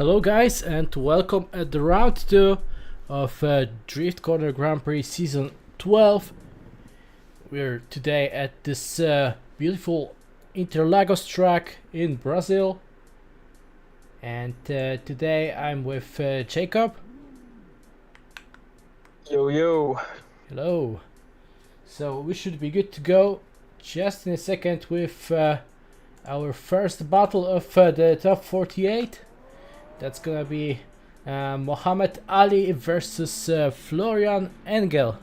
Hello guys and welcome at the round 2 of Drift Corner Grand Prix Season 12. We're today at this beautiful Interlagos track in Brazil. And today I'm with Jakub. Yo yo. Hello. So we should be good to go just in a second with our first battle of the top 48. That's gonna be Muhammad Ali versus Florian Engel.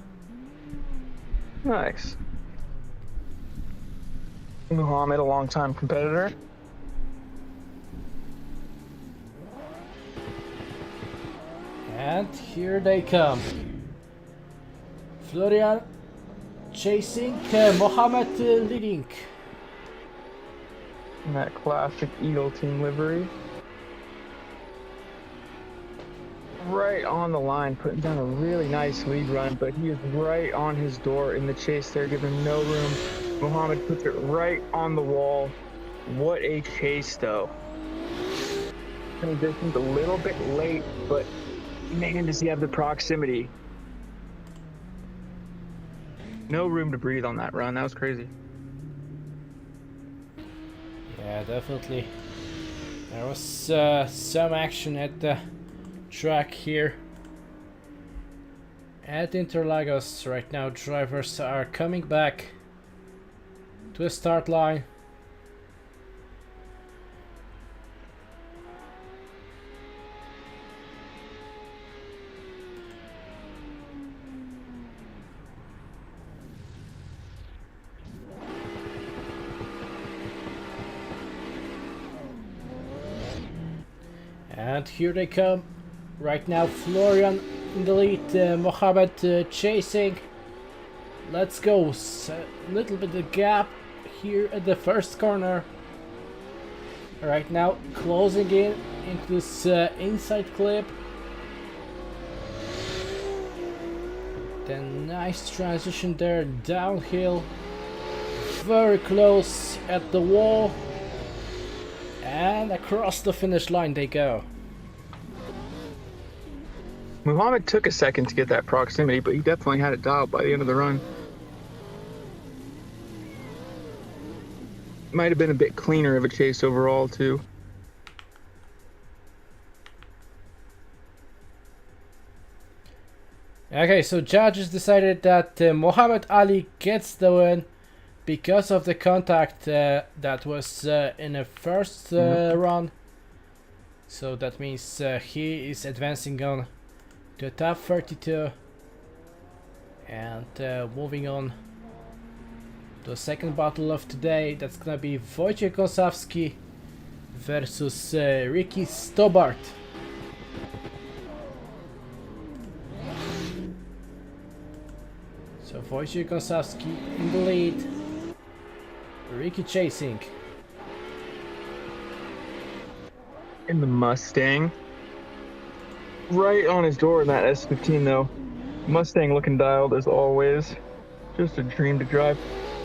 Nice. Muhammad, a longtime competitor. And here they come. Florian chasing, Muhammad leading. In that classic Eagle team livery. Right on the line, putting down a really nice lead run, but he is right on his door in the chase there, giving him no room. Muhammad puts it right on the wall. What a chase, though. Transition's a little bit late, but man, does he have the proximity. No room to breathe on that run. That was crazy. Yeah, definitely. There was some action at the track here at Interlagos. Right now drivers are coming back to the start line. And here they come. Right now Florian in the lead, Mohamed chasing. Let's go. A little bit of gap here at the first corner. Right now closing in into this inside clip. Then nice transition there downhill. Very close at the wall. And across the finish line they go. Muhammad took a second to get that proximity, but he definitely had it dialed by the end of the run. Might have been a bit cleaner of a chase overall, too. Okay, so judges decided that Muhammad Ali gets the win because of the contact that was in the first run. So that means he is advancing on to top 32 and moving on to the second battle of today. That's gonna be Wojciech Kosowski versus Ricky Stobart. So Wojciech Kosowski in the lead, Ricky chasing. In the Mustang. Right on his door in that S15 though. Mustang looking dialed as always. Just a dream to drive.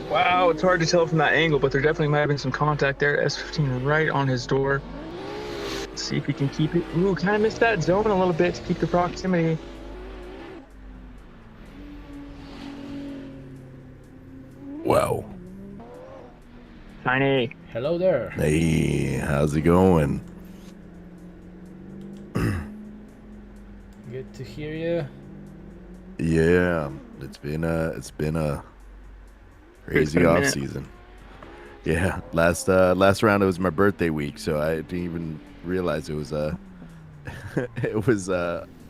Wow, it's hard to tell from that angle, but there definitely might have been some contact there. S15 right on his door. Let's see if he can keep it. Ooh, kind of missed that zone a little bit to keep the proximity. Wow. Tiny. Hello there. Hey, how's it going? Good to hear you. Yeah, it's been a crazy off season. Yeah, last round it was my birthday week, so I didn't even realize it was it was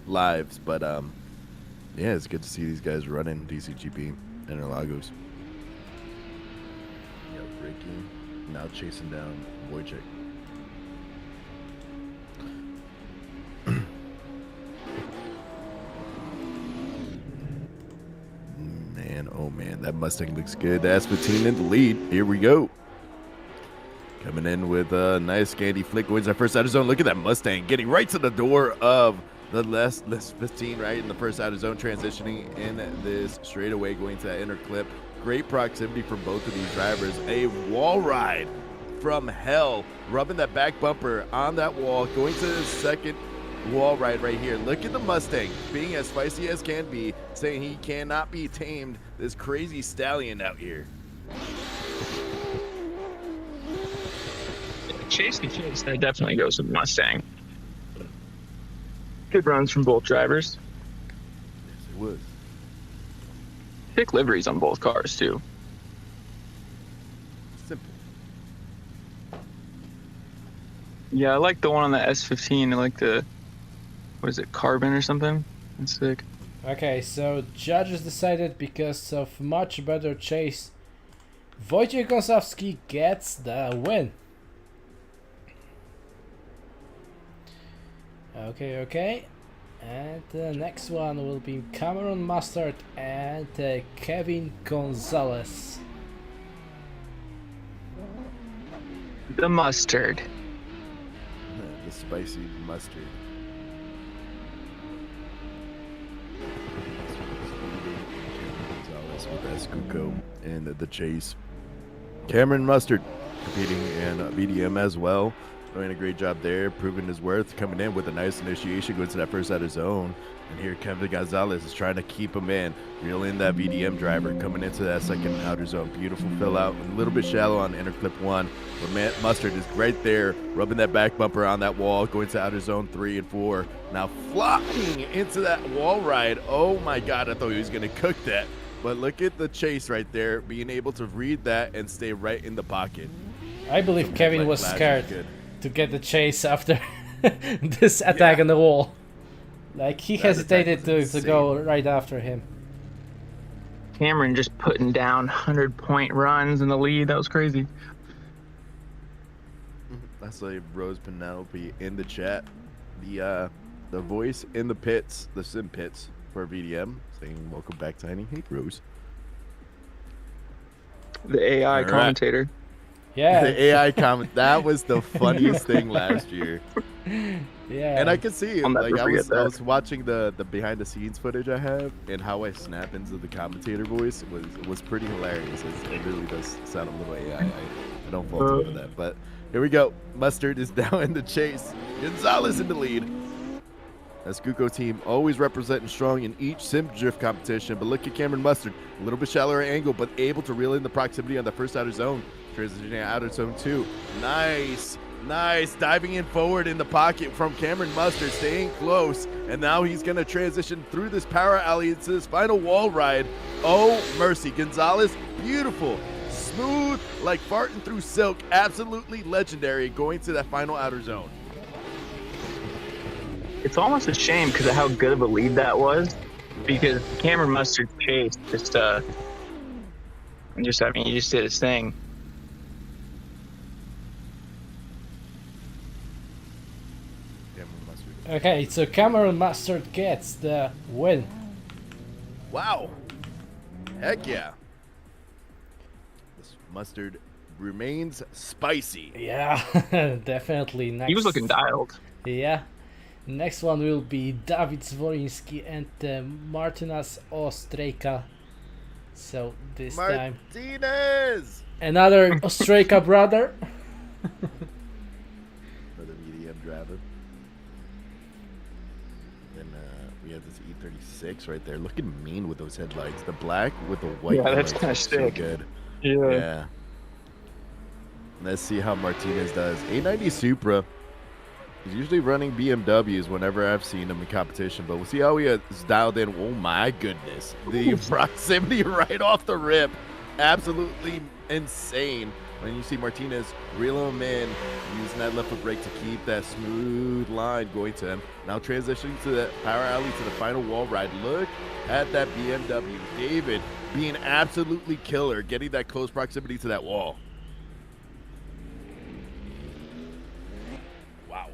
lives, but yeah, it's good to see these guys running DCGP Interlagos. Yeah, breaking, now chasing down Wojciech. Man, oh man, that Mustang looks good. The S15 in the lead. Here we go. Coming in with a nice Scandi flick, wins our first outer zone. Look at that Mustang getting right to the door of the less 15, right in the first outer zone, transitioning in this straightaway, going to that inner clip. Great proximity from both of these drivers. A wall ride from hell, rubbing that back bumper on that wall, going to the second wall ride right here. Look at the Mustang being as spicy as can be, saying he cannot be tamed, this crazy stallion out here. Chase the chase, that definitely goes with Mustang. Good runs from both drivers. Yes, it was. Pick liveries on both cars too. Simple. Yeah, I like the one on the S15. I like the, what is it, carbon or something? That's sick. Okay, so judges decided because of much better chase, Wojciech Gąsowski gets the win. Okay. And the next one will be Cameron Mustard and Kevin Gonzalez. The mustard. The spicy mustard. Gonzalez with Escuco and the chase. Cameron Mustard competing in VDM as well. Doing a great job there, proving his worth, coming in with a nice initiation, going to that first out of zone. And here Kevin Gonzalez is trying to keep him in, reel in that VDM driver, coming into that second outer zone. Beautiful fill out, a little bit shallow on inner clip 1. But Mustard is right there, rubbing that back bumper on that wall, going to outer zone 3 and 4. Now flopping into that wall ride. Oh my God, I thought he was going to cook that. But look at the chase right there, being able to read that and stay right in the pocket. I believe Kevin was scared to get the chase after this attack on the wall. Like, he hesitated to go right after him. Cameron just putting down 100-point runs in the lead. That was crazy. That's like Rose Penelope in the chat. The voice in the pits, the sim pits for VDM, saying welcome back, Tiny. Hey, Rose. The AI commentator. Yeah. The AI comment. That was the funniest thing last year. Yeah. And I could see it. I'll never Like I forget that. was watching the behind the scenes footage I have, and how I snap into the commentator voice was pretty hilarious. It really does sound a little AI. I don't fault him for that. But here we go. Mustard is now in the chase. Gonzalez in the lead. That Skuko team always representing strong in each sim drift competition. But look at Cameron Mustard, a little bit shallower angle, but able to reel in the proximity on the first outer zone. Transitioning out of zone 2. Nice. Diving in forward in the pocket from Cameron Mustard, staying close. And now he's going to transition through this power alley into this final wall ride. Oh, mercy. Gonzalez, beautiful. Smooth, like farting through silk. Absolutely legendary going to that final outer zone. It's almost a shame because of how good of a lead that was. Because Cameron Mustard's chase he just did his thing. Okay, so Cameron Mustard gets the win. Wow. Heck yeah. This Mustard remains spicy. Yeah, definitely. Next. He was looking dialed. Yeah. Next one will be Dawid Zwolinski and Martynas Ostrejka. So this time Martinez! another Ostrejka brother. Another VDM driver. Then we have this E36 right there, looking mean with those headlights. The black with the white. Yeah, that's headlights kinda are sick. So good. Yeah. Let's see how Martinez does. 890 Supra. He's usually running BMWs whenever I've seen him in competition, but we'll see how he is dialed in. Oh my goodness. The proximity right off the rip. Absolutely insane. When you see Martinez reel him in, using that left foot brake to keep that smooth line going to him. Now transitioning to the power alley to the final wall ride. Look at that BMW. David being absolutely killer, getting that close proximity to that wall. Wow.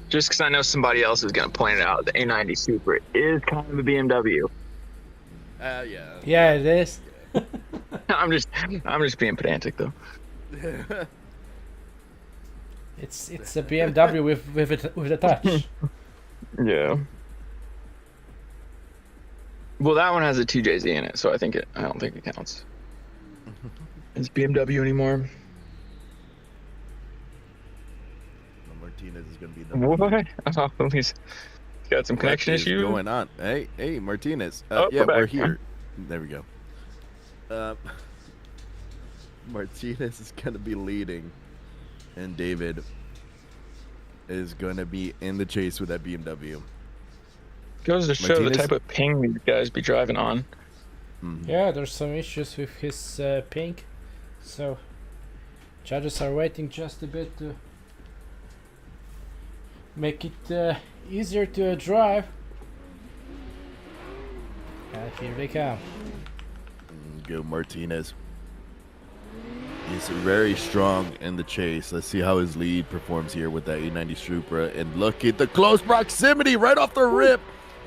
Just because I know somebody else is going to point it out, the A90 Super is kind of a BMW. Yeah. Yeah, it is. I'm just being pedantic though. It's a BMW with a touch. Yeah. Well, that one has a 2JZ in it, so I don't think it counts. It's BMW anymore. Martinez is going to be the What? Oh, he's got some connection What is issues. going on? Hey, Martinez. Oh, Yeah, we're we're back. here. There we go. Martinez is going to be leading, and David is going to be in the chase with that BMW. Goes to show Martinez? the type of ping these guys be driving on. Yeah, there's some issues with his pink, so judges are waiting just a bit to make it easier to drive. And here they come. Go Martinez. He's very strong in the chase. Let's see how his lead performs here with that 890 Supra. And look at the close proximity right off the rip,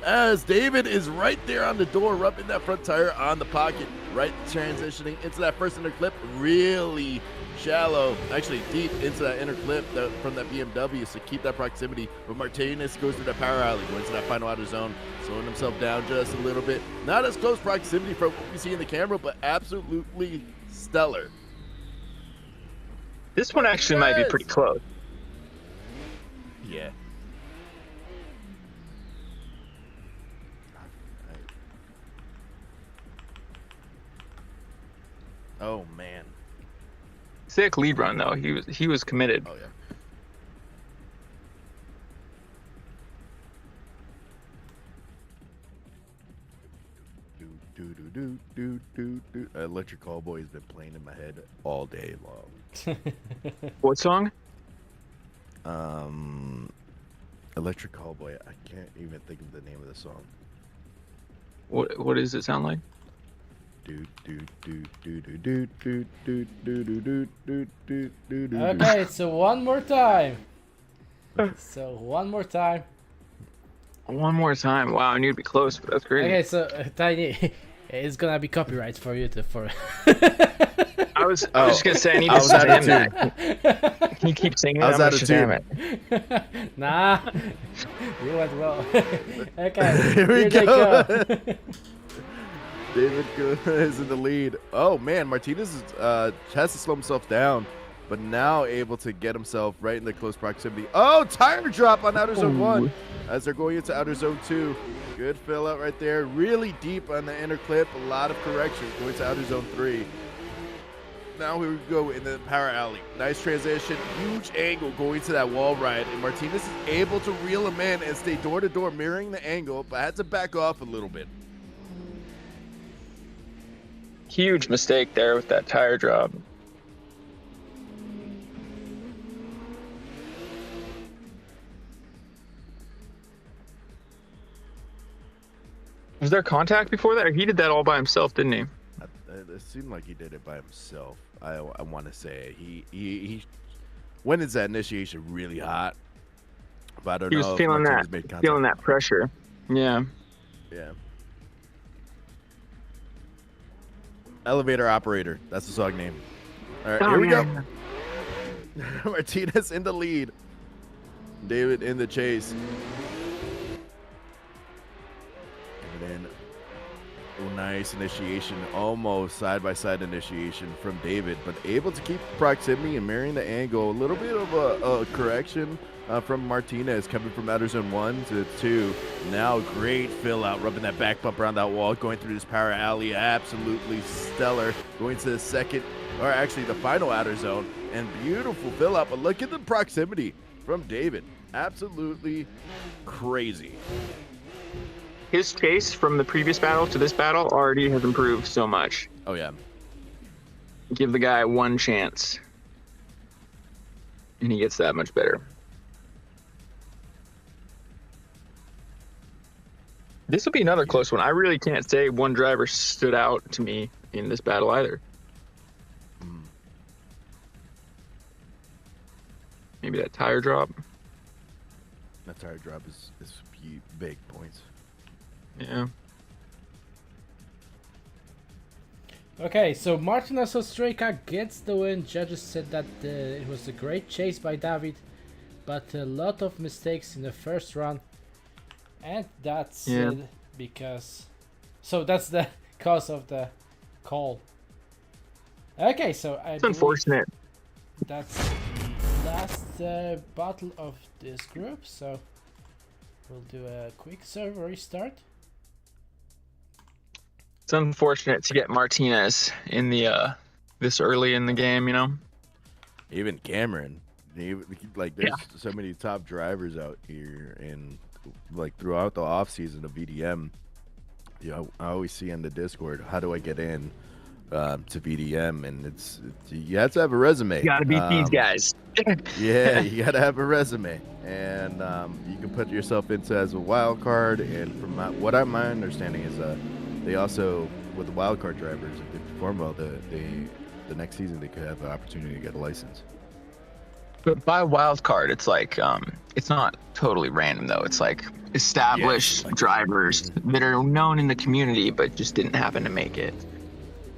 as David is right there on the door, rubbing that front tire on the pocket, right transitioning into that first inner clip, really shallow, actually deep into that inner clip from that BMW, so keep that proximity. But Martinez goes through that power alley, going to that final outer zone, slowing himself down just a little bit. Not as close proximity from what we see in the camera, but absolutely stellar. This one actually might be pretty close. Yeah. Oh man. Sick lead run though. He was committed. Oh yeah. Electric Callboy has been playing in my head all day long. What song? Electric Callboy. I can't even think of the name of the song. What does it sound like? Okay, so one more time. One more time. One more time. Wow, I knew it'd be close, but that's crazy. Okay, so Tiny, it's gonna be copyright for you for. I was just gonna say I need to was out of slam that. Can you keep singing? I was I'm out of gonna tune. Nah, you went well. Okay, Here we here they go. go. David is in the lead. Oh man, Martinez has to slow himself down, but now able to get himself right in the close proximity. Oh, tire drop on outer zone 1 as they're going into outer zone 2. Good fill out right there. Really deep on the inner clip. A lot of correction going to outer zone 3. Now we go in the power alley. Nice transition. Huge angle going to that wall ride. And Martinez is able to reel him in and stay door to door, mirroring the angle, but had to back off a little bit. Huge mistake there with that tire drop. Was there contact before that? Or he did that all by himself, didn't he? It seemed like he did it by himself. I want to say he when is that initiation really hot? But I don't know. He was feeling that pressure. Yeah. Yeah. Elevator operator. That's the song name. All right, here we go. Martinez in the lead. David in the chase. And then nice initiation, almost side-by-side initiation from David, but able to keep proximity and marrying the angle. A little bit of a correction from Martinez coming from outer zone 1 to 2. Now great fill out, rubbing that back bump around that wall, going through this power alley. Absolutely stellar. Going to the second, or actually the final outer zone, and beautiful fill out. But look at the proximity from David. Absolutely crazy. His chase from the previous battle to this battle already has improved so much. Oh yeah. Give the guy one chance, and he gets that much better. This will be another close one. I really can't say one driver stood out to me in this battle either. Maybe that tire drop. That tire drop is big points. Yeah. Okay, so Martinez Ostrika gets the win. Judges said that it was a great chase by David, but a lot of mistakes in the first run, and that's because. So that's the cause of the call. Okay, so It's unfortunate. that's the last battle of this group, so we'll do a quick server restart. It's unfortunate to get Martinez in the this early in the game, you know. Even Cameron, like there's so many top drivers out here, and like throughout the off season of VDM, you know, I always see in the Discord, how do I get in to VDM? And it's you have to have a resume. You gotta beat these guys. Yeah, you gotta have a resume, and you can put yourself into as a wild card. And from my understanding is they also, with the wild card drivers, if they perform well, the next season they could have the opportunity to get a license. But by wild card, it's like it's not totally random though. It's like established drivers that are known in the community but just didn't happen to make it.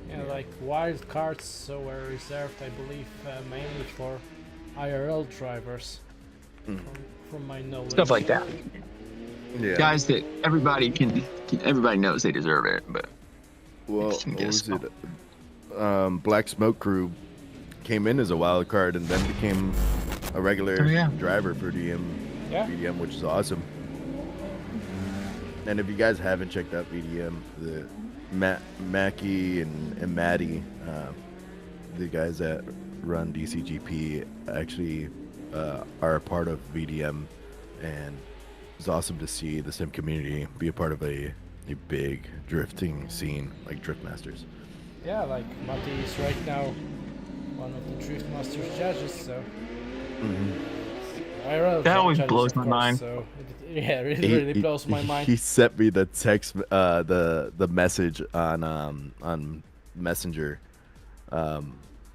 Yeah, like wild cards, so were reserved, I believe, mainly for IRL drivers. From my knowledge. Stuff like that. Yeah. Guys that everybody knows they deserve it, but well, what was it? Black Smoke Crew came in as a wild card and then became a regular driver for VDM, which is awesome. And if you guys haven't checked out VDM, the Mackie and Maddie, the guys that run DCGP, actually are a part of VDM, and it's awesome to see the sim community be a part of a big drifting scene like Drift Masters. Yeah, like Matti is right now one of the Drift Masters judges, so that always blows my mind. So it really blows my mind. He sent me the text, the message on Messenger.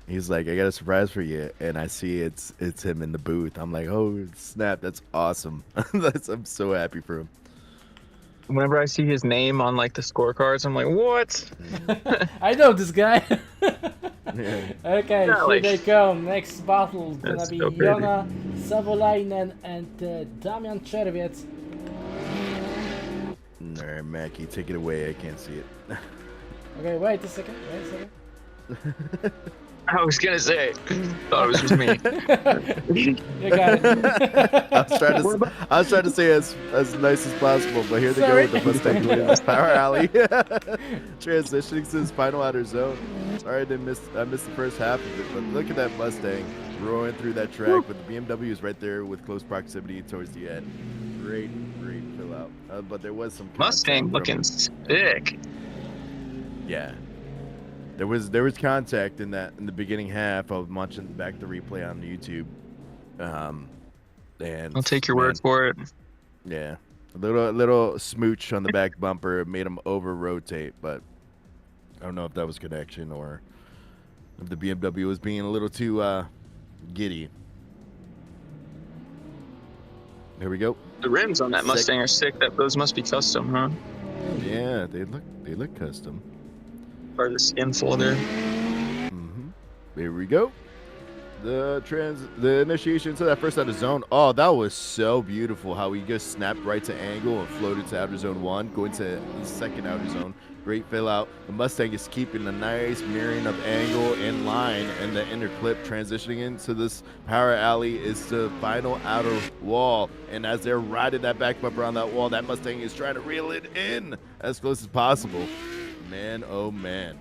He's like, I got a surprise for you, and I see it's him in the booth. I'm like, oh snap, that's awesome. I'm so happy for him. Whenever I see his name on like the scorecards, I'm like, what? I know this guy. Yeah. Okay, here they go. Next battle gonna be Jona Savolainen and Damian Czerwiec. Alright, Mackie, take it away. I can't see it. Okay, wait a second. I was gonna say, thought it was just me. You got it. I was trying to say as nice as possible, but here they go with the Mustang winning this power alley. Transitioning to his final outer zone. Sorry I missed the first half of it, but look at that Mustang roaring through that track, but the BMW is right there with close proximity towards the end. Great fill out. But there was some Mustang looking sick. Yeah. There was contact in the beginning half. I was watching back the replay on YouTube, and I'll take your word for it. Yeah, a little smooch on the back bumper made him over rotate, but I don't know if that was connection or if the BMW was being a little too giddy. There we go. The rims on that Mustang are sick. Those must be custom, huh? Yeah, they look custom. Part of the skin folder. There we go. The initiation to that first out of zone. Oh, that was so beautiful how he just snapped right to angle and floated to outer zone 1, going to the second outer zone. Great fill out. The Mustang is keeping a nice mirroring of angle in line, and the inner clip transitioning into this power alley is the final outer wall. And as they're riding that back bumper on that wall, that Mustang is trying to reel it in as close as possible. Man, oh man.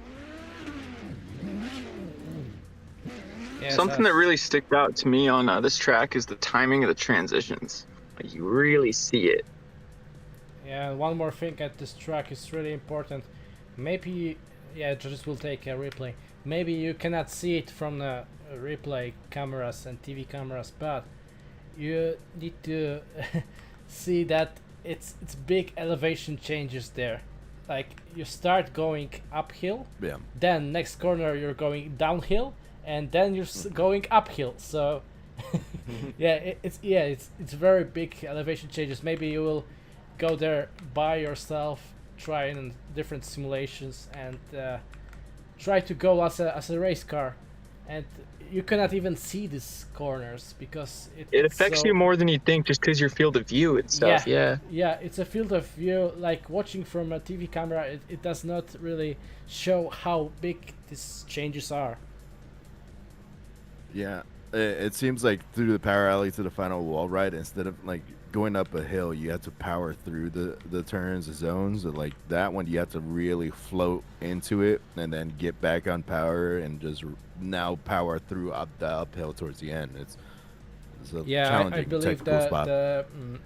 Yeah, something that really sticks out to me on this track is the timing of the transitions. Like, you really see it. Yeah, one more thing at this track is really important. Maybe, yeah, just will take a replay. Maybe you cannot see it from the replay cameras and TV cameras, but you need to see that it's big elevation changes there. Like, you start going uphill, then next corner you're going downhill, and then you're going uphill. So it's very big elevation changes. Maybe you will go there by yourself, try in different simulations, and try to go as a race car. And you cannot even see these corners because it affects you more than you think, just because your field of view and stuff. Yeah, it's a field of view. Like watching from a TV camera, it does not really show how big these changes are. Yeah, It seems like through the power alley to the final wall ride, instead of like going up a hill, you have to power through the turns, the zones. Like that one, you have to really float into it and then get back on power and just now power through up the uphill towards the end. It's a Yeah, challenging I believe technical that spot. the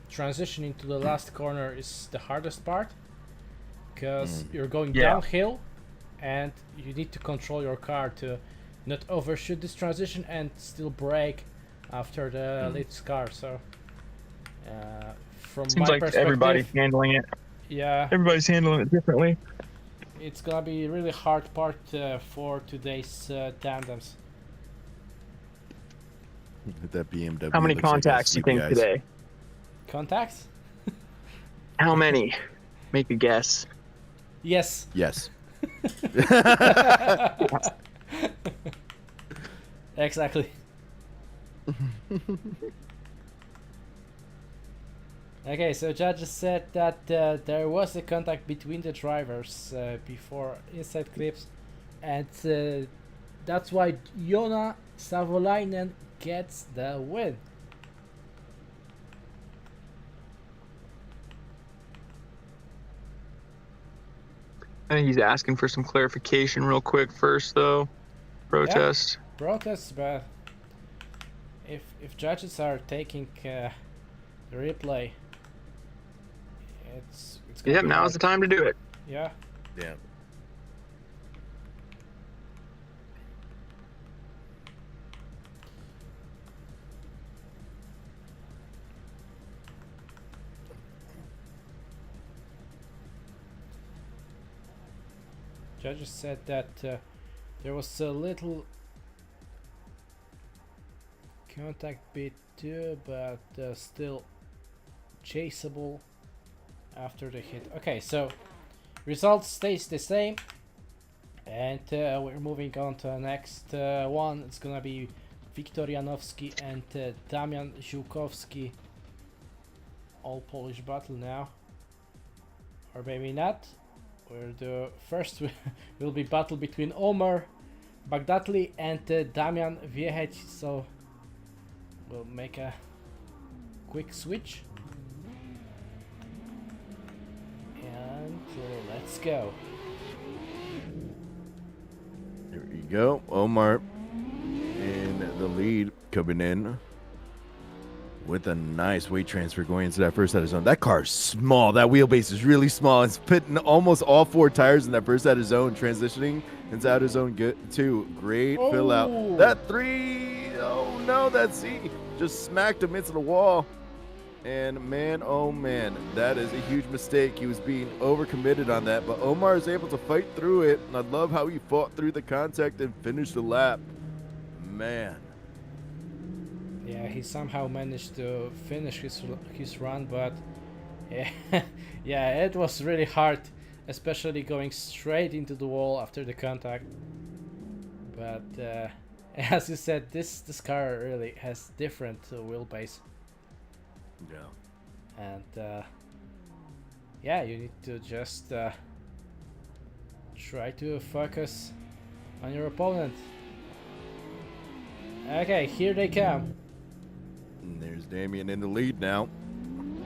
transitioning to the last corner is the hardest part, because you're going Yeah. downhill and you need to control your car to not overshoot this transition and still brake after the lead car. So from Seems my like perspective, everybody's handling it. yeah, Everybody's handling it differently. it's gonna be a really hard part for today's tandems. That BMW. How many looks like a contacts do you think sleepy eyes. today? Contacts? How many? Make a guess. Yes. Yes. Exactly. Okay, so judges said that there was a contact between the drivers before inside clips, and that's why Joona Savolainen gets the win. I think he's asking for some clarification real quick first, though. Protest. Protests, but if judges are taking the replay, it's gonna Yep, be now's hard. the time to do it. Yeah. Yeah. Judges said that there was a little contact bit too, but still chaseable after the hit. Okay, so result stays the same, and we're moving on to the next one. It's gonna be Wiktor Janowski and Damian Ziółkowski. All Polish battle now, or maybe not. Where the first will be battle between Omar Bagdatli and Damian Wiecheć. So we'll make a quick switch. And let's go. Here we go. Omar in the lead, coming in with a nice weight transfer going into that first out of zone. That car's small. That wheelbase is really small. It's putting almost all 4 tires in that first out of zone, transitioning into out of zone good too. Great fill out. Oh. That 3, oh no, that C just smacked him into the wall. And man, oh man, that is a huge mistake. He was being overcommitted on that, but Omar is able to fight through it. And I love how he fought through the contact and finished the lap. Man. Yeah, he somehow managed to finish his run, but yeah, it was really hard, especially going straight into the wall after the contact. But as you said, this car really has different wheelbase, Yeah. and yeah, you need to just try to focus on your opponent. Okay, here they come. And there's Damian in the lead now.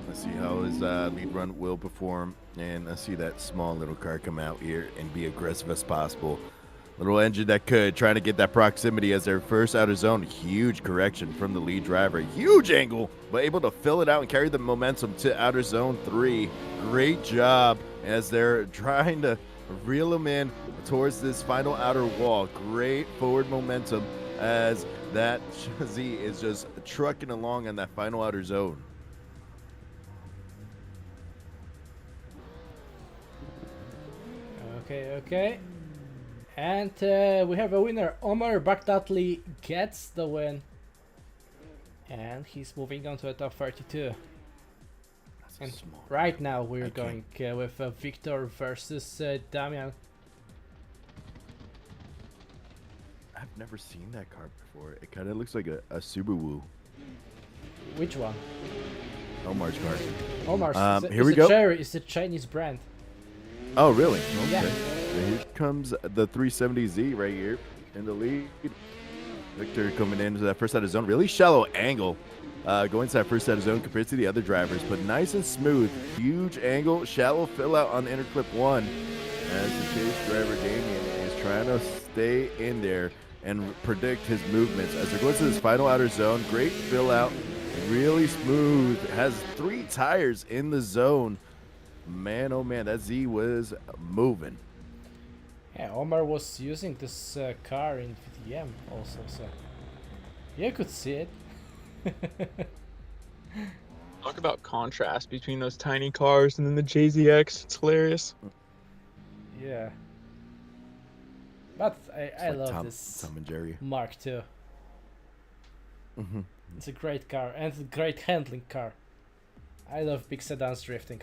Let's see how his lead run will perform. And let's see that small little car come out here and be aggressive as possible. Little engine that could, trying to get that proximity as their first outer zone. Huge correction from the lead driver. Huge angle, but able to fill it out and carry the momentum to outer zone 3. Great job as they're trying to reel him in towards this final outer wall. Great forward momentum as that Z is just trucking along on that final outer zone. Okay. And we have a winner. Omar Bagdatli gets the win. And he's moving on to the top 32. And right now we're going with Wiktor versus Damian. I've never seen that car before. It kind of looks like a Subaru. Which one? Omar's car. Omar's. Here we go. Cherry is a Chinese brand. Oh, really? Okay. Yeah. So here comes the 370Z right here in the lead. Victor coming into that first out of zone. Really shallow angle going to that first out of zone compared to the other drivers, but nice and smooth. Huge angle, shallow fill out on inner clip 1 as the chase driver Damien is trying to stay in there and predict his movements as they're going to this final outer zone. Great fill out, really smooth, has 3 tires in the zone. Man, oh man, that Z was moving. Yeah, Omar was using this car in VTM also, so you could see it. Talk about contrast between those tiny cars and then the JZX. It's hilarious. Yeah. But I Like love this Tom and Jerry. Mark II. Mm-hmm. It's a great car and a great handling car. I love big sedans drifting.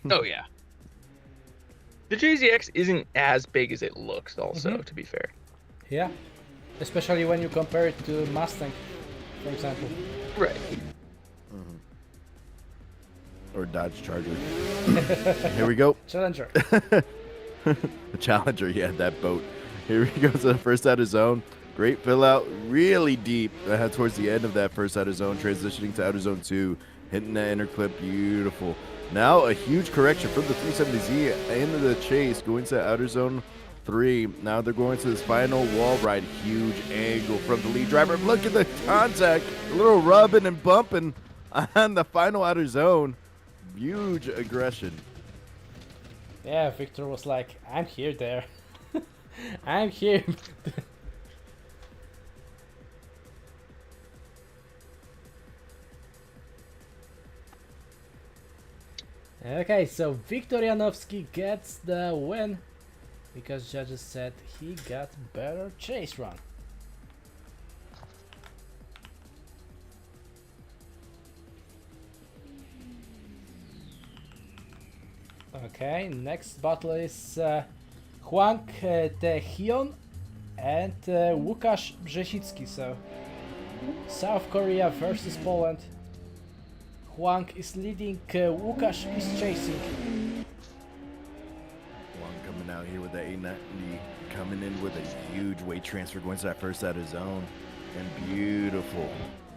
Oh yeah. The JZX isn't as big as it looks also, to be fair. Yeah. Especially when you compare it to Mustang, for example. Right. Or Dodge Charger. Here we go. Challenger. The Challenger, yeah, that boat. Here he goes to the first out of zone. Great fill out, really deep towards the end of that first out of zone, transitioning to outer zone 2, hitting that inner clip, beautiful. Now a huge correction from the 370Z into the chase, going to outer zone 3. Now they're going to this final wall ride, huge angle from the lead driver. Look at the contact, a little rubbing and bumping on the final outer zone. Huge aggression. Yeah, Victor was like, I'm here there. I'm here. Okay, so Viktor Janowski gets the win because judges said he got better chase run. Okay, next battle is Hwang Tae-hyun and Łukasz Brzesicki. So South Korea versus Poland. Hwang is leading, Łukasz is chasing. Hwang coming out here with the 890, coming in with a huge weight transfer going to that first out of zone. And beautiful.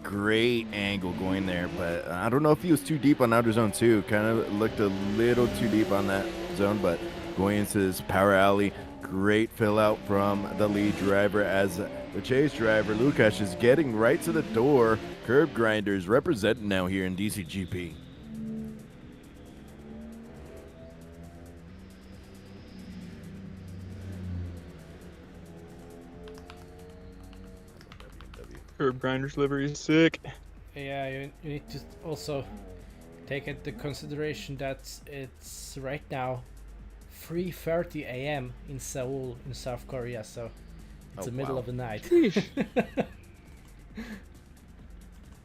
Great angle going there, but I don't know if he was too deep on outer zone 2. Kind of looked a little too deep on that zone, but going into this power alley, great fill out from the lead driver as the chase driver Łukasz is getting right to the door. Curb grinders representing now here in DCGP. Curb Grinder's livery is sick. Yeah, you need to also take into consideration that it's right now 3:30 a.m. in Seoul in South Korea, so it's the middle of the night.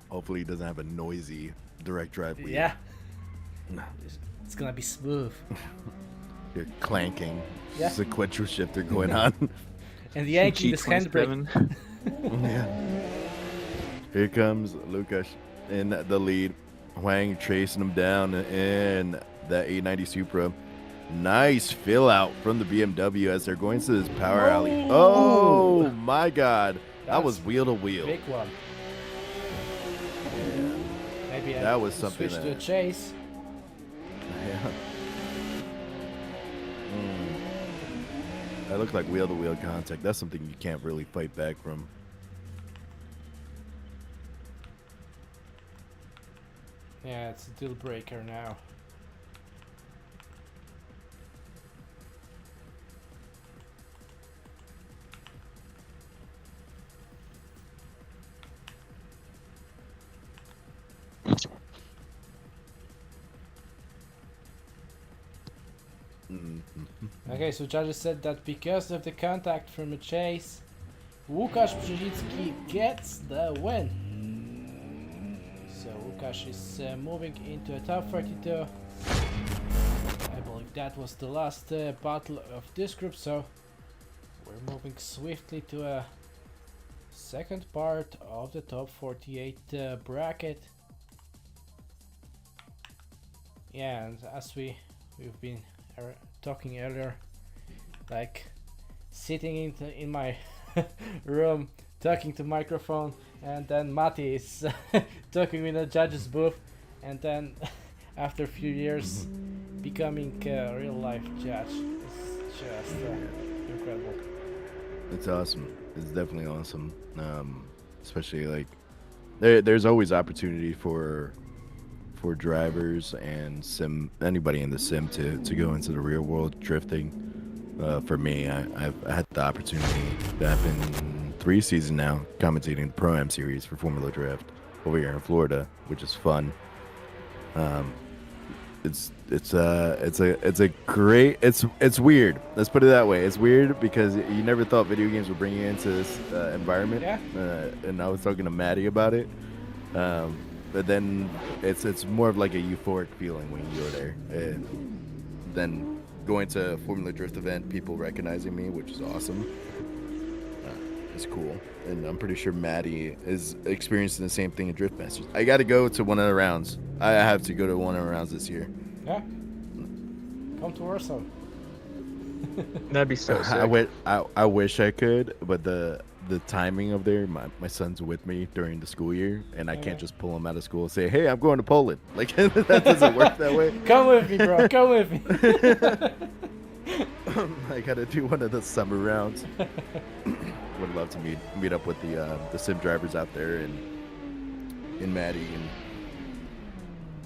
Hopefully he doesn't have a noisy direct drive lead. Yeah. It's gonna be smooth. You're clanking. Yeah. Sequential shifter going on. And yanking this handbrake. Yeah. Here comes Łukasz in the lead. Hwang chasing him down in that 890 Supra. Nice fill out from the BMW as they're going to this power alley. Oh my God. That was wheel to wheel. Big one. Yeah. Maybe That was something switch to a that- chase. Yeah. That looked like wheel to wheel contact. That's something you can't really fight back from. Yeah, it's a deal breaker now. Okay, so judges said that because of the contact from a chase, Łukasz Brzezicki gets the win. So Łukasz is moving into a top 42. I believe that was the last battle of this group, so we're moving swiftly to a second part of the top 48 bracket. Yeah, and as we've been talking earlier, like sitting in my room talking to microphone, and then Matti is talking in the judge's booth, and then after a few years becoming a real life judge. It's just incredible. It's awesome. It's definitely awesome. Especially like there's always opportunity for drivers and anybody in the sim to go into the real world drifting. For me, I've had the opportunity that I've been 3 seasons now commentating the Pro-Am series for Formula Drift over here in Florida, which is fun. It's weird. Let's put it that way. It's weird because you never thought video games would bring you into this environment. Yeah. And I was talking to Maddie about it. But then it's more of like a euphoric feeling when you go there. And then going to a Formula Drift event, people recognizing me, which is awesome. It's cool. And I'm pretty sure Maddie is experiencing the same thing in Drift Masters. I got to go to one of the rounds. I have to go to one of the rounds this year. Yeah. Come to Warsaw. That'd be so sick. I wish I could, but the timing of there, my son's with me during the school year, and I can't just pull him out of school and say, hey, I'm going to Poland. Like, that doesn't work that way. Come with me, bro. Come with me. I got to do one of the summer rounds. Would love to meet up with the sim drivers out there and Maddie, and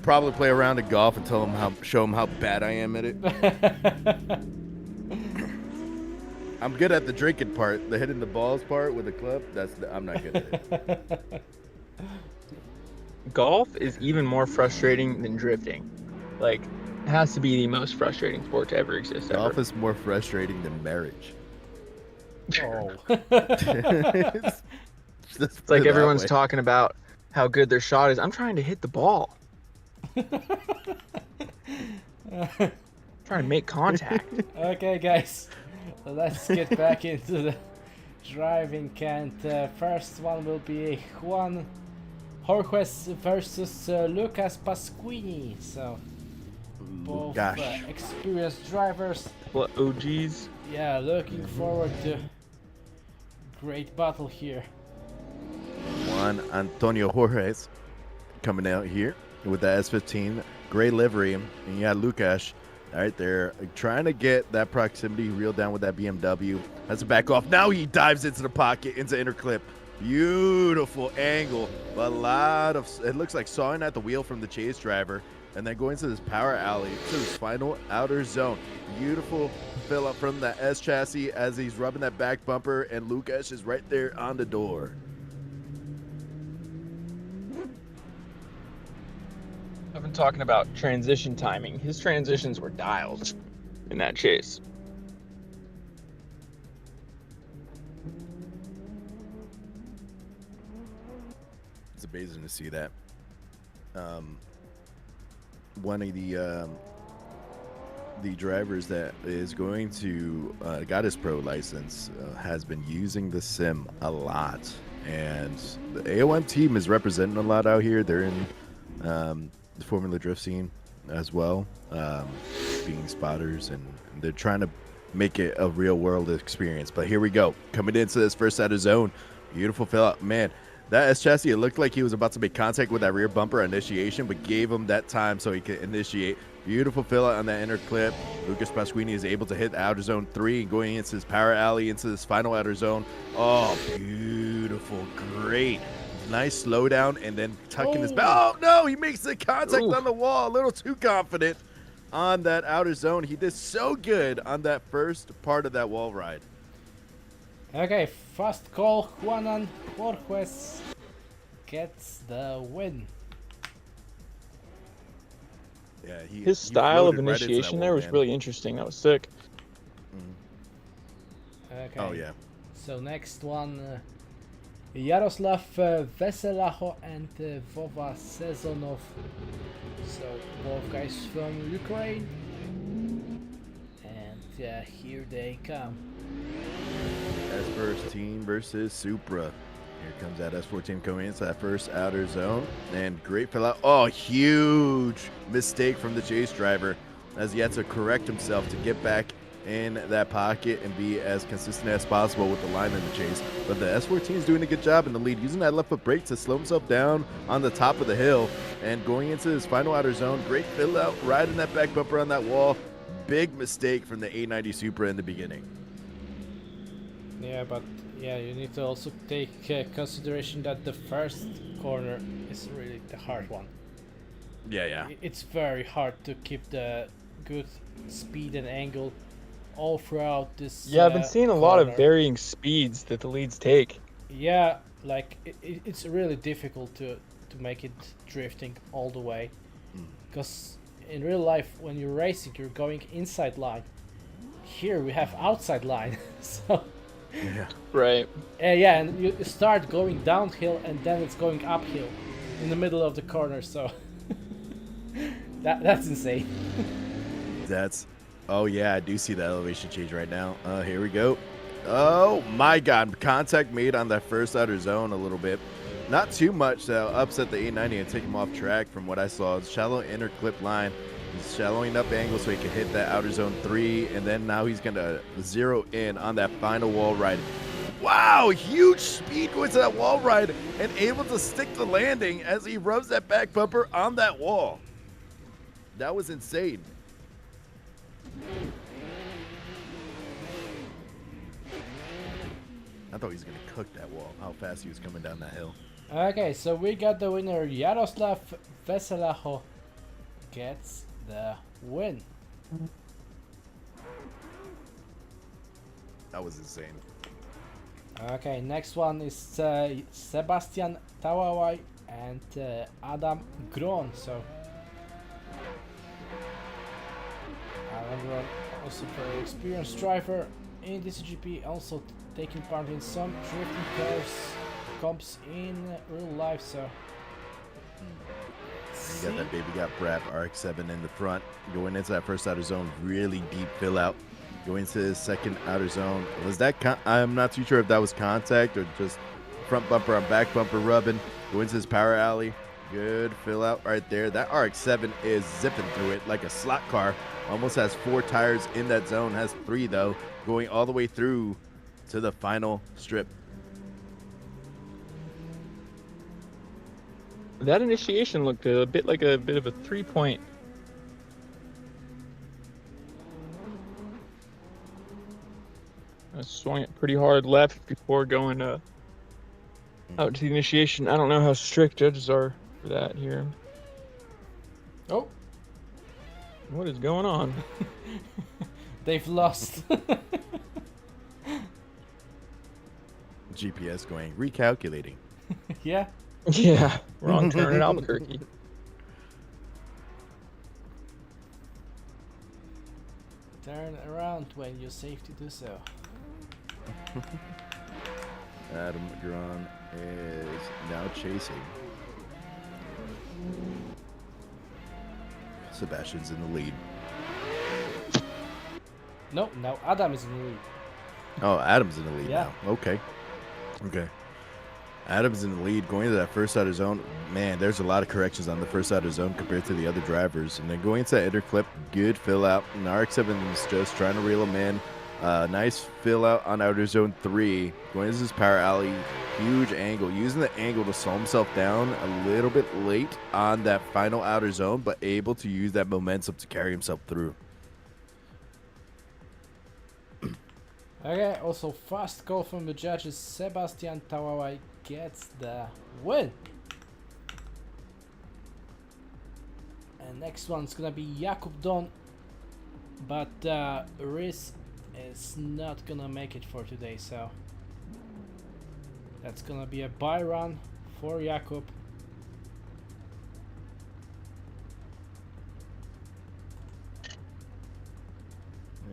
probably play a round of golf and show them how bad I am at it. I'm good at the drinking part, the hitting the balls part with the club. I'm not good at it. Golf is even more frustrating than drifting. Like, it has to be the most frustrating sport to ever exist. Golf is more frustrating than marriage. Oh. It's like everyone's talking about how good their shot is. I'm trying to hit the ball. Trying to make contact. Okay, guys. Let's get back into the driving, and first one will be Juan Jorges versus Lucas Pasquini. So both experienced drivers. What OGs? Yeah, looking forward to great battle here. Juan Antonio Jorges coming out here with the S15, gray livery, and you got Lucas. All right, they're trying to get that proximity reeled down with that BMW. Has to back off. Now he dives into the pocket, into interclip. Beautiful angle. A lot of, it looks like sawing at the wheel from the chase driver. And then going to this power alley, to this final outer zone. Beautiful fill up from the S chassis as he's rubbing that back bumper. And Lucas is right there on the door. I've been talking about transition timing. His transitions were dialed in that chase. It's amazing to see that. One of the drivers that is going to got his pro license has been using the sim a lot, and the AOM team is representing a lot out here. They're in the Formula Drift scene as well, being spotters, and they're trying to make it a real world experience. But here we go, coming into this first out of zone. Beautiful fill up, man. That S chassis, it looked like he was about to make contact with that rear bumper initiation, but gave him that time so he could initiate. Beautiful fill out on that inner clip. Lucas Pasquini is able to hit the outer zone 3 and going into this power alley, into this final outer zone. Oh, beautiful, great. Nice slowdown, and then tucking his back. Oh no, he makes the contact on the wall. A little too confident on that outer zone. He did so good on that first part of that wall ride. Okay, first call. Juan Jorges gets the win. Yeah, his style of initiation there was really interesting. That was sick. Okay. Oh yeah. So next one, Jaroslav Veselacho and Vova Sezonov. So both guys from Ukraine. And yeah, here they come. S-First team versus Supra. Here comes that S4 team coming into that first outer zone. And great fill out. Oh, huge mistake from the chase driver as he had to correct himself to get back in that pocket and be as consistent as possible with the line in the chase. But the S14 is doing a good job in the lead, using that left foot brake to slow himself down on the top of the hill and going into his final outer zone. Great fill out, riding that back bumper on that wall. Big mistake from the 890 Supra in the beginning. Yeah, but yeah, you need to also take consideration that the first corner is really the hard one. Yeah. It's very hard to keep the good speed and angle all throughout this. Yeah, I've been seeing a lot of corner. varying speeds that the leads take. Yeah, like it's really difficult to make it drifting all the way, because in real life when you're racing you're going inside line. Here we have outside line, so Yeah. Right. yeah, and you start going downhill and then it's going uphill in the middle of the corner, so that's insane. Oh yeah, I do see the elevation change right now. Here we go. Oh my God, contact made on that first outer zone a little bit. Not too much to upset the 890 and take him off track from what I saw. It's shallow inner clip line. He's shallowing up angle so he can hit that outer zone 3, and then now he's gonna zero in on that final wall ride. Wow, huge speed going to that wall ride and able to stick the landing as he rubs that back bumper on that wall. That was insane. I thought he was going to cook that wall, how fast he was coming down that hill. Okay, so we got the winner. Jaroslav Veselaho gets the win. That was insane. Okay, next one is Sebastian Tawawaj and Adam Gron. So Adam Gron, also very experienced driver in DCGP, also taking part in some drifting cars comps in real life. So You got that baby got Brap RX-7 in the front, going into that first outer zone, really deep fill out. Going into his second outer zone. Was that I'm not too sure if that was contact or just front bumper on back bumper rubbing. Going into his power alley. Good fill out right there. That RX-7 is zipping through it like a slot car. Almost has 4 tires in that zone. Has 3 though. Going all the way through to the final strip. That initiation looked a bit like a bit of a 3-point. I swung it pretty hard left before going out to the initiation. I don't know how strict judges are for that here. oh, What is going on? they've lost. GPS going, recalculating. Yeah. Yeah, wrong turn in Albuquerque. Turn around when you're safe to do so. Adam Gron is now chasing. Sebastian's in the lead. No, now Adam is in the lead. Oh, Adam's in the lead Yeah. now. Okay. Adam's in the lead going into that first outer zone. Man, there's a lot of corrections on the first outer zone compared to the other drivers. And then going into that inner clip, good fill out. And RX-7 is just trying to reel him in. Nice fill out on outer zone 3. Going into his power alley, huge angle. Using the angle to slow himself down a little bit late on that final outer zone, but able to use that momentum to carry himself through. Okay, also fast call from the judges. Sebastian Tawawaj gets the win. And next one's gonna be Jakub Don, but Riz is not gonna make it for today, so that's gonna be a bye run for Jakub.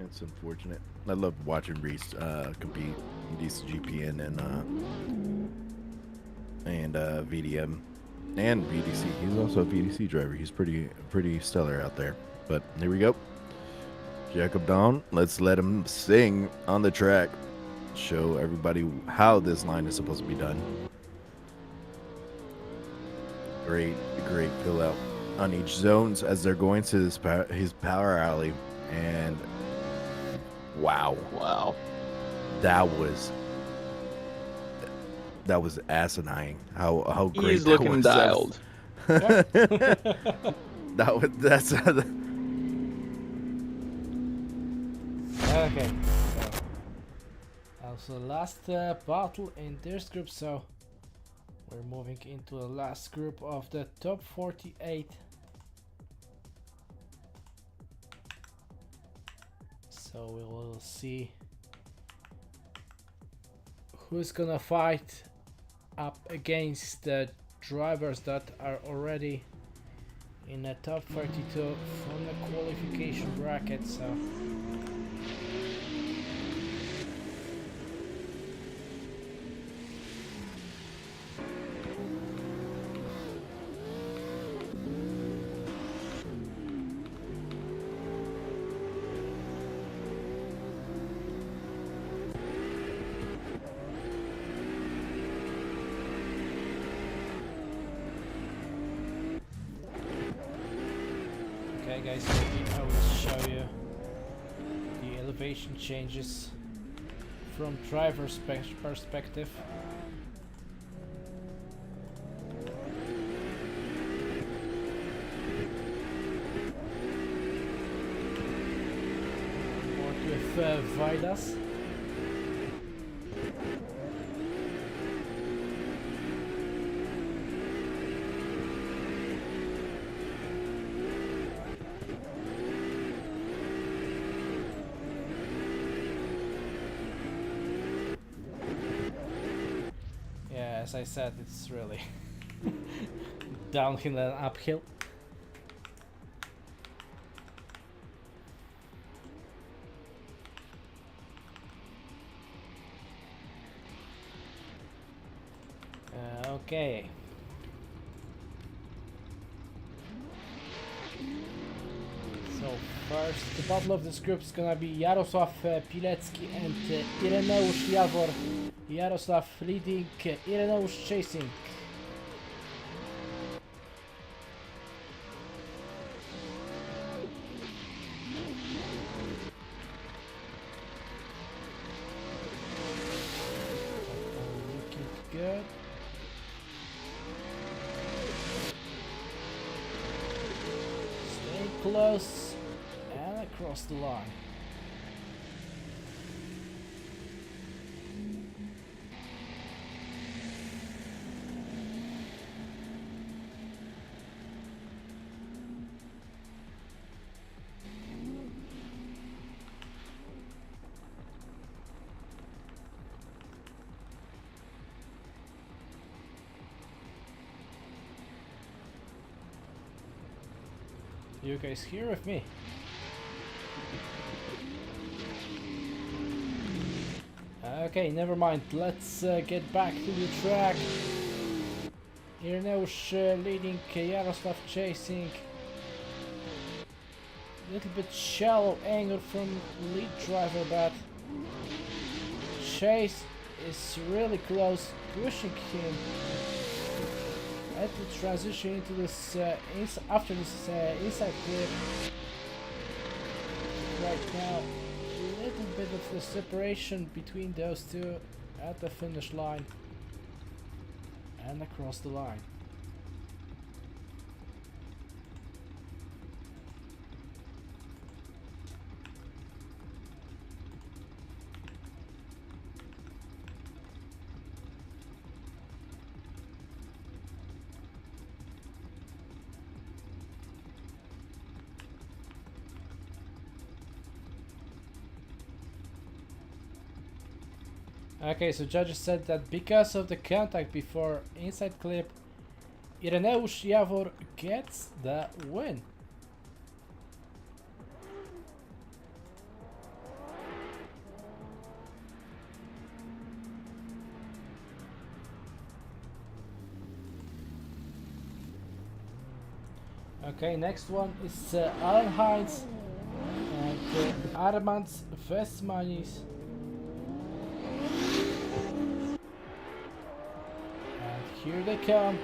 It's unfortunate. I love watching Reese compete in DCGP and VDM and VDC. He's also a VDC driver. He's pretty stellar out there. But here we go. Jakub Dawn. Let's let him sing on the track. Show everybody how this line is supposed to be done. Great fill out on each zones as they're going to his power alley, and Wow. Wow. That was asinine. How great He's that looking was. dialed. That's Okay, so also last battle in this group, so we're moving into the last group of the top 48. So we will see who's gonna fight up against the drivers that are already in the top 32 from the qualification bracket. So okay guys, maybe I will show you the elevation changes from driver's perspective. Work with Vidas. As I said, it's really downhill and uphill. Okay. So first, the battle of this group is gonna be Jarosław Pilecki and Ireneusz Jawor. Jarosław leading, Ireneusz chasing. Looking good. Stay close and across the line. You guys here with me? Okay, never mind. Let's get back to the track. Ireneusz leading, Jarosław chasing. Little bit shallow angle from lead driver, but Chase is really close, pushing him. At the transition into this after this inside clip. Right now, a little bit of the separation between those two at the finish line and across the line. Okay, so judges said that because of the contact before inside clip, Ireneusz Jawor gets the win. Okay, next one is Alan Hines and Armand Vesmanis. Here they come.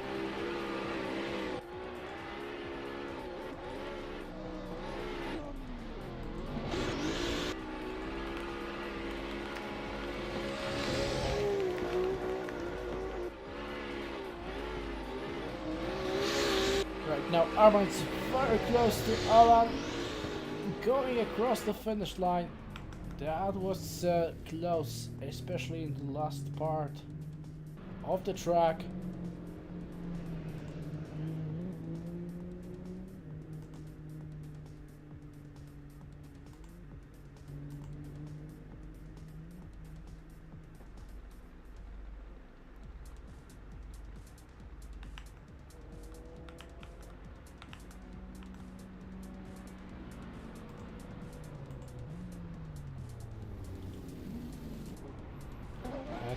now Armand's very close to Alan, going across the finish line. That was close, especially in the last part of the track.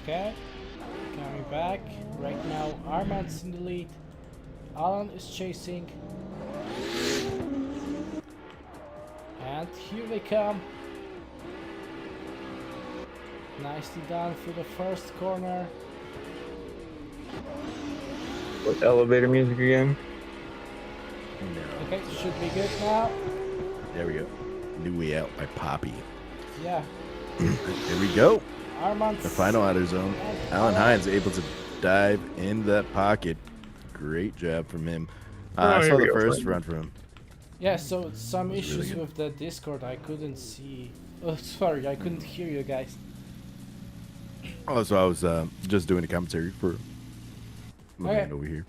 Okay, coming back. Right now, Armand's in the lead. Alan is chasing. And here they come. Nicely done for the first corner. With elevator music again. No. Okay, should be good now. There we go. New Way Out by Poppy. Yeah, Here we go. Armand's The final outer zone. Alan Hines able to dive in that pocket. Great job from him. I here saw we the go, first Frank. run from him. Yeah, so some That was really issues good. with the Discord. I couldn't see. Oh, sorry, I couldn't hear you guys. Oh, so I was just doing a commentary for my Okay. man over here.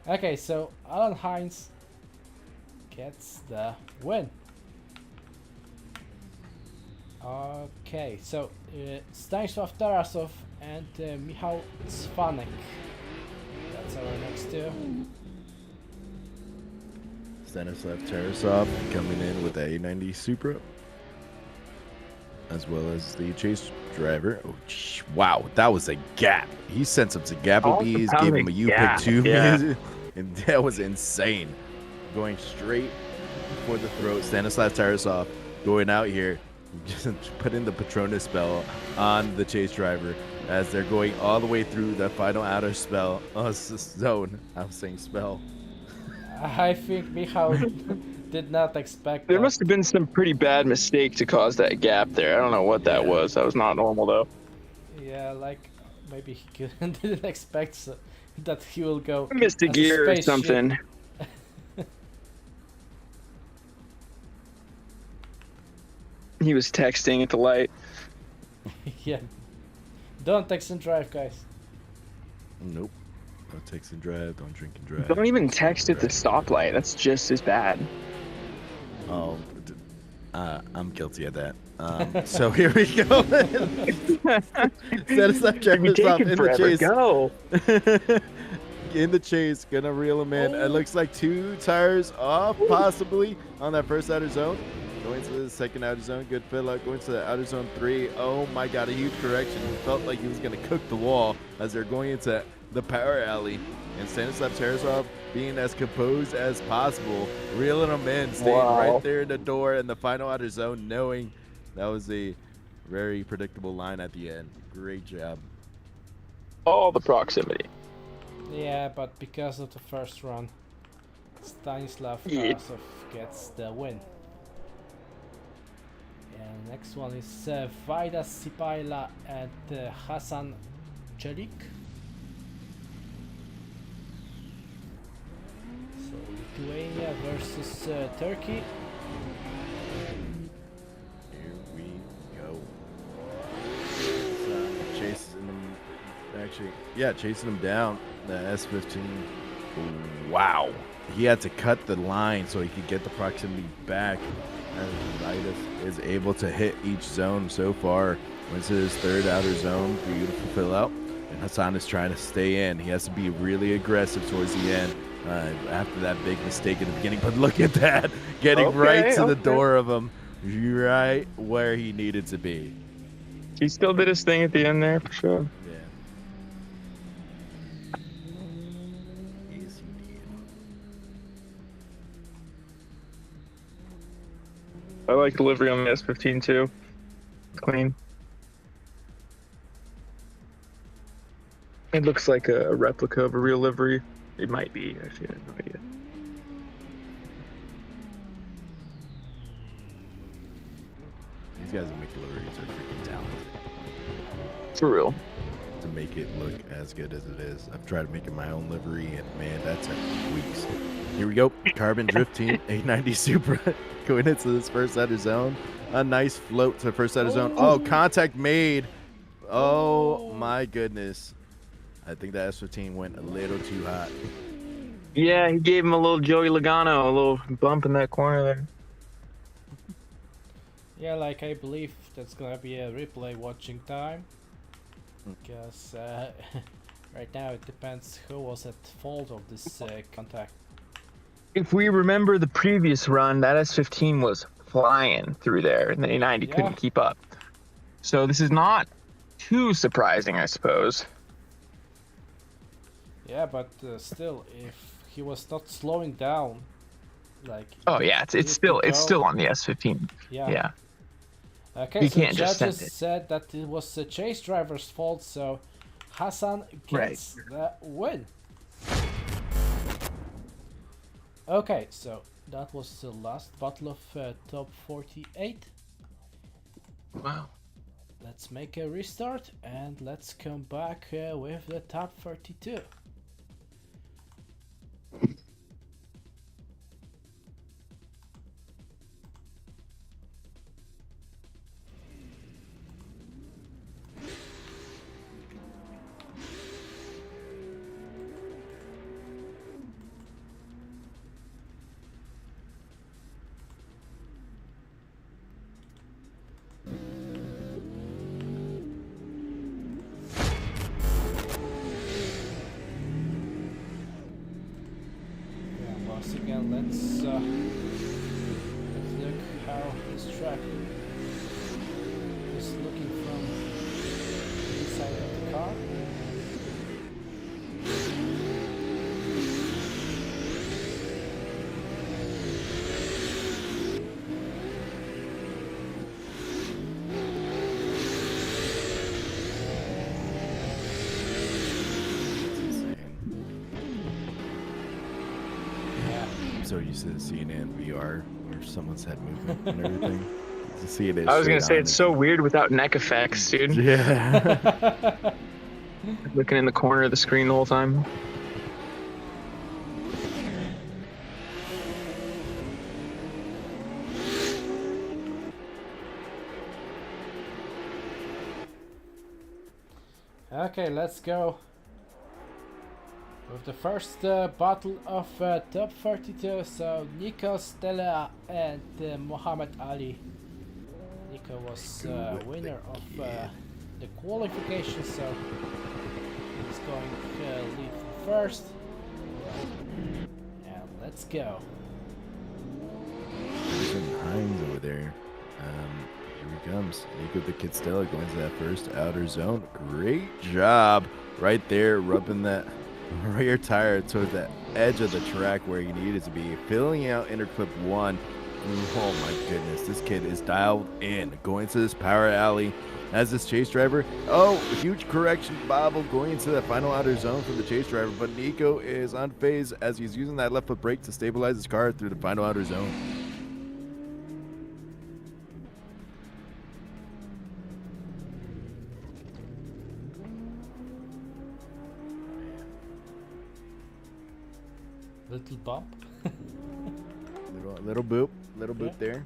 Okay, so Alan Hines gets the win. Okay, so Stanisław Tarasov and Michał Cwanek. That's our next two. Stanislav Tarasov coming in with the A90 Supra, as well as the chase driver. Oh, wow, that was a gap. He sent some Zagappa bees, gave him a gap, U-pick 2, yeah. and that was insane. Going straight for the throat. Stanislav Tarasov going out here, just putting the Patronus spell on the chase driver as they're going all the way through the final outer spell. Oh, it's the zone. I was saying spell. I think Michał did not expect There that. must have been some pretty bad mistake to cause that gap there. I don't know what that Yeah. was. That was not normal though. Yeah, like maybe he didn't expect that he will go. Missed a as gear or spaceship. something. He was texting at the light. Yeah. Don't text and drive, guys. Nope. Don't text and drive. Don't drink and drive. Don't even text at the stoplight. That's just as bad. Oh, I'm guilty of that. So here we go. Set us up, check You're this out taking in the forever. chase. Go. In the chase, gonna reel him in. It looks like 2 tires off, possibly, on that first outer zone. Going to the second outer zone, good fill out. Going to the outer zone 3. Oh my god, a huge correction. It felt like he was gonna cook the wall as they're going into the power alley. And Stanislav Tarasov being as composed as possible, reeling him in, staying Wow. right there in the door in the final outer zone, knowing that was a very predictable line at the end. Great job. All the proximity. Yeah, but because of the first run, Stanislav Yeah. Tarasov gets the win. And next one is Vaida Sipaila and Hasan Celik. So Lithuania versus Turkey. Here we go. Chasing him, actually, yeah, chasing him down. The S15. Wow. He had to cut the line so he could get the proximity back. As Vitus is able to hit each zone so far. Went to his third outer zone. Beautiful fill out. And Hassan is trying to stay in. He has to be really aggressive towards the end after that big mistake in the beginning. But look at that. Getting right to the door of him. Right where he needed to be. He still did his thing at the end there for sure. Yeah. Yes, he did. I like the livery on the S15 too. It's clean. It looks like a replica of a real livery. It might be, actually, I have no idea. These guys that make deliveries are freaking talented. For real. to make it look as good as it is. I've tried making my own livery, and man, that took weeks. Here we go. Carbon Drift Team 890 Supra going into this first outer zone. A nice float to the first outer zone. Oh, contact made. Oh my goodness. I think that S15 went a little too hot. Yeah, he gave him a little Joey Logano, a little bump in that corner there. Yeah, like I believe that's gonna be a replay watching time. Because right now it depends who was at fault of this contact. If we remember the previous run, that S15 was flying through there, and the A90 couldn't keep up. So this is not too surprising, I suppose. Yeah, but still, if he was not slowing down, like. Oh yeah, it's still on the S15. Yeah. Okay, you so can't just judges said that it was the chase driver's fault, so Hassan gets the win. Okay, so that was the last battle of top 48. Wow. Let's make a restart and let's come back with the top 32. Again, let's look how this track is looking from inside of the car. So used to seeing it in VR where someone's head movement and everything. To see it I was gonna say it's so weird without neck effects, dude. Yeah. Looking in the corner of the screen the whole time. Okay, let's go with the first battle of top 32. So Nico, Stella and Muhammad Ali. Nico was winner of the qualification, so he's going to lead first. And let's go. Hines over there. Here he comes. Nico the Kid Stella going to that first outer zone. Great job right there, rubbing that rear tire towards the edge of the track where you need it to be. Filling out interclip 1. Oh my goodness, this kid is dialed in. Going to this power alley as this chase driver. Oh, huge correction, Bobble going into the final outer zone for the chase driver, but Nico is unfazed as he's using that left foot brake to stabilize his car through the final outer zone. Little bump. little boop there.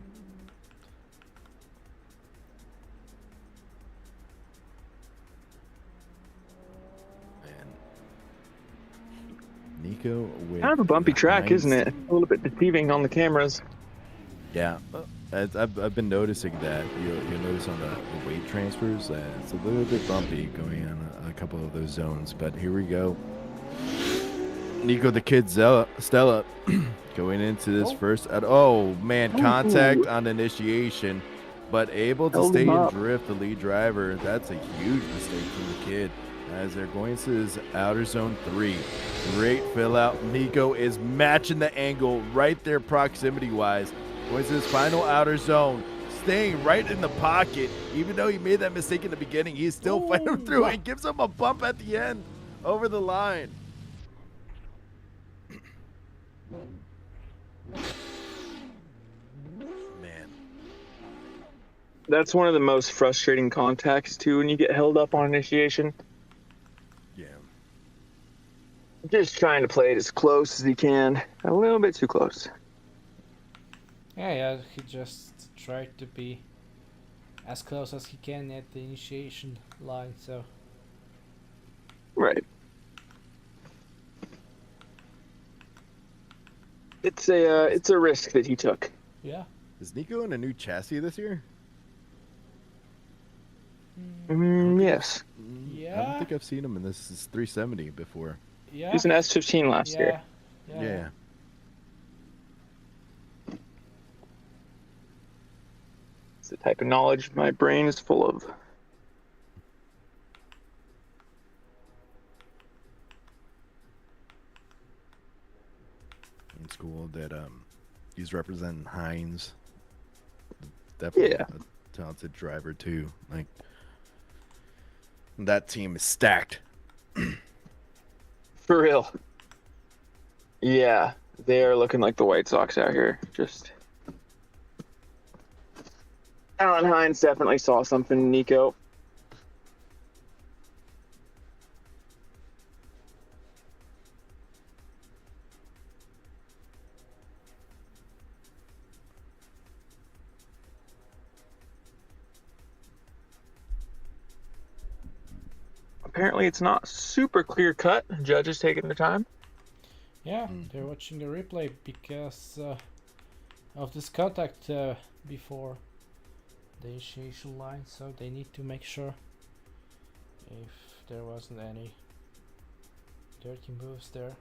And Nico with kind of a bumpy track, isn't it? A little bit deceiving on the cameras. Yeah, I've been noticing that. You'll notice on the weight transfers that it's a little bit bumpy going on a couple of those zones. But here we go. Nico the Kid Stella going into this first. Oh man, contact on initiation, but able to stay in drift. The lead driver. That's a huge mistake from the kid. As they're going to this outer zone 3. Great fill out. Nico is matching the angle right there, proximity wise. Going to this final outer zone, staying right in the pocket. Even though he made that mistake in the beginning, he's still fighting through and gives him a bump at the end over the line. Man, that's one of the most frustrating contacts too when you get held up on initiation. Just trying to play it as close as he can. A little bit too close. Yeah, he just tried to be as close as he can at the initiation line, so. Right. It's a risk that he took. Yeah. Is Nico in a new chassis this year? Yes. I Yeah. don't think I've seen him in this. Is 370 before. Yeah. He was an S15 last year. Yeah. It's the type of knowledge my brain is full of. It's cool that he's representing Heinz. Definitely Yeah. a talented driver too. Like that team is stacked. For real. Yeah, they are looking like the White Sox out here. Just Alan Hines definitely saw something in Nico. Apparently it's not super clear cut. Judges taking their time. Yeah, they're watching the replay because of this contact before the initiation line, so they need to make sure if there wasn't any dirty moves there.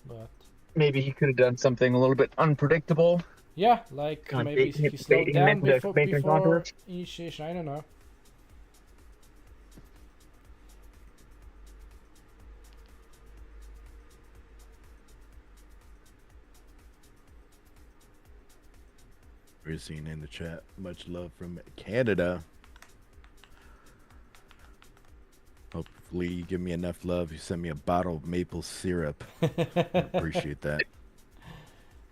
But Maybe he could have done something a little bit unpredictable. yeah, like Kinda maybe bait- he slowed baiting down him into before making contact. initiation. I don't know. We're seeing in the chat. Much love from Canada. Hopefully you give me enough love. You send me a bottle of maple syrup. I appreciate that.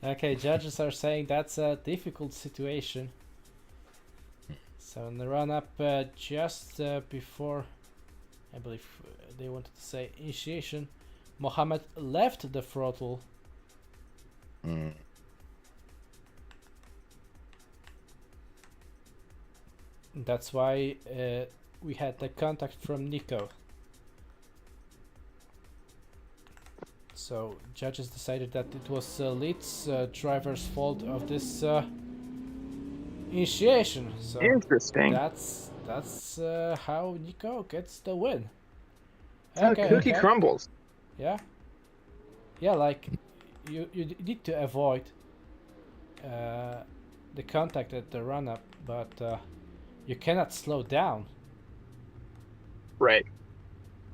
Okay, judges are saying that's a difficult situation. So in the run-up just before, I believe they wanted to say initiation, Mohammed left the throttle. That's why we had the contact from Nico. So judges decided that it was Leeds driver's fault of this initiation. So Interesting. that's how Nico gets the win. How the cookie crumbles. Yeah. Yeah, like you need to avoid the contact at the run up, but you cannot slow down. Right.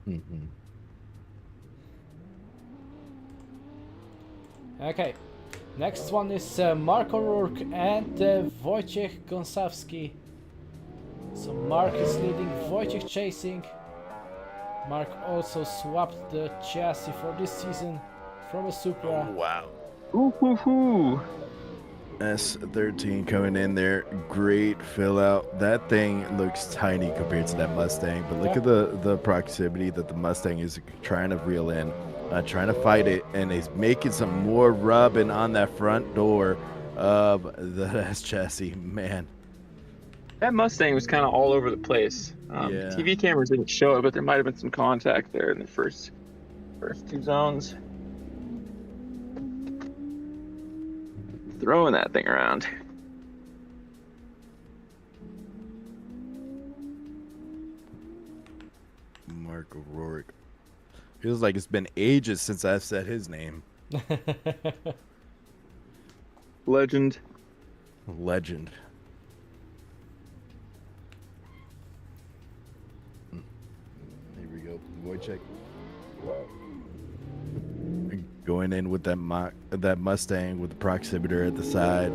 Mm-hmm. Okay, next one is Mark O'Rourke and Wojciech Gonsawski. So Mark is leading, Wojciech chasing. Mark also swapped the chassis for this season from a Supra. Oh, wow. Ooh, hoo, hoo. S13 coming in there. Great fill out. That thing looks tiny compared to that Mustang, but look at the proximity that the Mustang is trying to reel in, trying to fight it, and he's making some more rubbing on that front door of the S chassis. Man, That Mustang was kind of all over the place. Yeah. TV cameras didn't show it, but there might have been some contact there in the first two zones. Throwing that thing around. Mark O'Rourke. Feels like it's been ages since I've said his name. Legend. Legend. Here we go. Wojciech. Going in with that Mustang with the proximeter at the side.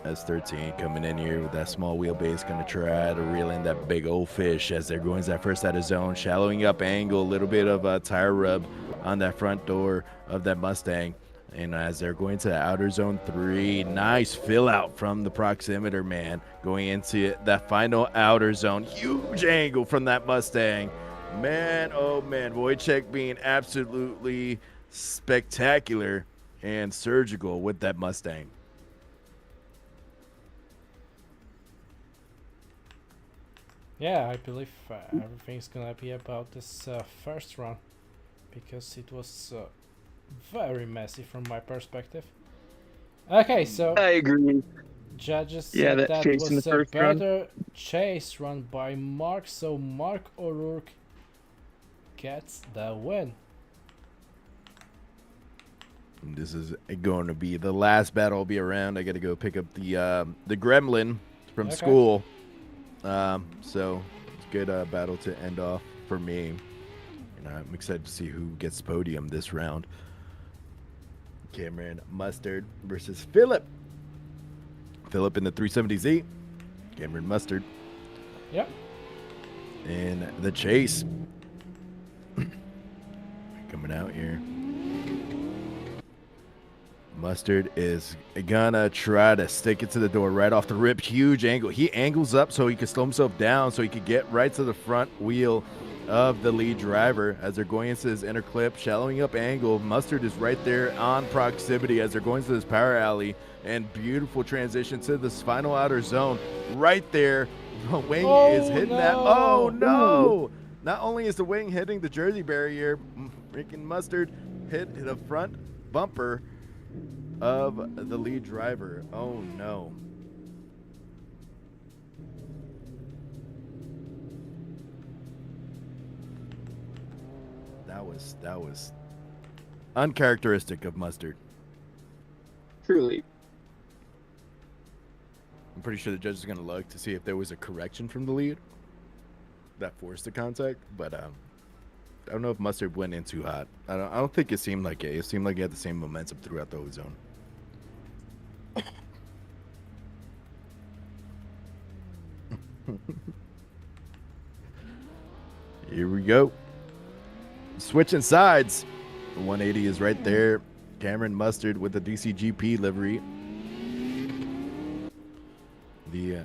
S13 coming in here with that small wheelbase, going to try to reel in that big old fish as they're going that first out of zone, shallowing up angle, a little bit of a tire rub on that front door of that Mustang. And as they're going to the outer zone 3, nice fill out from the proximeter, man, going into that final outer zone. Huge angle from that Mustang. Man, oh man, Wojciech being absolutely spectacular and surgical with that Mustang. Yeah, I believe everything's gonna be about this first run, because it was very messy from my perspective. Okay, so I agree. judges Yeah, said that that chase in was the a first run. better chase run by Mark, so Mark O'Rourke gets the win. And this is going to be the last battle I'll be around. I got to go pick up the gremlin from school. So it's a good battle to end off for me. And I'm excited to see who gets podium this round. Cameron Mustard versus Philip. Philip in the 370Z. Cameron Mustard Yep. in the chase. Coming out here. Mustard is gonna try to stick it to the door right off the rip. Huge angle. He angles up so he can slow himself down so he could get right to the front wheel of the lead driver as they're going into this inner clip, shallowing up angle. Mustard is right there on proximity as they're going to this power alley, and beautiful transition to this final outer zone right there. The wing is hitting that. Oh no! Not only is the wing hitting the jersey barrier, freaking Mustard hit the front bumper of the lead driver. Oh no. That was uncharacteristic of Mustard. Truly. I'm pretty sure the judge is going to look to see if there was a correction from the lead that forced the contact, but I don't know if Mustard went in too hot. I don't think it seemed like it. It seemed like he had the same momentum throughout the whole zone. Here we go. Switching sides. The 180 is right there. Cameron Mustard with the DCGP livery. The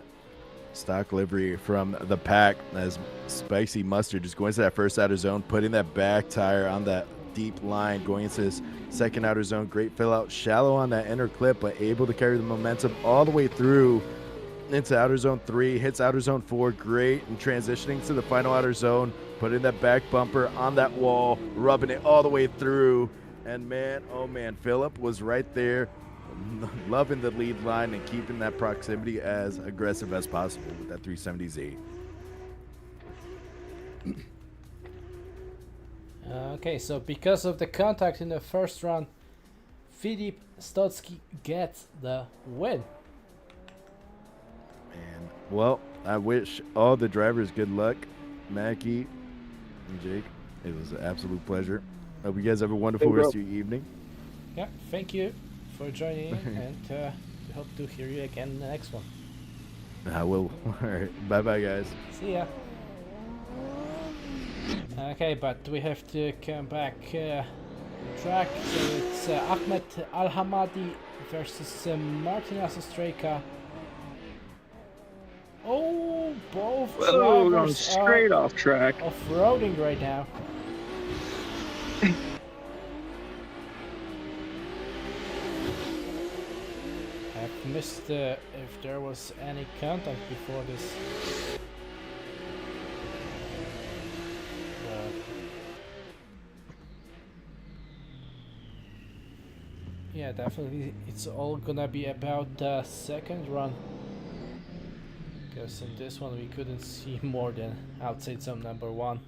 stock livery from the pack, as Spicy Mustard is going to that first outer zone, putting that back tire on that deep line, going into his second outer zone. Great fill out, shallow on that inner clip, but able to carry the momentum all the way through into outer zone 3, hits outer zone 4, great, and transitioning to the final outer zone, putting that back bumper on that wall, rubbing it all the way through. And man, oh man, Philip was right there, loving the lead line and keeping that proximity as aggressive as possible with that 370Z. Okay, so because of the contact in the first round, Filip Stotsky gets the win. And well, I wish all the drivers good luck. Mackie and Jake, it was an absolute pleasure. Hope you guys have a wonderful rest of your evening. Yeah, thank you for joining in, and we hope to hear you again in the next one. I will. All right, bye-bye, guys. See ya. Okay, but we have to come back track. So it's Ahmed Al-Hamadi versus Martin Asostreka. Oh, both drivers straight off track. Off-roading right now. I've missed if there was any contact before this. Yeah, definitely it's all gonna be about the second run. Because in this one we couldn't see more than outside zone number 1.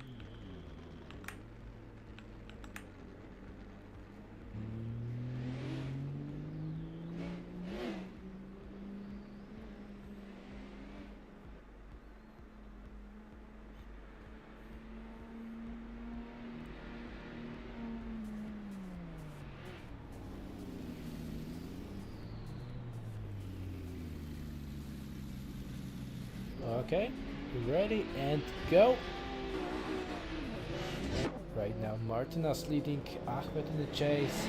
Okay, ready and go. Right now Martinas leading Ahmed in the chase.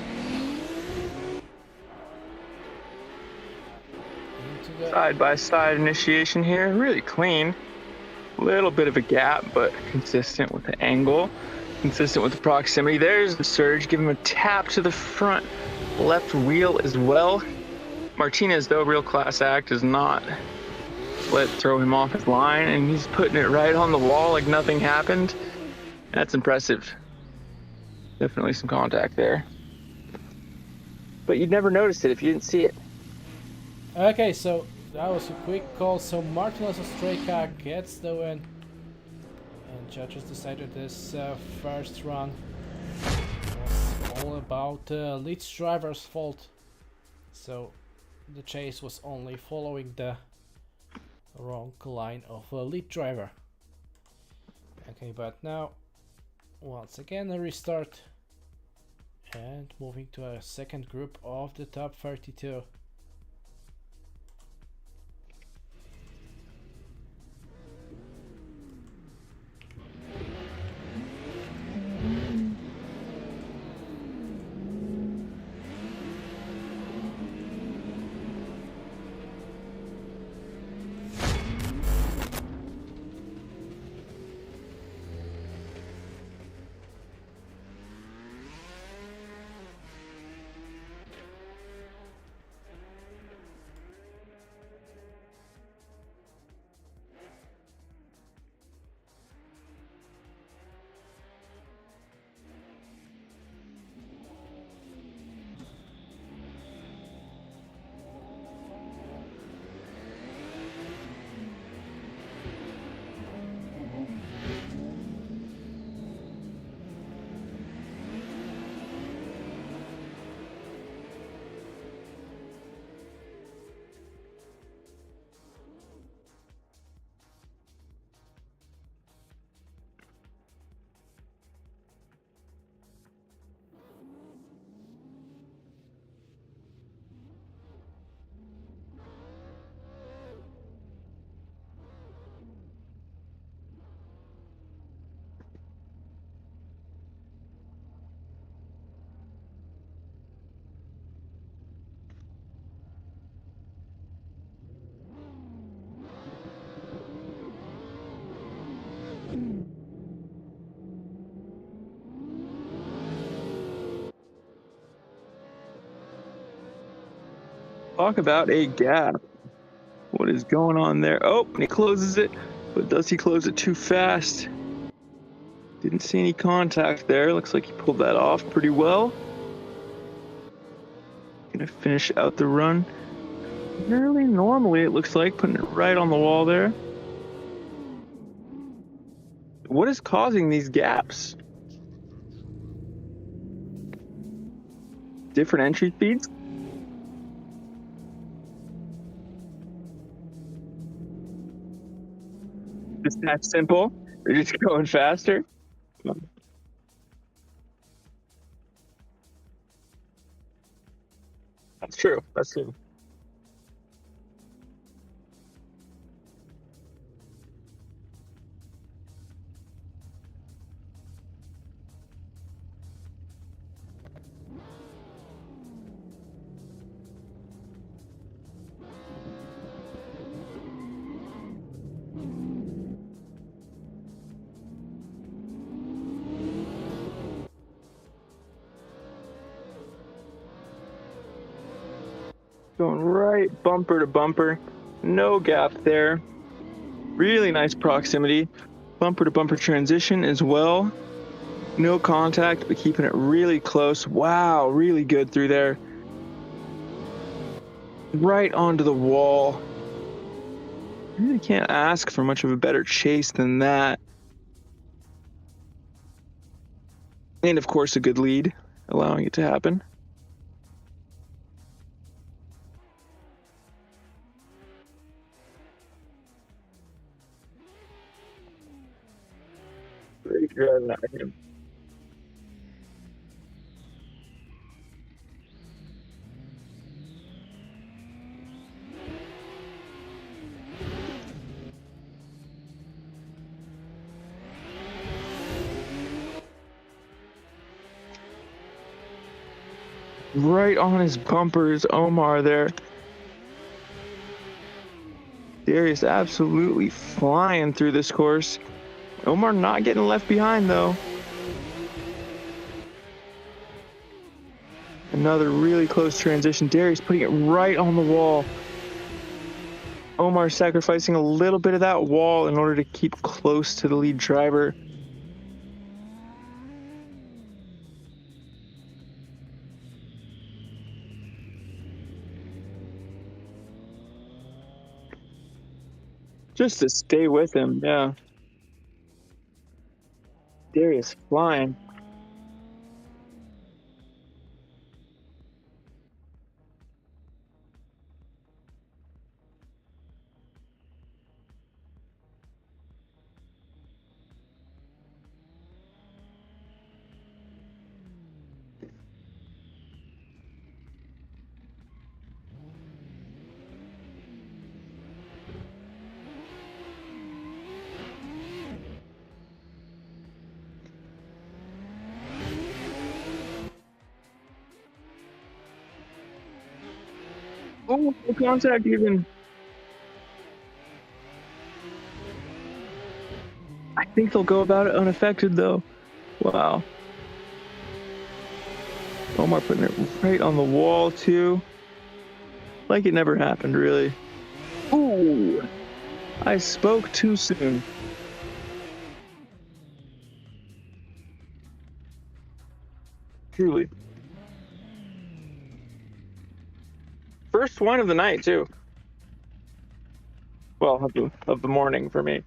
Into the Side by side initiation here, really clean. Little bit of a gap, but consistent with the angle, consistent with the proximity. There's the surge. Give him a tap to the front left wheel as well. Martinez, though, real class act, does not let throw him off his line, and he's putting it right on the wall like nothing happened. That's impressive. Definitely some contact there. But you'd never notice it if you didn't see it. Okay, so that was a quick call. So Martinez Ostrejka gets the win. And judges decided this first run was all about Leeds driver's fault. So the chase was only following the wrong line of a lead driver. Okay, but now once again a restart and moving to a second group of the top 32. Talk about a gap. What is going on there? Oh, and he closes it, but does he close it too fast? Didn't see any contact there. Looks like he pulled that off pretty well. Gonna finish out the run fairly normally, it looks like, putting it right on the wall there. What is causing these gaps? Different entry speeds? Just that simple? They're just going faster? That's true. That's true. Going right bumper to bumper. No gap there. Really nice proximity. Bumper to bumper transition as well. No contact, but keeping it really close. Wow, really good through there. Right onto the wall. Really can't ask for much of a better chase than that. And of course, a good lead, allowing it to happen. Great driving out of him. Right on his bumpers, Omar there. Darius absolutely flying through this course. Omar not getting left behind, though. Another really close transition. Darius putting it right on the wall. Omar sacrificing a little bit of that wall in order to keep close to the lead driver. Just to stay with him, yeah. Darius flying. Oh, no contact even. I think they'll go about it unaffected, though. Wow. Omar putting it right on the wall, too. Like it never happened, really. Ooh, I spoke too soon. Truly. First one of the night, too. Well, of the morning for me.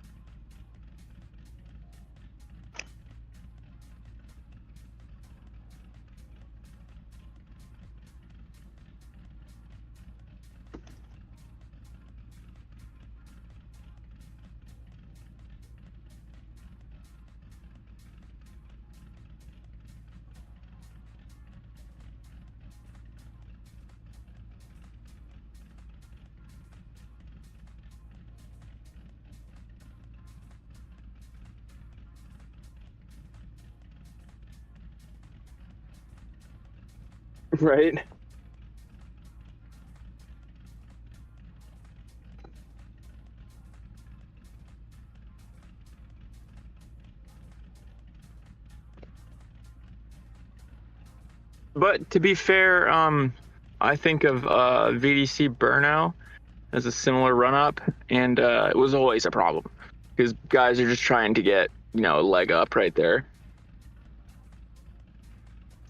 Right. But to be fair, I think of VDC Burnout as a similar run-up, and it was always a problem because guys are just trying to get, a leg up right there.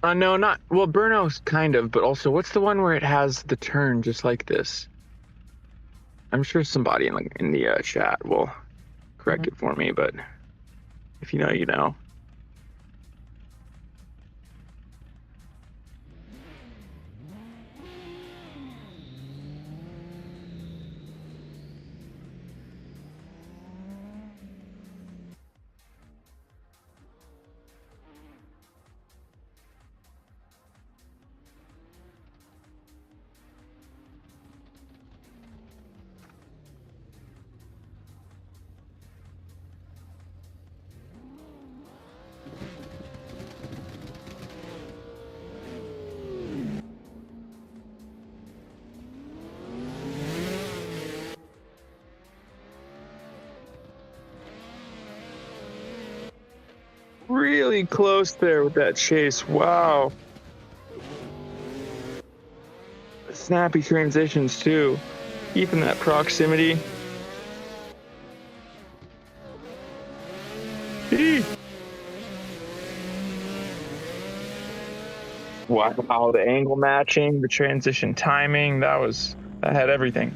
No, not well. Burnout's kind of, but also, what's the one where it has the turn just like this? I'm sure somebody in the chat will correct it for me, but if you know, you know. Really close there with that chase. Wow. Snappy transitions too. Keeping that proximity. Eee. Wow, the angle matching, the transition timing, that had everything.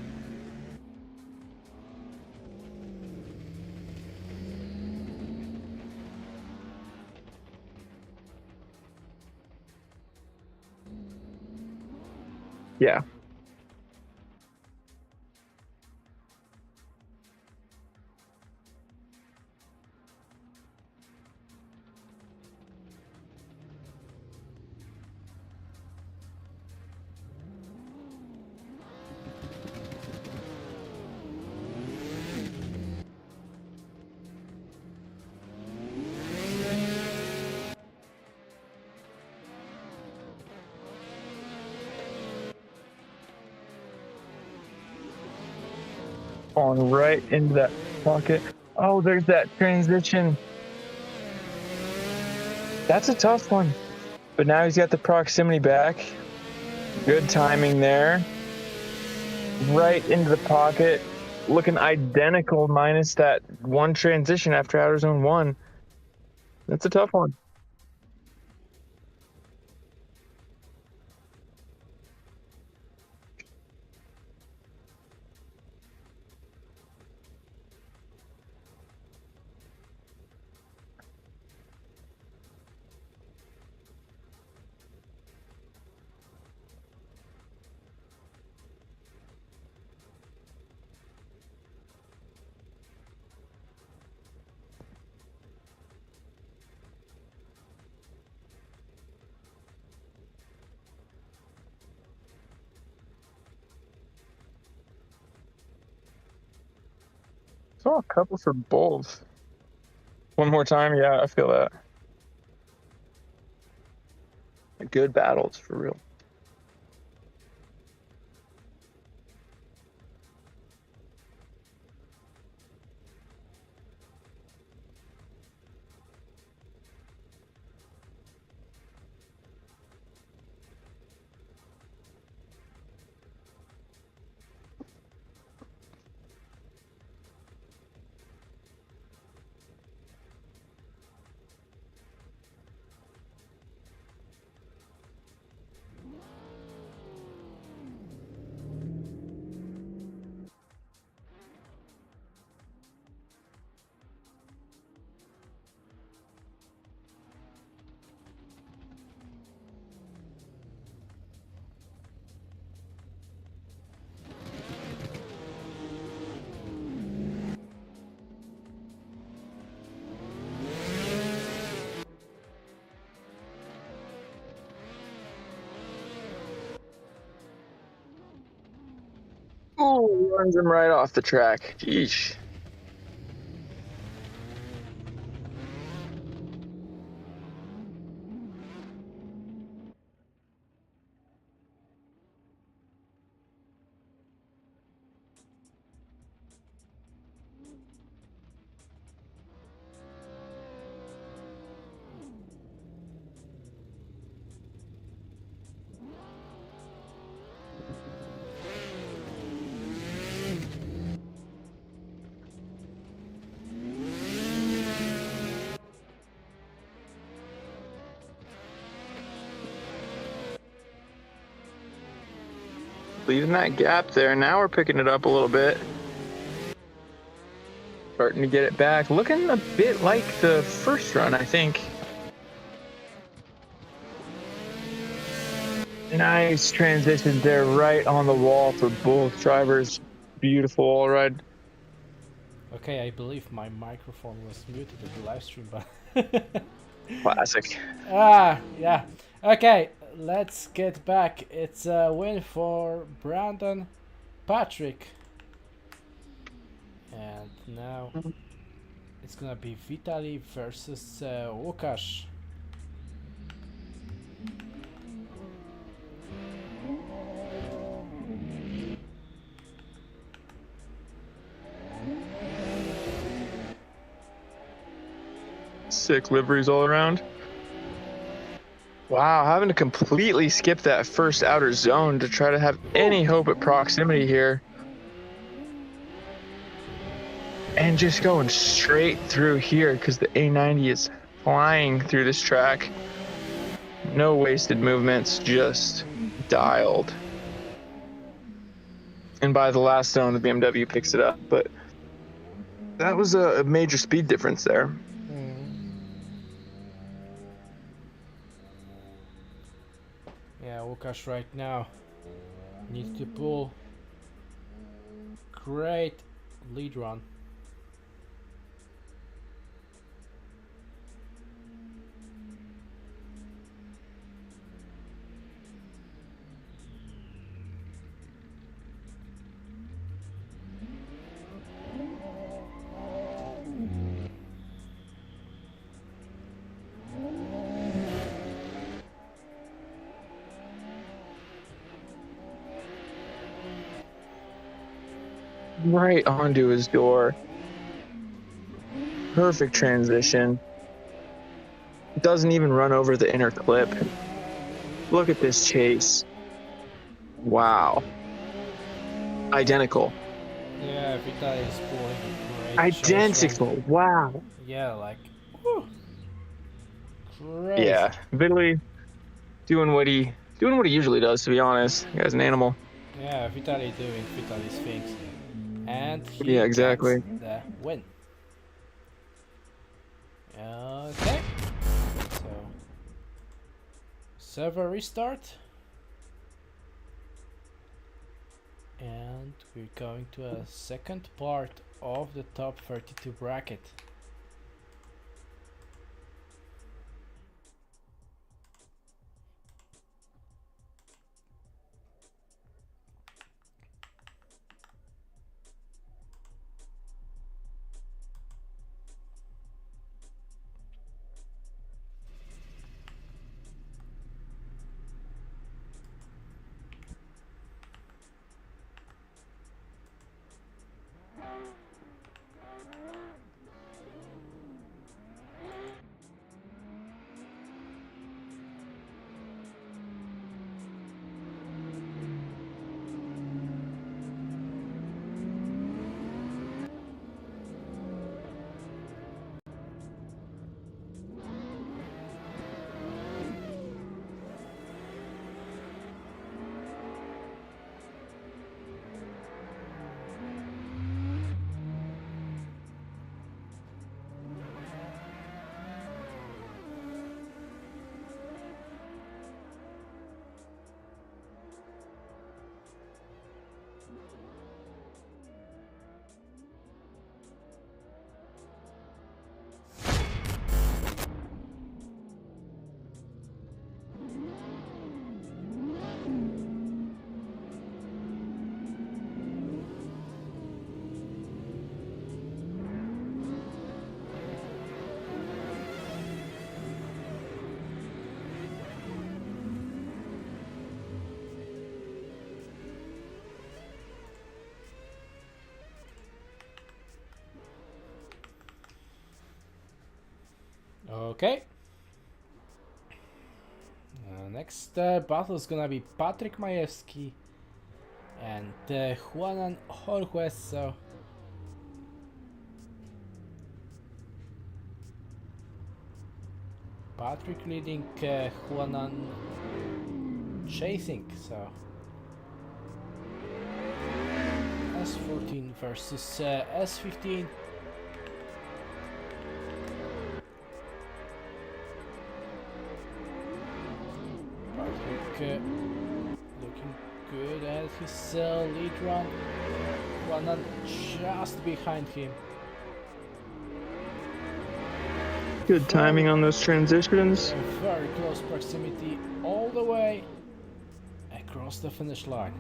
Yeah. falling right into that pocket. Oh, there's that transition. That's a tough one. But now he's got the proximity back. Good timing there. Right into the pocket. Looking identical minus that one transition after outer zone 1. That's a tough one. Saw a couple for both. One more time, yeah, I feel that. Good battles for real. Oh, runs him right off the track. Jeez. Leaving that gap there. Now we're picking it up a little bit. Starting to get it back. Looking a bit like the first run, I think. Nice transition there, right on the wall for both drivers. Beautiful all ride. Okay, I believe my microphone was muted in the live stream, but Classic. yeah. Okay, let's get back. It's a win for Brandon Patrick. And now it's gonna be Vitaly versus Łukasz. Sick liveries all around. Wow, having to completely skip that first outer zone to try to have any hope at proximity here. And just going straight through here because the A90 is flying through this track. No wasted movements, just dialed. And by the last zone, the BMW picks it up, but that was a major speed difference there. Yeah, Łukasz right now needs to pull great lead run. right onto his door. Perfect transition. Doesn't even run over the inner clip. Look at this chase. Wow. Identical. Yeah, Vita is pulling a great chase Identical. Wow. run. Yeah, like, whew, crazy. Yeah, Vitaly doing what he usually does. To be honest, the guy's an animal. Yeah, Vitaly doing Vitaly's things, and he Yeah, exactly. gets the win. Okay, so server restart, and we're going to a second part of the top 32 bracket. Okay. Next battle is gonna be Patrick Majewski and Juanan Jorge. So Patrick leading, Juanan chasing. So S14 versus S15. Looking good at his lead run. Juanan just behind him. Good timing on those transitions. Very close proximity all the way across the finish line.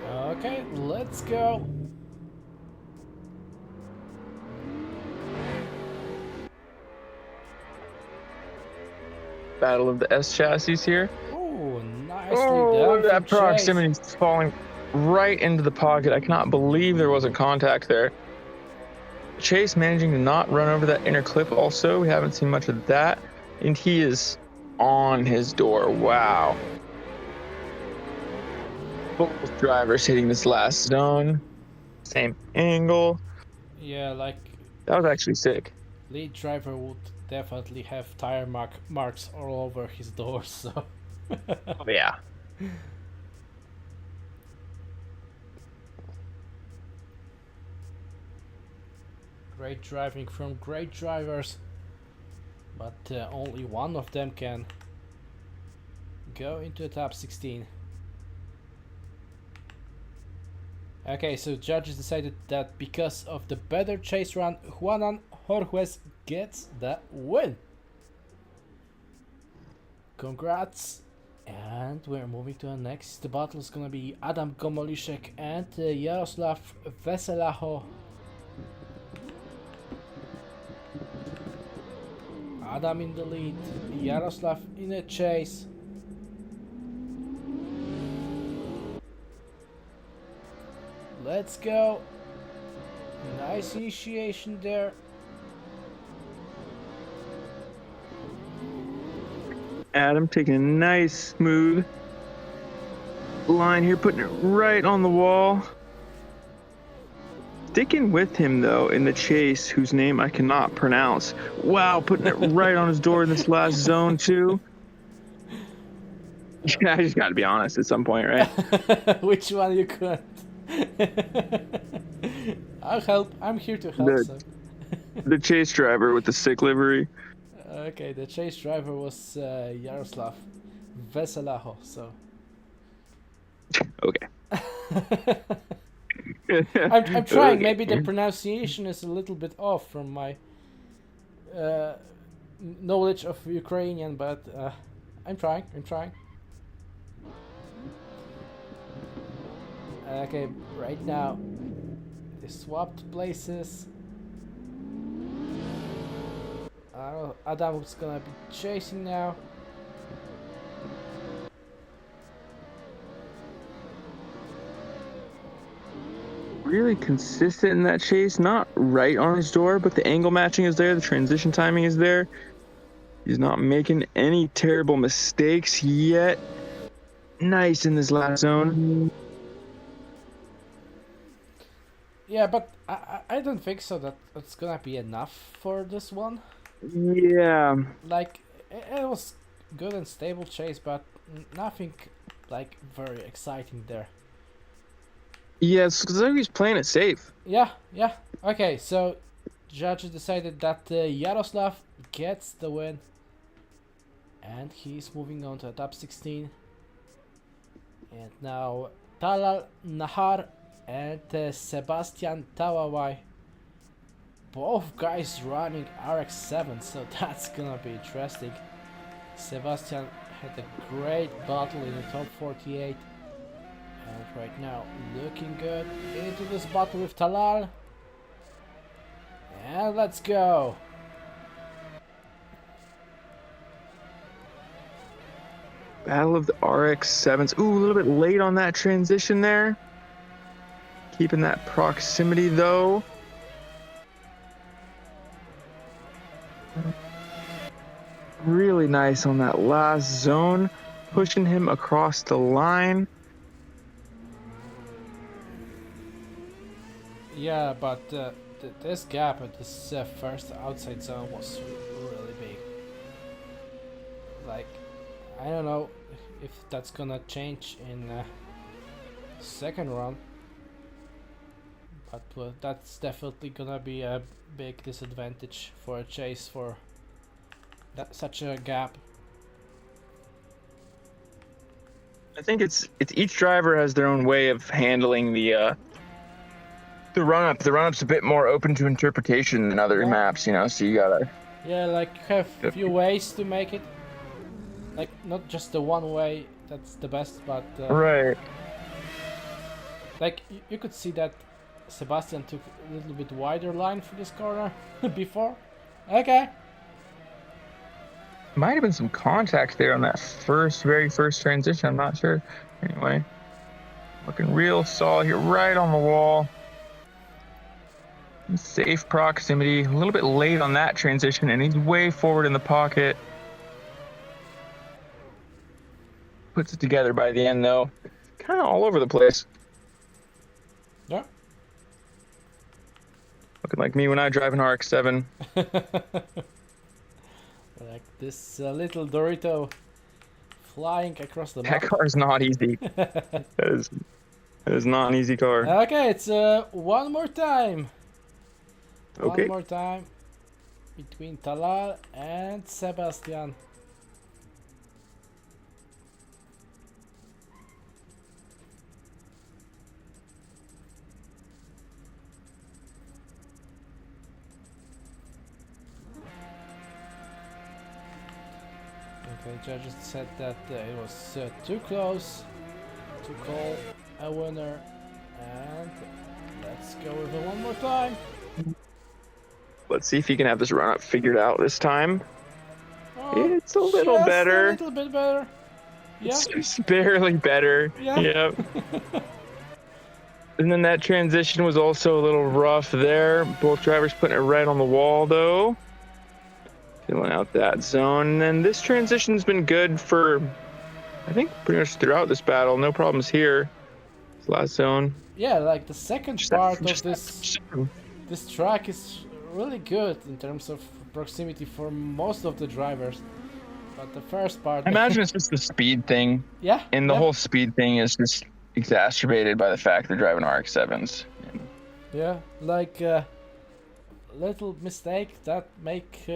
Okay, let's go. Battle of the S chassis here. Oh, nicely Oh, done. that proximity is falling right into the pocket. I cannot believe there wasn't contact there. Chase managing to not run over that inner clip also. We haven't seen much of that. And he is on his door. Wow. Both drivers hitting this last zone. Same angle. Yeah, like That was actually sick. lead driver would definitely have tire marks all over his doors. So Oh, yeah. great driving from great drivers. but only one of them can go into the top 16. Okay, so judges decided that because of the better chase run, Juanan Jorges gets the win. Congrats. And we're moving to the next. The battle is gonna be Adam Gomolishek and Jaroslav Veselaho. Adam in the lead, Jaroslav in the chase. Let's go. Nice initiation there. Adam taking a nice smooth line here, putting it right on the wall. Sticking with him though in the chase, whose name I cannot pronounce. Wow, putting it right on his door in this last zone too. Yeah, I just got to be honest at some point, right? Which one you couldn't? I'll help. I'm here to help. The chase driver with the sick livery. Okay, the chase driver was Jaroslav Veselaho, so... Okay. I'm trying. Okay. Maybe the pronunciation is a little bit off from my knowledge of Ukrainian, but I'm trying. Okay, right now they swapped places. Adam's gonna be chasing now. Really consistent in that chase, not right on his door, but the angle matching is there, the transition timing is there. He's not making any terrible mistakes yet. Nice in this last zone. Yeah, but I don't think so that it's gonna be enough for this one. Yeah. Like, it was good and stable chase, but nothing like very exciting there. Yes, because he's playing it safe. Yeah. Okay, so judges decided that Jaroslav gets the win, and he's moving on to the top 16. And now Talal Nahar and Sebastian Tawawai, both guys running RX-7, so that's gonna be interesting. Sebastian had a great battle in the top 48. And right now, looking good into this battle with Talal. And let's go. Battle of the RX-7s. Ooh, a little bit late on that transition there. Keeping that proximity though. Really nice on that last zone. Pushing him across the line. Yeah, but this gap at this first outside zone was really big. Like, I don't know if that's gonna change in second run, but that's definitely gonna be a big disadvantage for a chase for such a gap. I think it's each driver has their own way of handling the run up. The run up's a bit more open to interpretation than other maps, you know. So you gotta. Yeah, like you have a few ways to make it. Like not just the one way that's the best, but Right. like you could see that Sebastian took a little bit wider line for this corner before. Okay. Might have been some contact there on that very first transition. I'm not sure. Anyway, looking real solid here, right on the wall. Safe proximity. A little bit late on that transition, and he's way forward in the pocket. Puts it together by the end, though. Kind of all over the place. Yeah. Looking like me when I drive an RX-7. Like this little Dorito flying across the That map. car is not easy. That is not an easy car. Okay, it's one more time. Okay. One more time. between Talal and Sebastian. Okay, judges said that it was too close to call a winner, and let's go with it one more time. Let's see if he can have this run up figured out this time. Oh, It's a little just better. a little bit better. Yeah. It's just barely better. Yeah. Yep. And then that transition was also a little rough there. Both drivers putting it right on the wall though. Filling out that zone. And then this transition's been good for, I think, pretty much throughout this battle. No problems here. This last zone. Yeah, like the second part of this track is really good in terms of proximity for most of the drivers. But the first part... I imagine it's just the speed thing. Yeah. And the whole speed thing is just exacerbated by the fact they're driving RX-7s. Yeah, like little mistake that make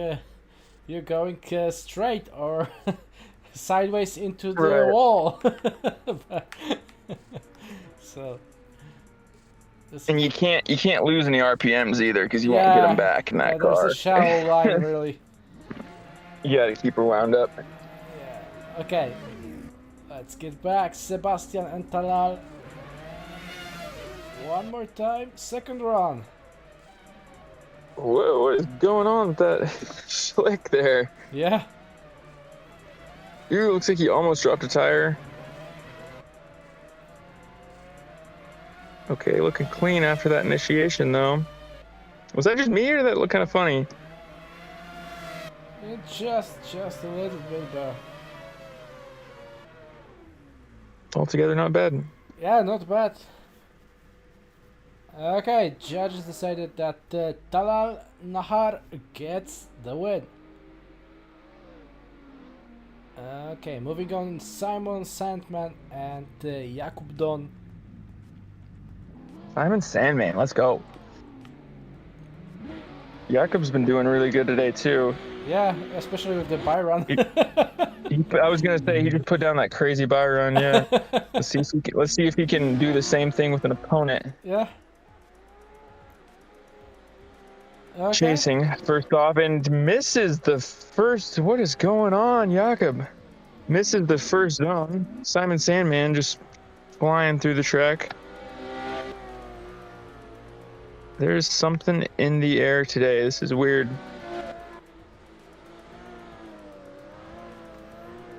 you going straight or sideways into the wall. So. And you can't lose any RPMs either because you won't get them back in that car. There's a shallow line, really. You gotta keep her wound up. Yeah. Okay. Let's get back, Sebastian and Talal. One more time, second run. Whoa, what is going on with that slick there? Yeah. Ooh, looks like he almost dropped a tire. Okay, looking clean after that initiation though. Was that just me or did that look kind of funny? It's just a little bit better. Altogether not bad. Yeah, not bad. Okay, judges decided that Talal Nahar gets the win. Okay, moving on, Simon Sandman and Jakub Don. Simon Sandman, let's go. Jakub's been doing really good today too. Yeah, especially with the buy run. I was gonna say he just put down that crazy buy run. Yeah. let's see if he can do the same thing with an opponent. Yeah. Okay. Chasing first off and misses the first. What is going on, Jakub? Misses the first zone. Simon Sandman just flying through the track. There's something in the air today. This is weird.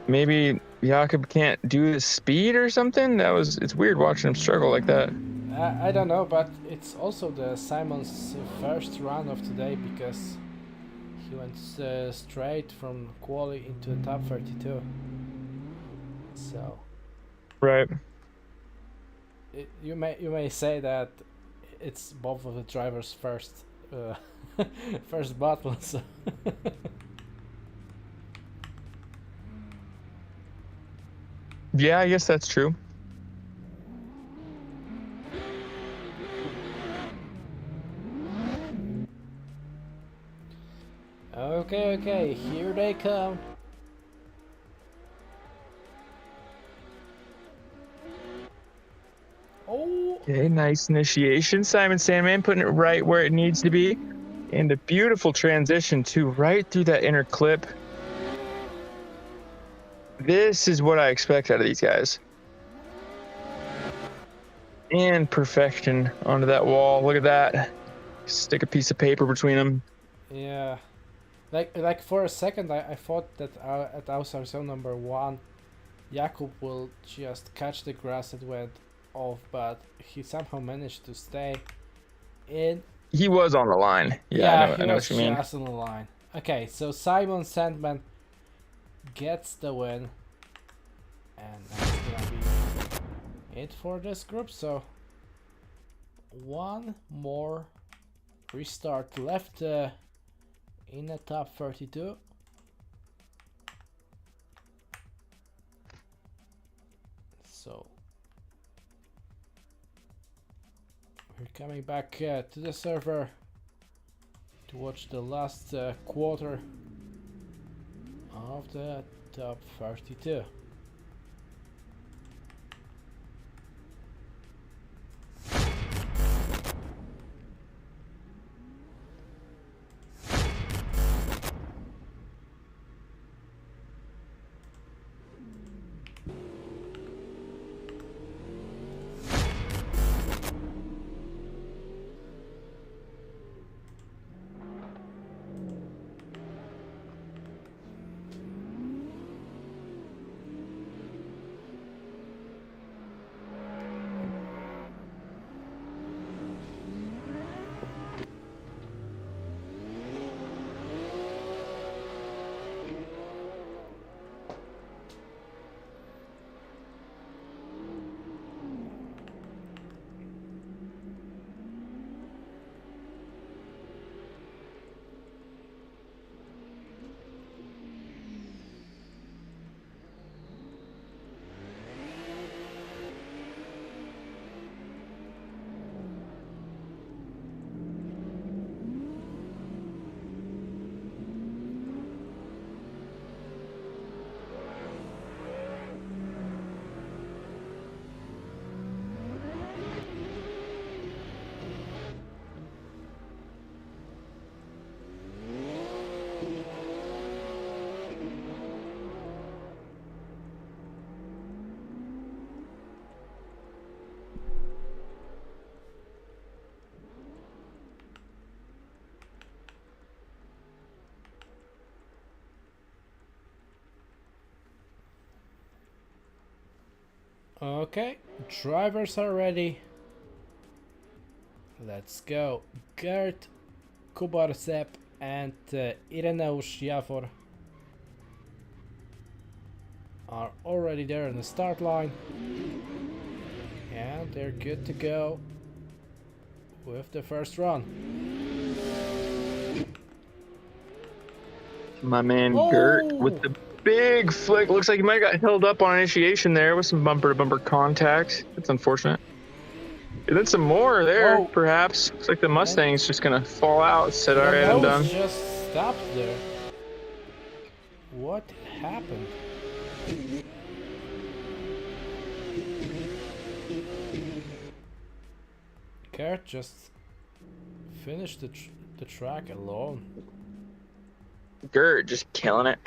Maybe Jakub can't do the speed or something? It's weird watching him struggle like that. I don't know, but it's also the Simon's first run of today because he went straight from quali into the top 32. So. Right. You may say that it's both of the drivers' first first battle. So. Yeah, I guess that's true. Okay, here they come. Oh. Okay, nice initiation. Simon Sandman putting it right where it needs to be. And a beautiful transition to right through that inner clip. This is what I expect out of these guys. And perfection onto that wall. Look at that. Stick a piece of paper between them. Yeah. Like for a second I thought that at outside zone number 1 Jakub will just catch the grass that went off, but he somehow managed to stay in. He was on the line. Yeah, I know what you mean. Just on the line. Okay, so Simon Sandman gets the win, and that's gonna be it for this group. So one more restart left in the top 32. So we're coming back to the server to watch the last quarter of the top 32. Okay, drivers are ready. Let's go. Gert, Kubarsep and Ireneusz Javor are already there in the start line. And they're good to go with the first run. My man Gert with the big flick. Looks like he might have got held up on initiation there with some bumper-to-bumper contact. That's unfortunate. And then some more there, perhaps. Looks like the Mustang's just gonna fall out. Said, all right, I'm done. Just stopped there. What happened? Gert just finished the track alone. Gert just killing it.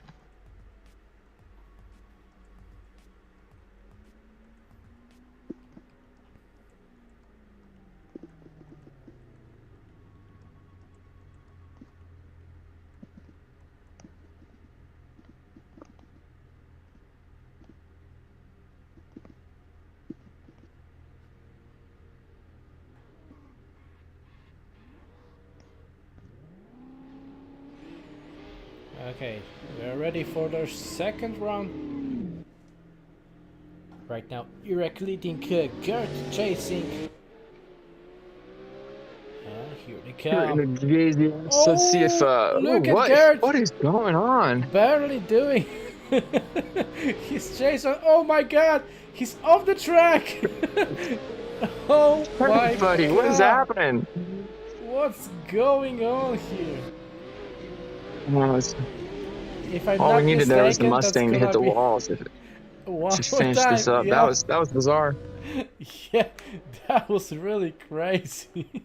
Okay, we're ready for their second round. Right now, Irek leading, Gert chasing. And here they come. Let's see if look at Gert. What is going on? Barely doing. He's chasing. Oh my God, he's off the track. Oh my buddy, God. what is happening? What's going on here? Well, If I'm all not we needed there was the mistaken, Mustang to hit the walls. Just finish this up. Yeah. That was bizarre. Yeah, that was really crazy.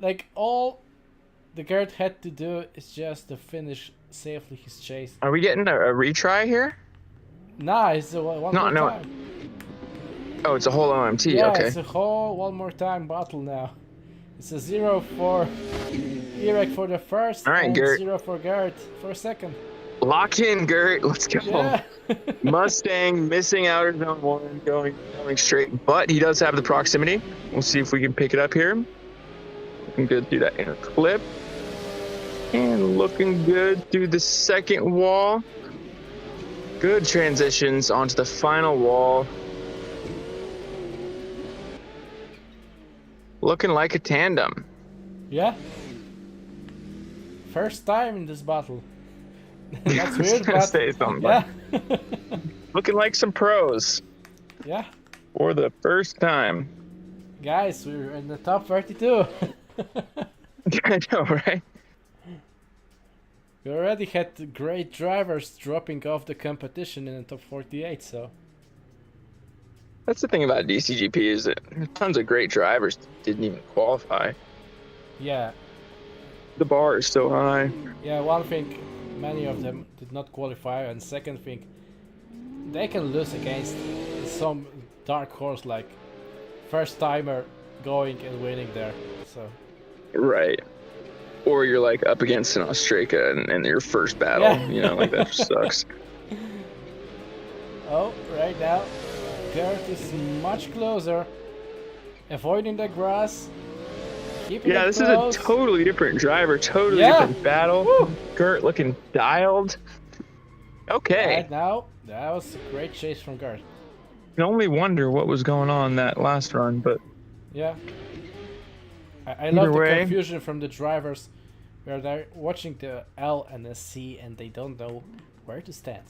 Like, all the Gert had to do is just to finish safely his chase. Are we getting a retry here? Nah, it's a one more time. Oh, it's a whole OMT. Yeah, Okay. it's a whole one more time battle now. It's a 0 for Irek for the first, all right, and Gert. 0 for Gert for a second. Lock in, Gert. Let's go. Yeah. Mustang missing outer zone 1, going straight, but he does have the proximity. We'll see if we can pick it up here. Looking good through that inner clip. And looking good through the second wall. Good transitions onto the final wall. Looking like a tandem. Yeah. First time in this battle. That's weird, but Say something, yeah. Looking like some pros Yeah. for the first time. Guys, we're in the top 32. I know, right? We already had great drivers dropping off the competition in the top 48, so That's the thing about DCGP is that tons of great drivers didn't even qualify. yeah. The bar is so high. Yeah, one thing, many of them did not qualify, and second thing, they can lose against some dark horse like first timer going and winning there. So Right. Or you're like up against an Australia and your first battle, Yeah. you know, like that just sucks. oh, right now, Gert is much closer, avoiding the grass, keeping Yeah, it this close. is a totally different driver, totally Yeah. different battle. Woo. Gert looking dialed. Okay. Right now, that was a great chase from Gert. I can only wonder what was going on that last run, but Yeah. I love the way. confusion from the drivers where they're watching the L and the C and they don't know where to stand.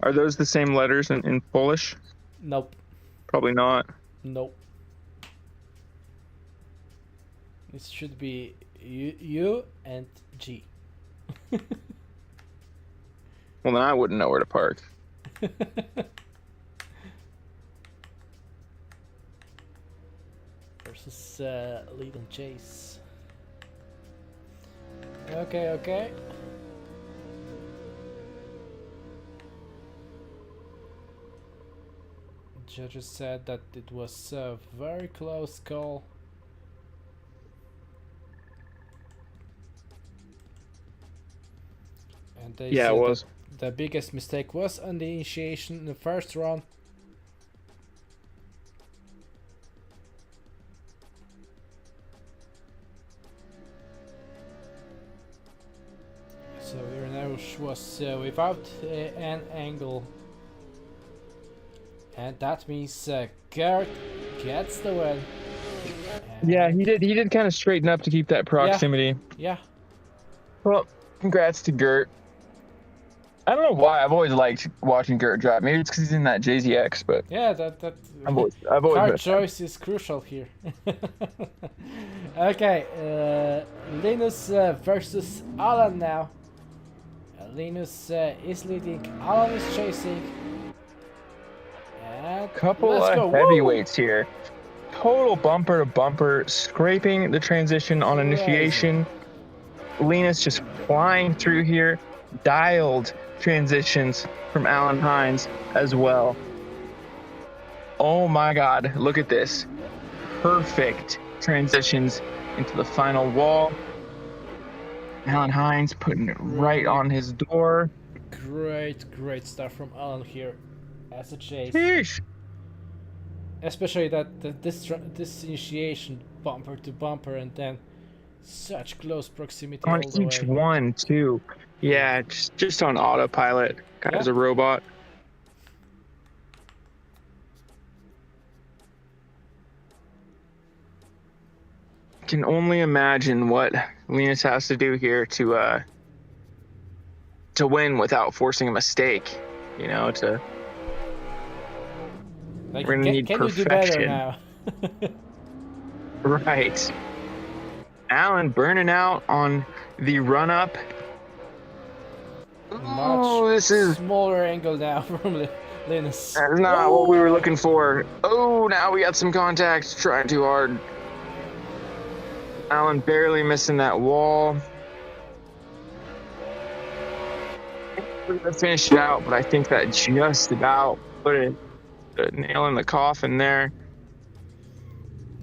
are those the same letters in Polish? Nope. Probably not. Nope. It should be U and G. Well, then I wouldn't know where to park. Versus lead and chase. Okay, okay. Judges said that it was a very close call. And they Yeah, said it was. that the biggest mistake was on the initiation in the first run. So Irenaeus was without an angle. And that means Gert gets the win. And Yeah, he did kind of straighten up to keep that proximity. yeah. Well, congrats to Gert. I don't know why. I've always liked watching Gert drive. Maybe it's because he's in that JZX, but Yeah, that I've always car missed him. choice is crucial here. Okay, Linus versus Alan now. Linus is leading, Alan is chasing. And Couple let's go. of Woo! heavyweights here. Total bumper to bumper, scraping the transition on Crazy. initiation. Linus just flying through here. Dialed transitions from Alan Hines as well. Oh my God, look at this. Perfect transitions into the final wall. Alan Hines putting it right on his door. Great stuff from Alan here as a chase. Sheesh. Especially that this initiation bumper to bumper and then such close proximity On all the each way. one too. Yeah, just on autopilot. Guy's a robot. Can only imagine what Linus has to do here to win without forcing a mistake. You know, to Like, we're gonna need can you do better perfection. now? right. Alan burning out on the run up. Oh, Much this is smaller angle now from Linus. That's not what we were looking for. Oh, now we got some contact. Trying too hard. Alan barely missing that wall. We're gonna finish it out, but I think that just about put a nail in the coffin there.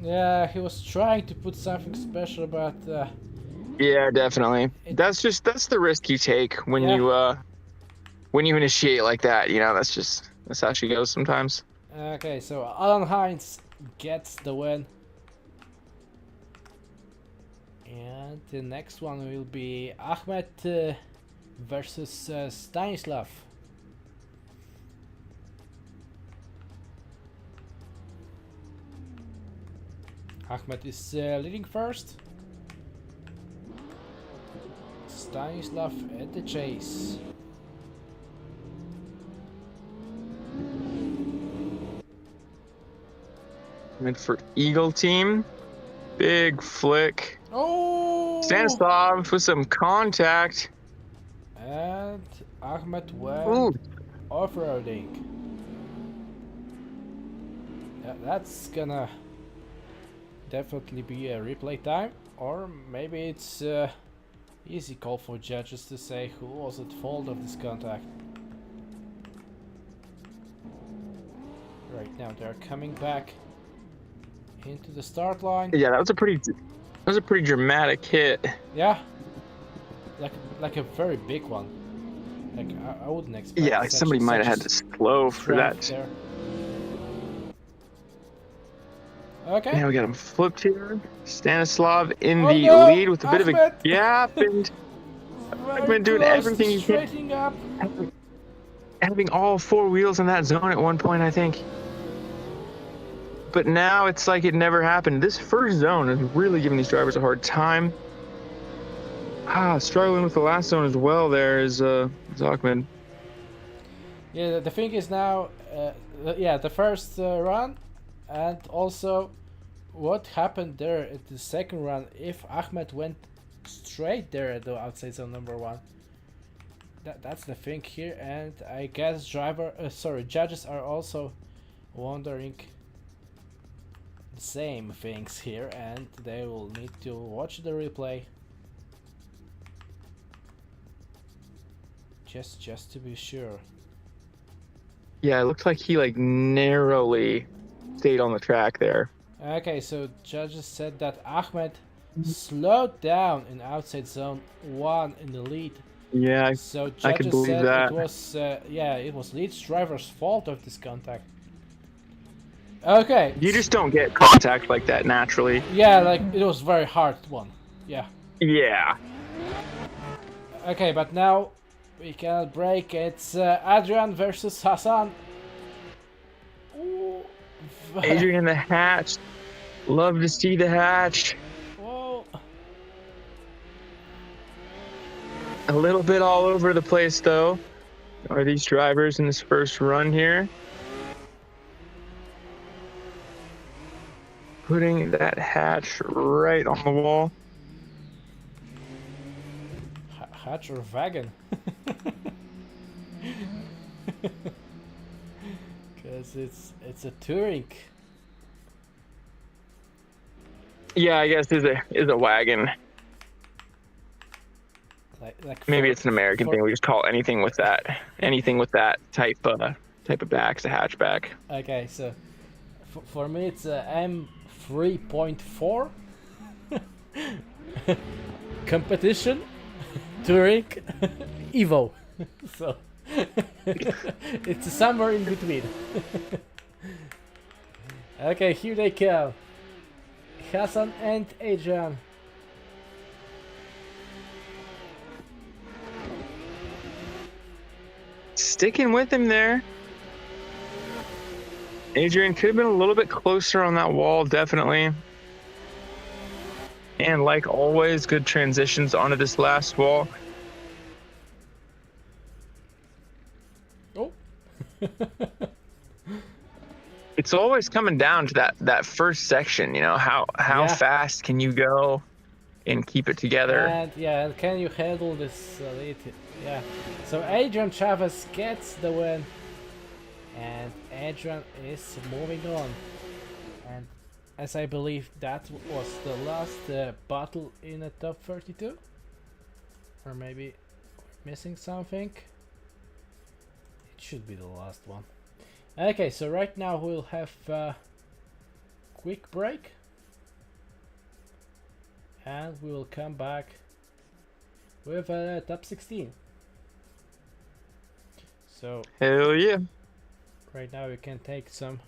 Yeah, he was trying to put something special, but Yeah, definitely. That's the risk you take when Yeah. you initiate like that. You know, that's how she goes sometimes. okay. So Alan Hines gets the win, and the next one will be Ahmed versus Stanislav. Ahmed is leading first. Stanislav at the chase. Meant for Eagle team. Big flick. Oh! Stanislav with some contact. And Ahmed went Ooh. off-roading. That's gonna definitely be a replay time, or maybe it's easy call for judges to say who was at fault of this contact. Right now they're coming back into the start line. Yeah, that was a pretty dramatic hit. Yeah, like a very big one. Like I wouldn't expect. Yeah, like somebody might have had to slow for that. There. Okay. Now we got him flipped here. Stanislav in Oh the no, lead with a bit of a Ahmed. gap, and Ahmed doing everything he can. Straightening up. Having all four wheels in that zone at one point, I think. But now it's like it never happened. This first zone is really giving these drivers a hard time. Struggling with the last zone as well. There is Ahmed. Yeah, the thing is now, the first run, and also what happened there at the second run. If Ahmed went straight there at the outside zone number 1, that's the thing here, and I guess judges are also wondering the same things here, and they will need to watch the replay just to be sure. Yeah, it looked like he narrowly stayed on the track there. Okay, so judges said that Ahmed slowed down in outside zone 1 in the lead. Yeah, So I can judges believe said that. it was it was lead driver's fault of this contact. Okay. You just don't get contact like that naturally. Yeah, like it was very hard one. Yeah. Yeah. Okay, but now we cannot break. It's Adrian versus Hassan. Ooh. Adrian the hatch. Love to see the hatch. Whoa. A little bit all over the place though. Are these drivers in this first run here? Putting that hatch right on the wall. Hatch or wagon? Because it's a touring. Yeah, I guess is a wagon. Like Maybe it's an American thing. We just call anything with that type of back a hatchback. Okay, so for me it's a M3.4 competition touring Evo. So it's somewhere in between. Okay, here they come. Hassan and Adrian. Sticking with him there. Adrian could have been a little bit closer on that wall, definitely. And like always, good transitions onto this last wall. Oh. It's always coming down to that first section, how Yeah. fast can you go and keep it together. And can you handle this lead? Yeah. So Adrian Chavez gets the win, and Adrian is moving on. And as I believe that was the last battle in a top 32, or maybe missing something. It should be the last one. Okay, so right now we'll have a quick break, and we will come back with a top 16. So Hell yeah. right now you can take some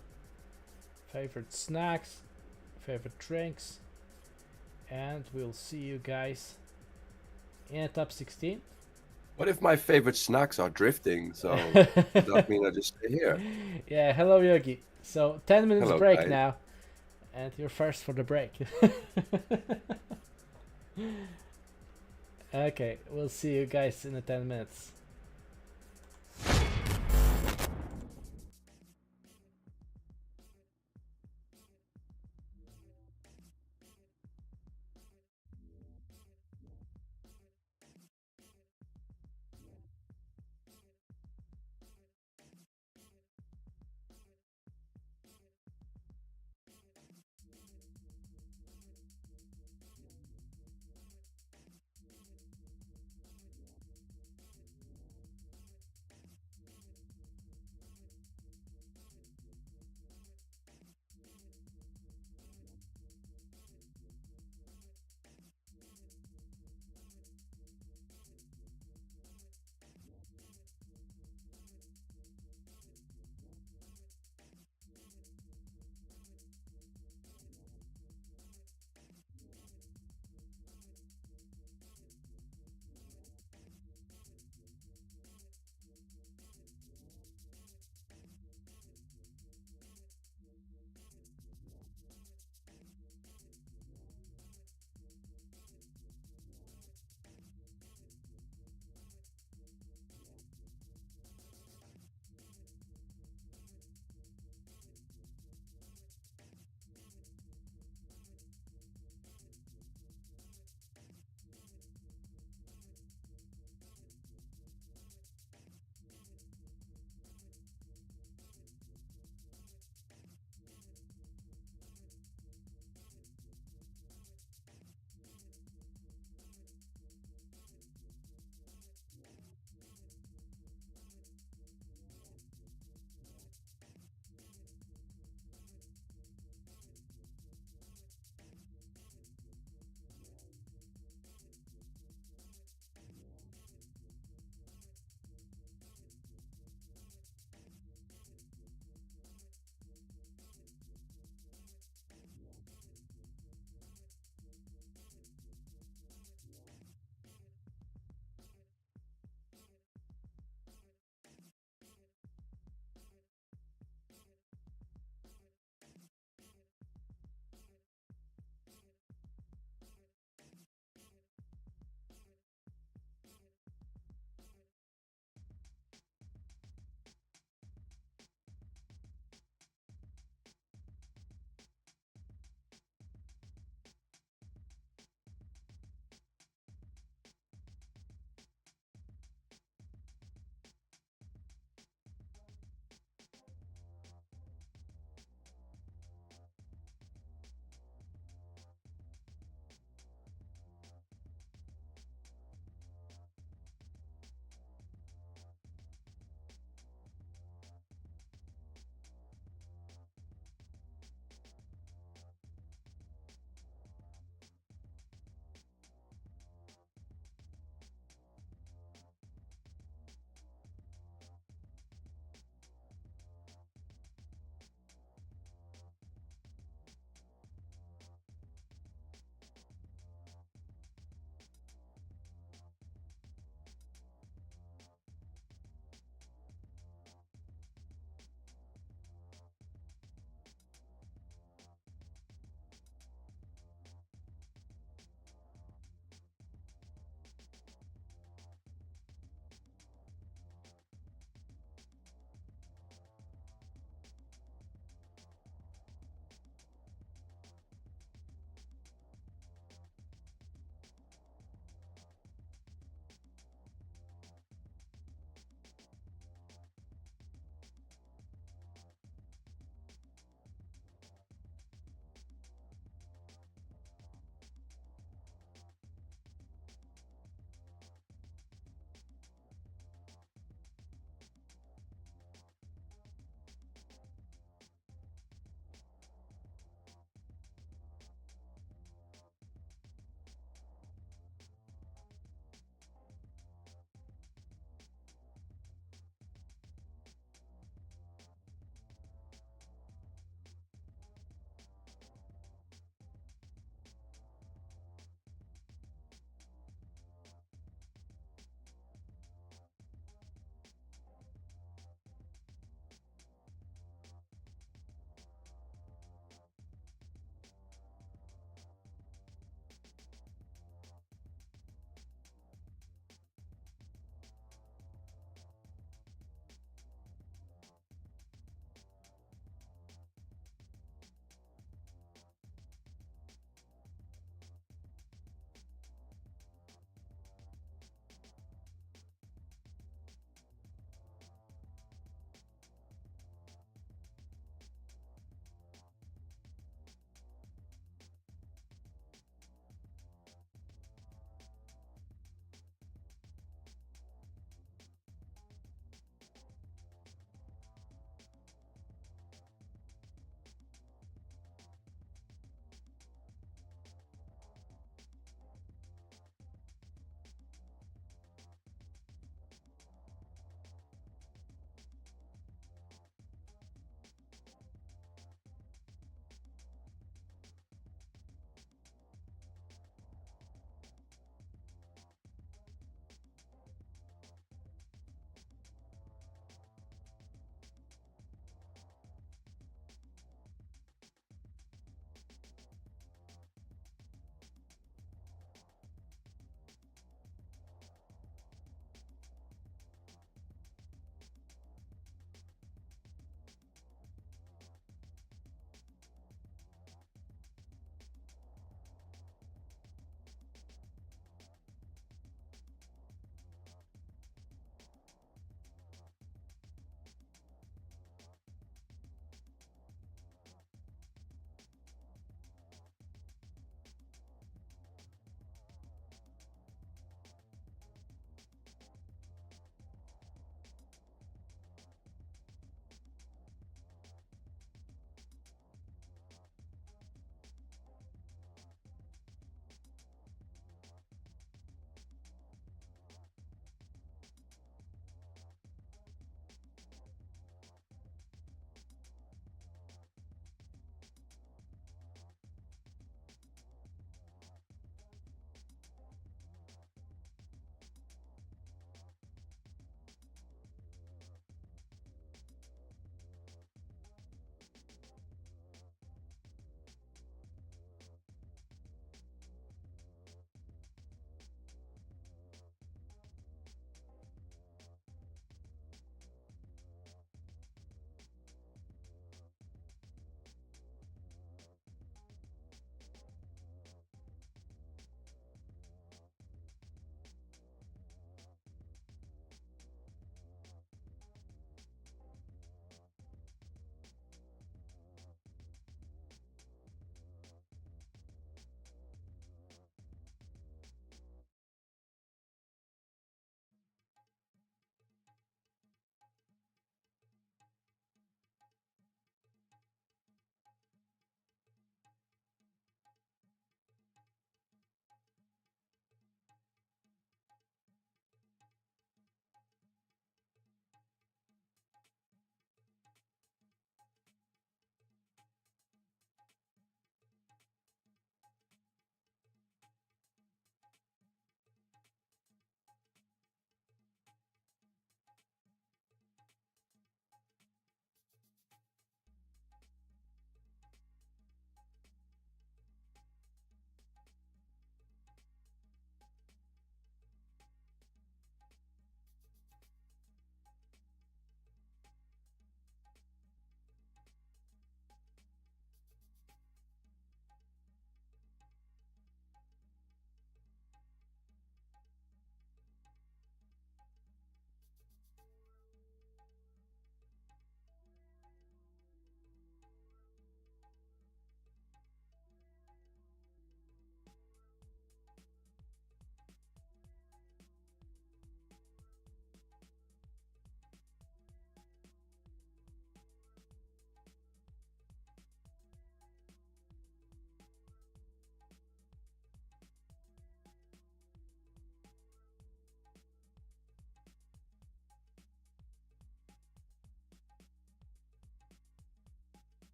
favorite snacks, favorite drinks, and we'll see you guys in a top 16. What if my favorite snacks are drifting? So does that mean I just stay here? Yeah, hello Yogi. So 10 minutes Hello, break guys. now, and you're first for the break. Okay, we'll see you guys in the 10 minutes.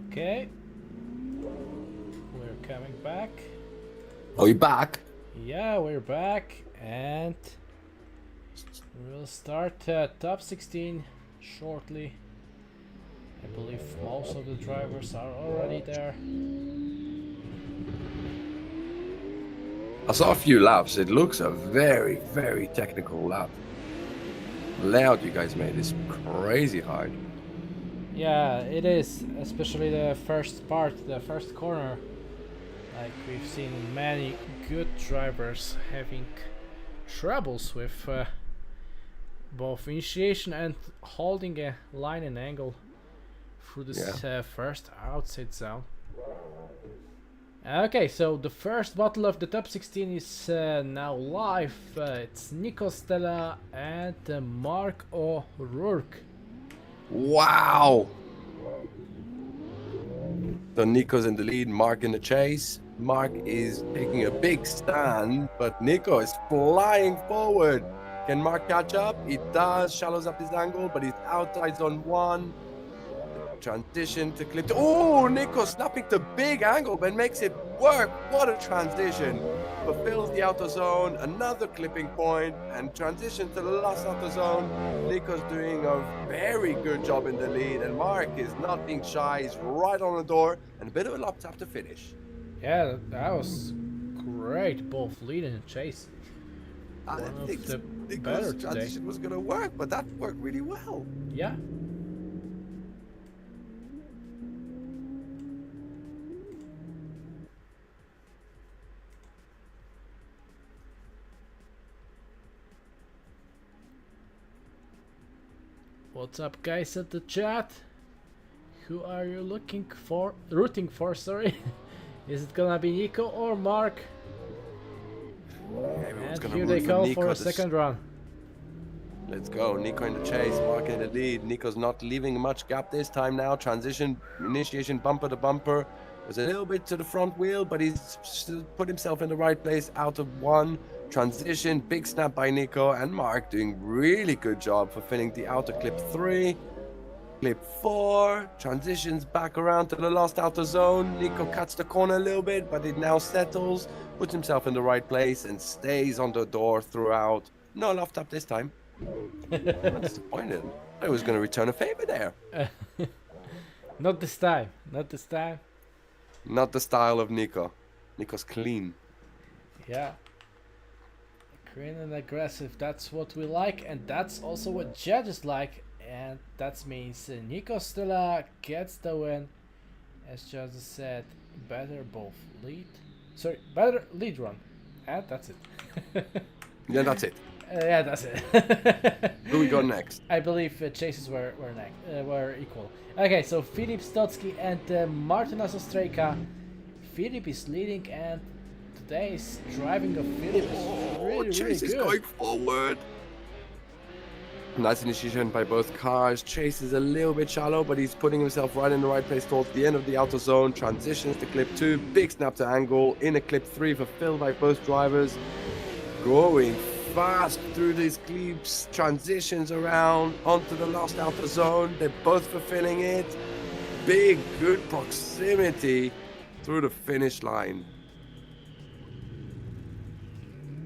Okay. We're coming back. Are you back? Yeah, we're back, and we'll start top 16 shortly. I believe most of the drivers are already there. I saw a few laps. It looks a very, very technical lap. The layout you guys made is crazy hard. Yeah, it is, especially the first part, the first corner. Like, we've seen many good drivers having troubles with both initiation and holding a line and angle through this first outside zone. Okay, so the first battle of the top 16 is now live. It's Nico Stella and Mark O'Rourke. Wow! So Nico's in the lead, Mark in the chase. Mark is taking a big stand, but Nico is flying forward. Can Mark catch up? He does, shallows up his angle, but he's outside zone 1. Transition to clip. Oh, Nico snapping the big angle, but makes it work. What a transition. Fulfills the outer zone, another clipping point, and transition to the last outer zone. Nico's doing a very good job in the lead, and Mark is not being shy. He's right on the door, and a bit of a lap tap to finish. Yeah, that was great, both lead and chase. I One didn't of think the Nico's better transition today. was going to work, but that worked really well. Yeah. What's up, guys at the chat? Who are you rooting for, sorry? Is it gonna be Nico or Mark? Everyone's And gonna here root they for go Nico for a to second run. Let's go. Nico in the chase, Mark in the lead. Nico's not leaving much gap this time now. Transition, initiation, bumper to bumper. Was a little bit to the front wheel, but he's still put himself in the right place out of 1. Transition, big snap by Nico, and Mark doing really good job fulfilling the outer clip 3. Clip 4, transitions back around to the last outer zone. Nico cuts the corner a little bit, but it now settles, puts himself in the right place, and stays on the door throughout. No left up this time. I'm disappointed. I was going to return a favor there. Not this time. Not this time. Not the style of Nico. Nico's clean. Yeah. Clean and aggressive. That's what we like, and that's also what judges like. And that means Nico Stella gets the win. As Joseph said, better lead run. And that's it. Yeah, that's it. Yeah, that's it. Who we got next? I believe chases were equal. Okay, so Filip Stotsky and Martina Sostrejka. Filip is leading, and today's driving of Filip is really Chase is good. going forward. Nice initiation by both cars. Chase is a little bit shallow, but he's putting himself right in the right place towards the end of the outer zone. Transitions to clip 2. Big snap to angle. In a clip 3 fulfilled by both drivers. Going fast through these clips. Transitions around onto the last outer zone. They're both fulfilling it. Big, good proximity through the finish line.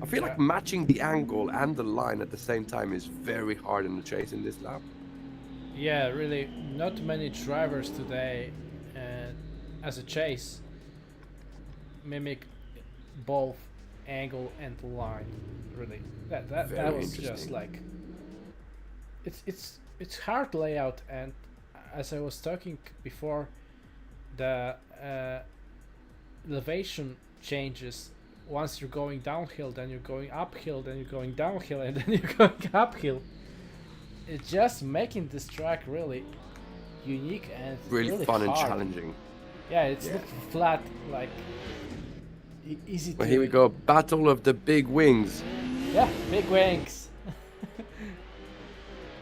I feel like matching the angle and the line at the same time is very hard in the chase in this lap. Yeah, really, not many drivers today, as a chase, mimic both angle and line. Really, that was just like it's hard layout, and as I was talking before, the elevation changes. Once you're going downhill, then you're going uphill, then you're going downhill, and then you're going uphill. It's just making this track really unique and Really fun hard. and challenging. Yeah, it's not flat, like easy to... Well, here we go. Battle of the big wings. Yeah, big wings.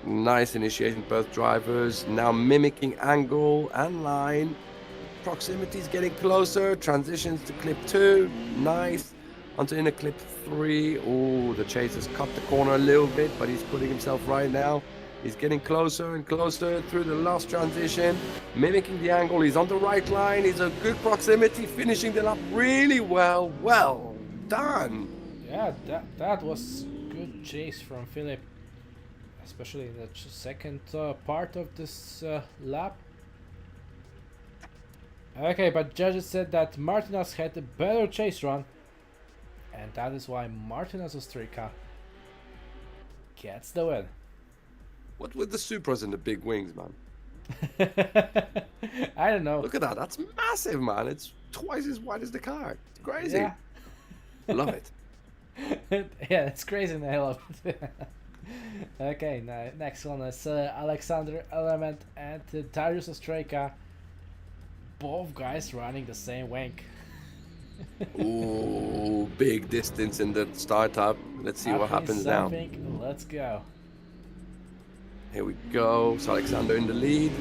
Nice initiation, both drivers. Now mimicking angle and line. Proximity is getting closer. Transitions to clip 2. Nice. Onto inner clip 3. Oh, the chase has cut the corner a little bit, but he's putting himself right now. He's getting closer and closer through the last transition, mimicking the angle. He's on the right line. He's a good proximity, finishing the lap really well. Well done. Yeah, that was good chase from Philip, especially in the second part of this lap. Okay, but judges said that Martinez had a better chase run, and that is why Martinez Ostrika gets the win. What with the Supras and the big wings, man? I don't know. Look at that. That's massive, man. It's twice as wide as the car. It's crazy. Yeah. Love it. Yeah, it's crazy and I love it. Okay, now next one is Alexander Element and Darius Ostrika. Both guys running the same wing. Ooh, big distance in the startup. Let's see what happens now. Let's go. Here we go. So Alexander in the lead.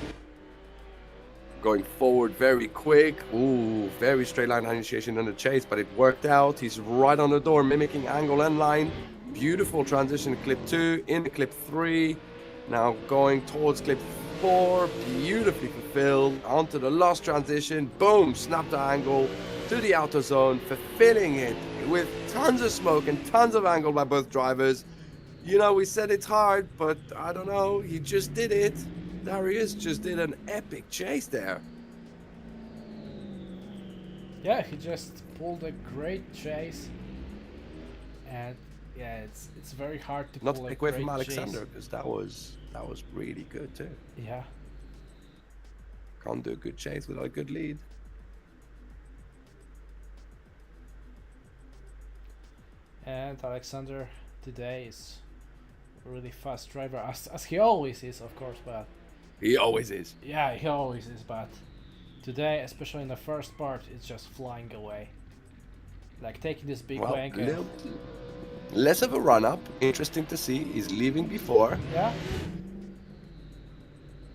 Going forward very quick. Ooh, very straight line initiation on the chase, but it worked out. He's right on the door, mimicking angle and line. Beautiful transition clip 2 into clip 3. Now going towards clip 4. Beautifully fulfilled. Onto the last transition. Boom, snap the angle to the outer zone, fulfilling it with tons of smoke and tons of angle by both drivers. You know, we said it's hard, but I don't know. He just did it. Darius just did an epic chase there. Yeah, he just pulled a great chase. And yeah, it's very hard to Not pull to a take away great from chase. Alexander, because that was really good too. Yeah. Can't do a good chase without a good lead. And Alexander today is a really fast driver, as he always is, of course, but He always is. yeah, he always is, but today, especially in the first part, it's just flying away. Like taking this big Well, wank. less of a run-up. Interesting to see. He's leaving before. Yeah.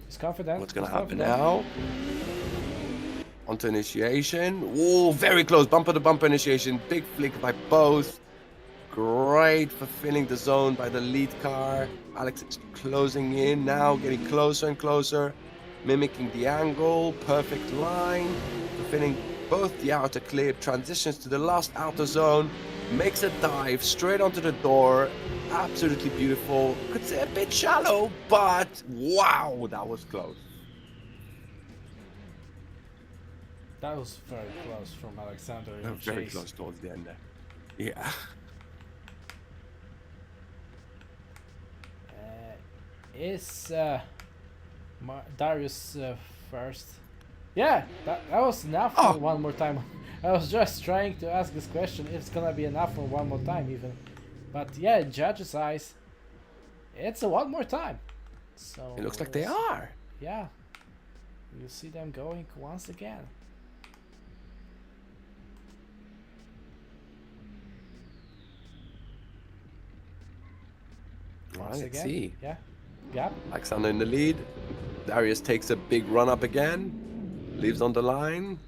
He's confident. What's gonna he's happen confident. now? Onto initiation. Whoa, very close. Bumper to bumper initiation. Big flick by both. Great fulfilling the zone by the lead car. Alex is closing in now, getting closer and closer. Mimicking the angle. Perfect line. Fulfilling both the outer clip. Transitions to the last outer zone. Makes a dive straight onto the door. Absolutely beautiful. Could say a bit shallow, but wow, that was close. That was very close from Alexander. in the Very chase. close towards the end there. Yeah. Is Darius first? Yeah, that was enough Oh. for one more time. I was just trying to ask this question if it's gonna be enough for one more time even. But yeah, in judges' eyes, it's a one more time. So It looks like they are. Yeah, you see them going once again. Well, Once let's again. see. Yeah. Gap. Alexander in the lead. Darius takes a big run up again. Leaves on the line.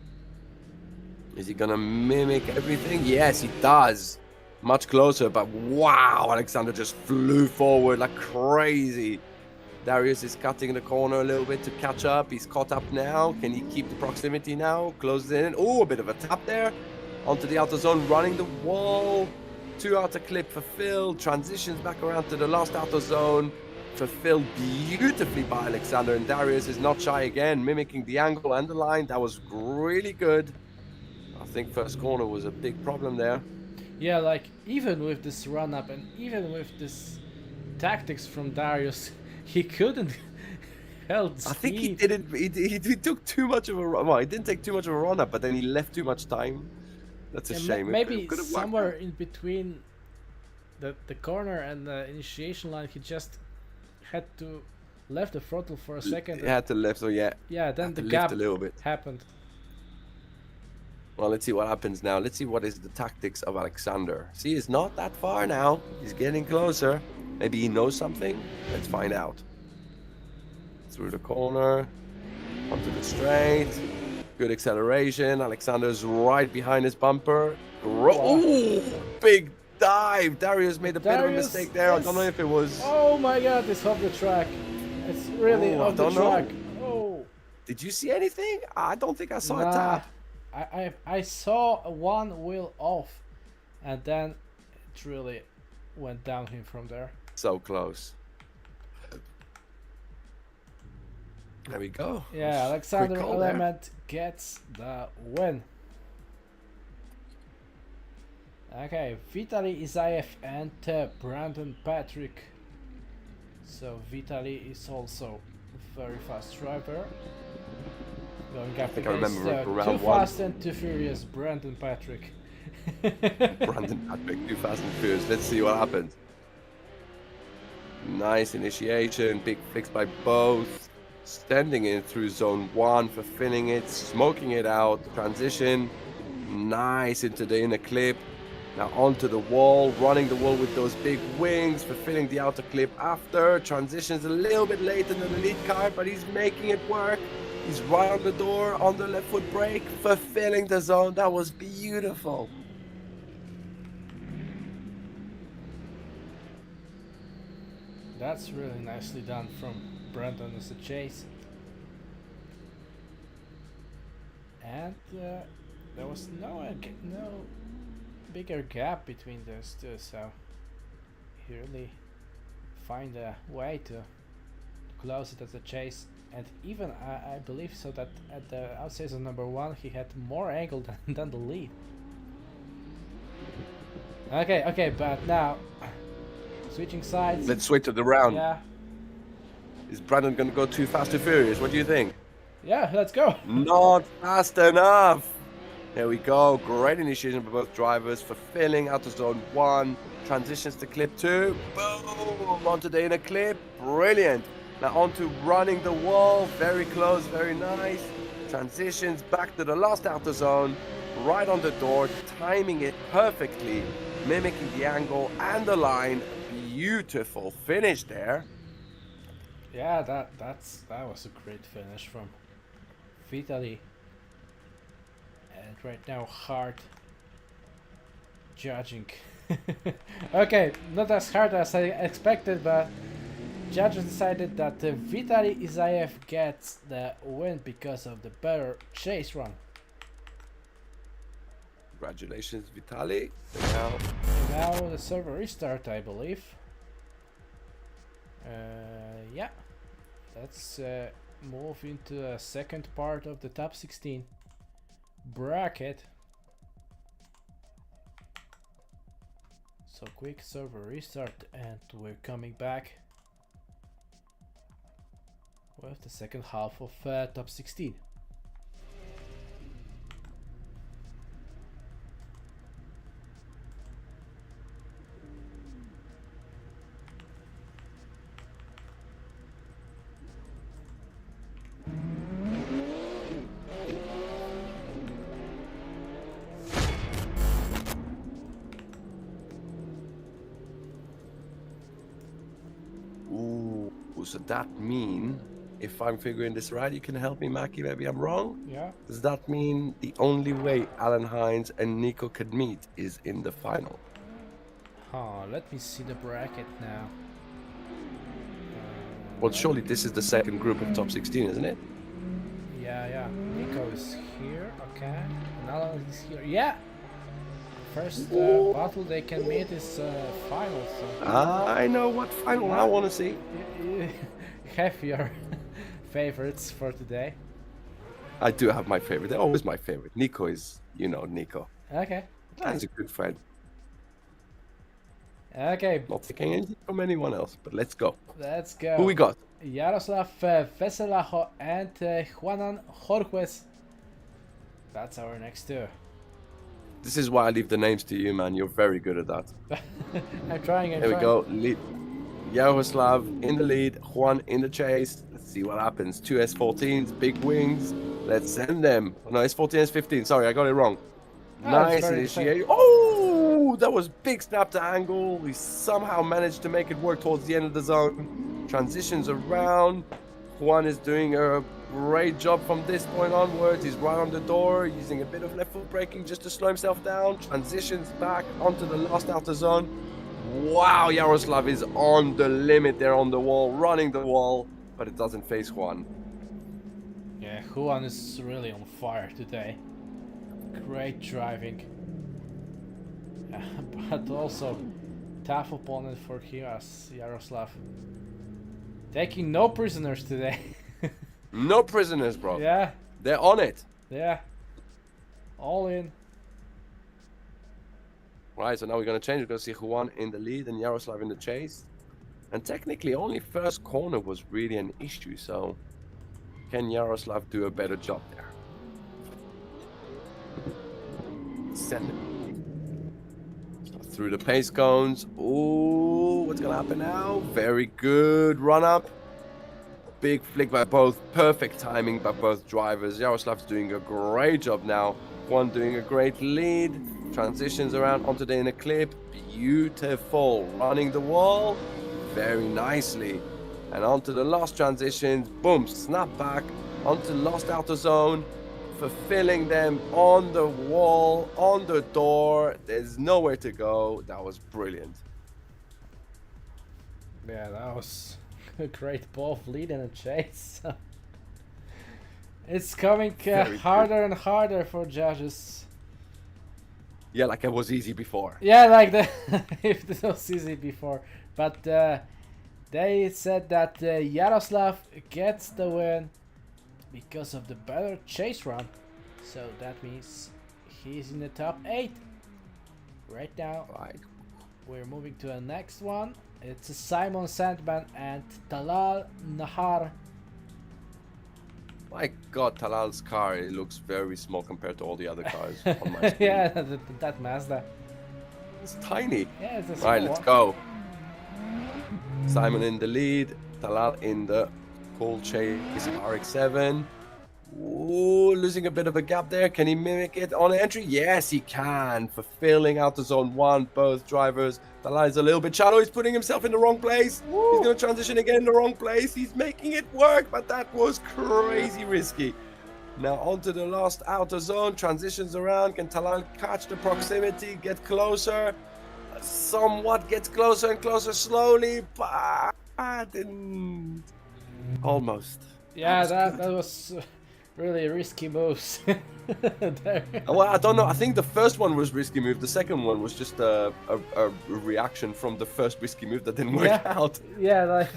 Is he gonna mimic everything? Yes, he does. Much closer, but wow, Alexander just flew forward like crazy. Darius is cutting the corner a little bit to catch up. He's caught up now. Can he keep the proximity now? Closes in. Oh, a bit of a tap there. Onto the outer zone, running the wall. 2 outer clip fulfilled. Transitions back around to the last outer zone. Fulfilled beautifully by Alexander, and Darius is not shy again, mimicking the angle and the line. That was really good. I think first corner was a big problem there. Yeah, like even with this run up and even with this tactics from Darius, he couldn't held speed. I think he didn't. He took too much of a run. Well, he didn't take too much of a run up, but then he left too much time. That's a Yeah, shame. It maybe could've worked somewhere out. in between the corner and the initiation line, he just had to left the throttle for a second. He had to lift, so yeah. Yeah, then had the to lift gap a little bit. happened. Well, let's see what happens now. Let's see what is the tactics of Alexander. See, he's not that far now. He's getting closer. Maybe he knows something. Let's find out. Through the corner, onto the straight. Good acceleration. Alexander's right behind his bumper. Ooh, big dive. Darius made a bit of a Darius, mistake there. I yes. don't know if it was. Oh my god, this off the track. really Oh, I off the don't know. track. Oh, Did you see anything? I don't think I saw a nah. tap. I saw one wheel off, and then it really went downhill from there. So close. There we go. Yeah, Alexander Quick call there. Element gets the win. Okay, Vitaly Isayev and Brandon Patrick. So Vitaly is also a very fast driver. Going up think I against remember too round one. fast and too furious Brandon Patrick. Brandon Patrick, too fast and furious. Let's see what happens. Nice initiation, big flicks by both. Standing in through zone 1, fulfilling it, smoking it out. Transition, nice into the inner clip. Now onto the wall, running the wall with those big wings, fulfilling the outer clip after. Transitions a little bit later than the lead car, but he's making it work. He's right on the door, on the left foot brake, fulfilling the zone. That was beautiful. That's really nicely done from Brandon as a chase. And there was no bigger gap between those two, so he really find a way to close it as a chase. And even I believe so that at the outside of number 1 he had more angle than the lead. Okay, but now switching sides. Let's switch it around. Yeah, Is Brandon going to go too fast or furious? What do you think? yeah, let's go. Not fast enough. There we go. Great initiation by both drivers. Fulfilling out of zone 1. Transitions to clip 2. Boom. Onto the inner clip. Brilliant. Now onto running the wall. Very close. Very nice. Transitions back to the last outer zone. Right on the door. Timing it perfectly. Mimicking the angle and the line. Beautiful finish there. Yeah, that was a great finish from Vitaly. And right now hard judging. Okay, not as hard as I expected, but judges decided that Vitaly Isayev gets the win because of the better chase run. Congratulations, Vitaly. Now the server restart, I believe. Yeah, let's move into the second part of the top 16 bracket. So quick server restart, and we're coming back with the second half of top 16. So that mean, if I'm figuring this right, you can help me, Mackie, maybe I'm wrong? Yeah. Does that mean the only way Alan Hines and Nico could meet is in the final? Let me see the bracket now. Well, surely this is the second group of top 16, isn't it? Yeah. Nico is here, okay. And Alan is here. Yeah! First battle they can meet is final, so... I know what final I want to see. You have your favorites for today. I do have my favorite. They're always my favorite. Nico is, Nico. Okay. He's a good friend. Okay. Not taking anything from anyone else, but let's go. Let's go. Who we got? Yaroslav Veselajo and Juanan Jorquez. That's our next two. This is why I leave the names to you, man. You're very good at that. I'm trying. Here we go. Yaroslav in the lead, Juan in the chase. Let's see what happens. Two S14s, big wings. Let's send them. No, S14, S15. Sorry, I got it wrong. Oh, Nice initiate. Oh, that was big snap to angle. We somehow managed to make it work towards the end of the zone. Transitions around. Juan is doing a great job from this point onwards. He's right on the door, using a bit of left foot braking just to slow himself down. Transitions back onto the last outer zone. Wow, Yaroslav is on the limit there on the wall, running the wall. but it doesn't face Juan. Yeah, Juan is really on fire today. Great driving. But also tough opponent for him as Yaroslav. Taking no prisoners today. No prisoners, bro. Yeah, They're on it. yeah. All in. Right, so now we're going to change. We're going to see Juan in the lead and Yaroslav in the chase. And technically, only first corner was really an issue, so can Yaroslav do a better job there? Send it. So through the pace cones. Ooh, what's going to happen now? Very good run up. Big flick by both. Perfect timing by both drivers. Yaroslav's doing a great job now. Juan doing a great lead. Transitions around onto the inner clip. Beautiful. Running the wall very nicely. And onto the last transitions. Boom. Snap back. Onto the last outer zone. Fulfilling them on the wall, on the door. There's nowhere to go. That was brilliant. Yeah, that was a great both lead and a chase. It's coming harder and harder for judges. Yeah, like it was easy before. Yeah, like if it was easy before, but they said that Yaroslav gets the win because of the better chase run. So that means he's in the top 8 right now. Right. We're moving to the next one. It's Simon Sandman and Talal Nahar. My God, Talal's car, it looks very small compared to all the other cars on my screen. Yeah, that Mazda. It's tiny. Yeah, it's a small Right, let's one. go. Simon in the lead, Talal in the cool chase RX-7. Ooh, losing a bit of a gap there. Can he mimic it on entry? Yes, he can. Fulfilling out the zone 1, both drivers. Talal is a little bit shallow. He's putting himself in the wrong place. Woo. He's going to transition again in the wrong place. He's making it work, but that was crazy risky. Now onto the last outer zone. Transitions around. Can Talal catch the proximity? Get closer. Somewhat gets closer and closer slowly, but almost. Yeah, That was that was really risky moves. There. Well, I don't know. I think the first one was risky move. The second one was just a reaction from the first risky move that didn't work out. Yeah, like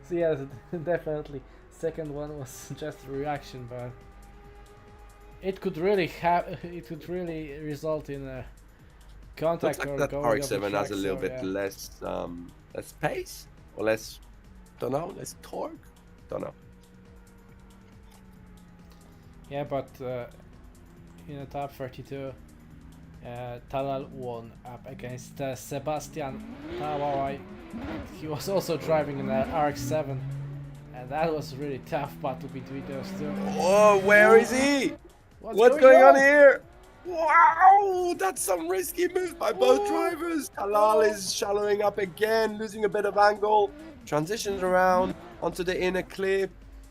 so yeah, definitely. Second one was just a reaction, but it could really result in a contact Looks like or that going off the RX-7 track, has a little so, bit yeah. less pace or less, don't know, less torque. Don't know. Yeah, but in the top 32, Talal won up against Sebastian Tawai. He was also driving an RX-7, and that was really tough battle between those two. Oh, where is he? What's going on here? Wow, that's some risky moves by both drivers. Talal is shallowing up again, losing a bit of angle. Transitions around onto the inner clip.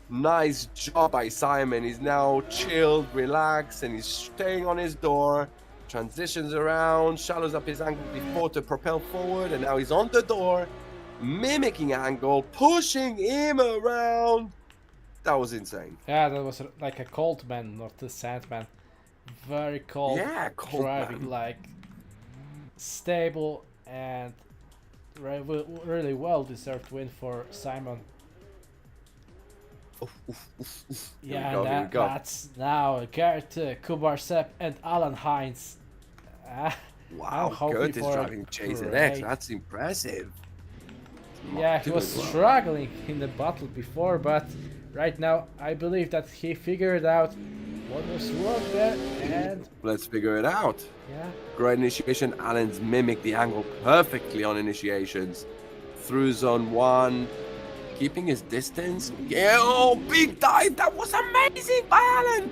Nice job by Simon. He's now chilled, relaxed, and he's staying on his door. Transitions around, shallows up his angle before to propel forward, and now he's on the door, mimicking angle, pushing him around. That was insane. Yeah, that was like a cold man, not the Sandman. Very cold, Yeah, cold driving, man. like stable and really well deserved win for Simon. Yeah, Here we and go. that's now Gert Kubarsep and Alan Hines. Wow, hoping Gert is for a driving Chase great- X. That's impressive. Yeah, he was Well. struggling in the battle before, but right now I believe that he figured out what was wrong there, and Let's figure it out. yeah, Great initiation. Alan's mimicked the angle perfectly on initiations. Through zone 1. Keeping his distance. Yeah, oh, big dive. That was amazing by Alan.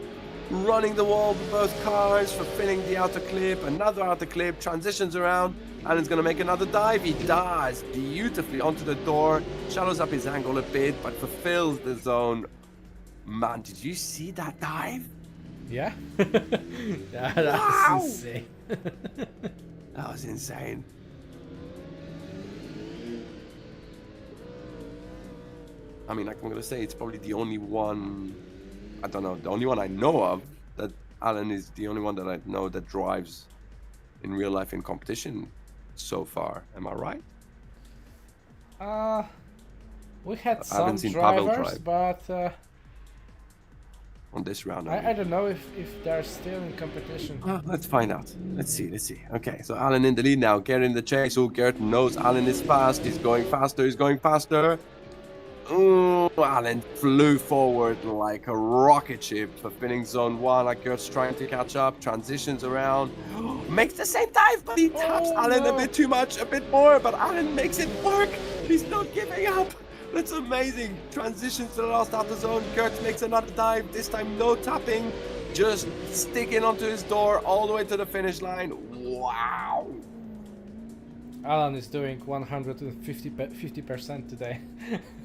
Running the wall with both cars, fulfilling the outer clip. Another outer clip. Transitions around. Alan's going to make another dive. He does beautifully onto the door. Shallows up his angle a bit, but fulfills the zone. Man, did you see that dive? yeah, yeah, that's Wow. insane. That was insane. I mean, I'm gonna say it's probably the only one. I don't know, the only one I know of that Alan is the only one that I know that drives in real life in competition so far. Am I right? We had I some haven't seen Pavel drivers, drive. but On this round. I don't know if they're still in competition. Let's find out. Let's see. Okay, so Alan in the lead now. Gert in the chase. Oh, Gert knows Alan is fast. He's going faster. Ooh, Alan flew forward like a rocket ship, fulfilling zone 1. Like Gert's trying to catch up. Transitions around. Makes the same dive, but he taps Alan a bit too much, a bit more. But Alan makes it work. He's not giving up. That's amazing. Transitions to the last outer zone. Gert makes another dive. This time no tapping. Just sticking onto his door all the way to the finish line. Wow. Alan is doing 150% today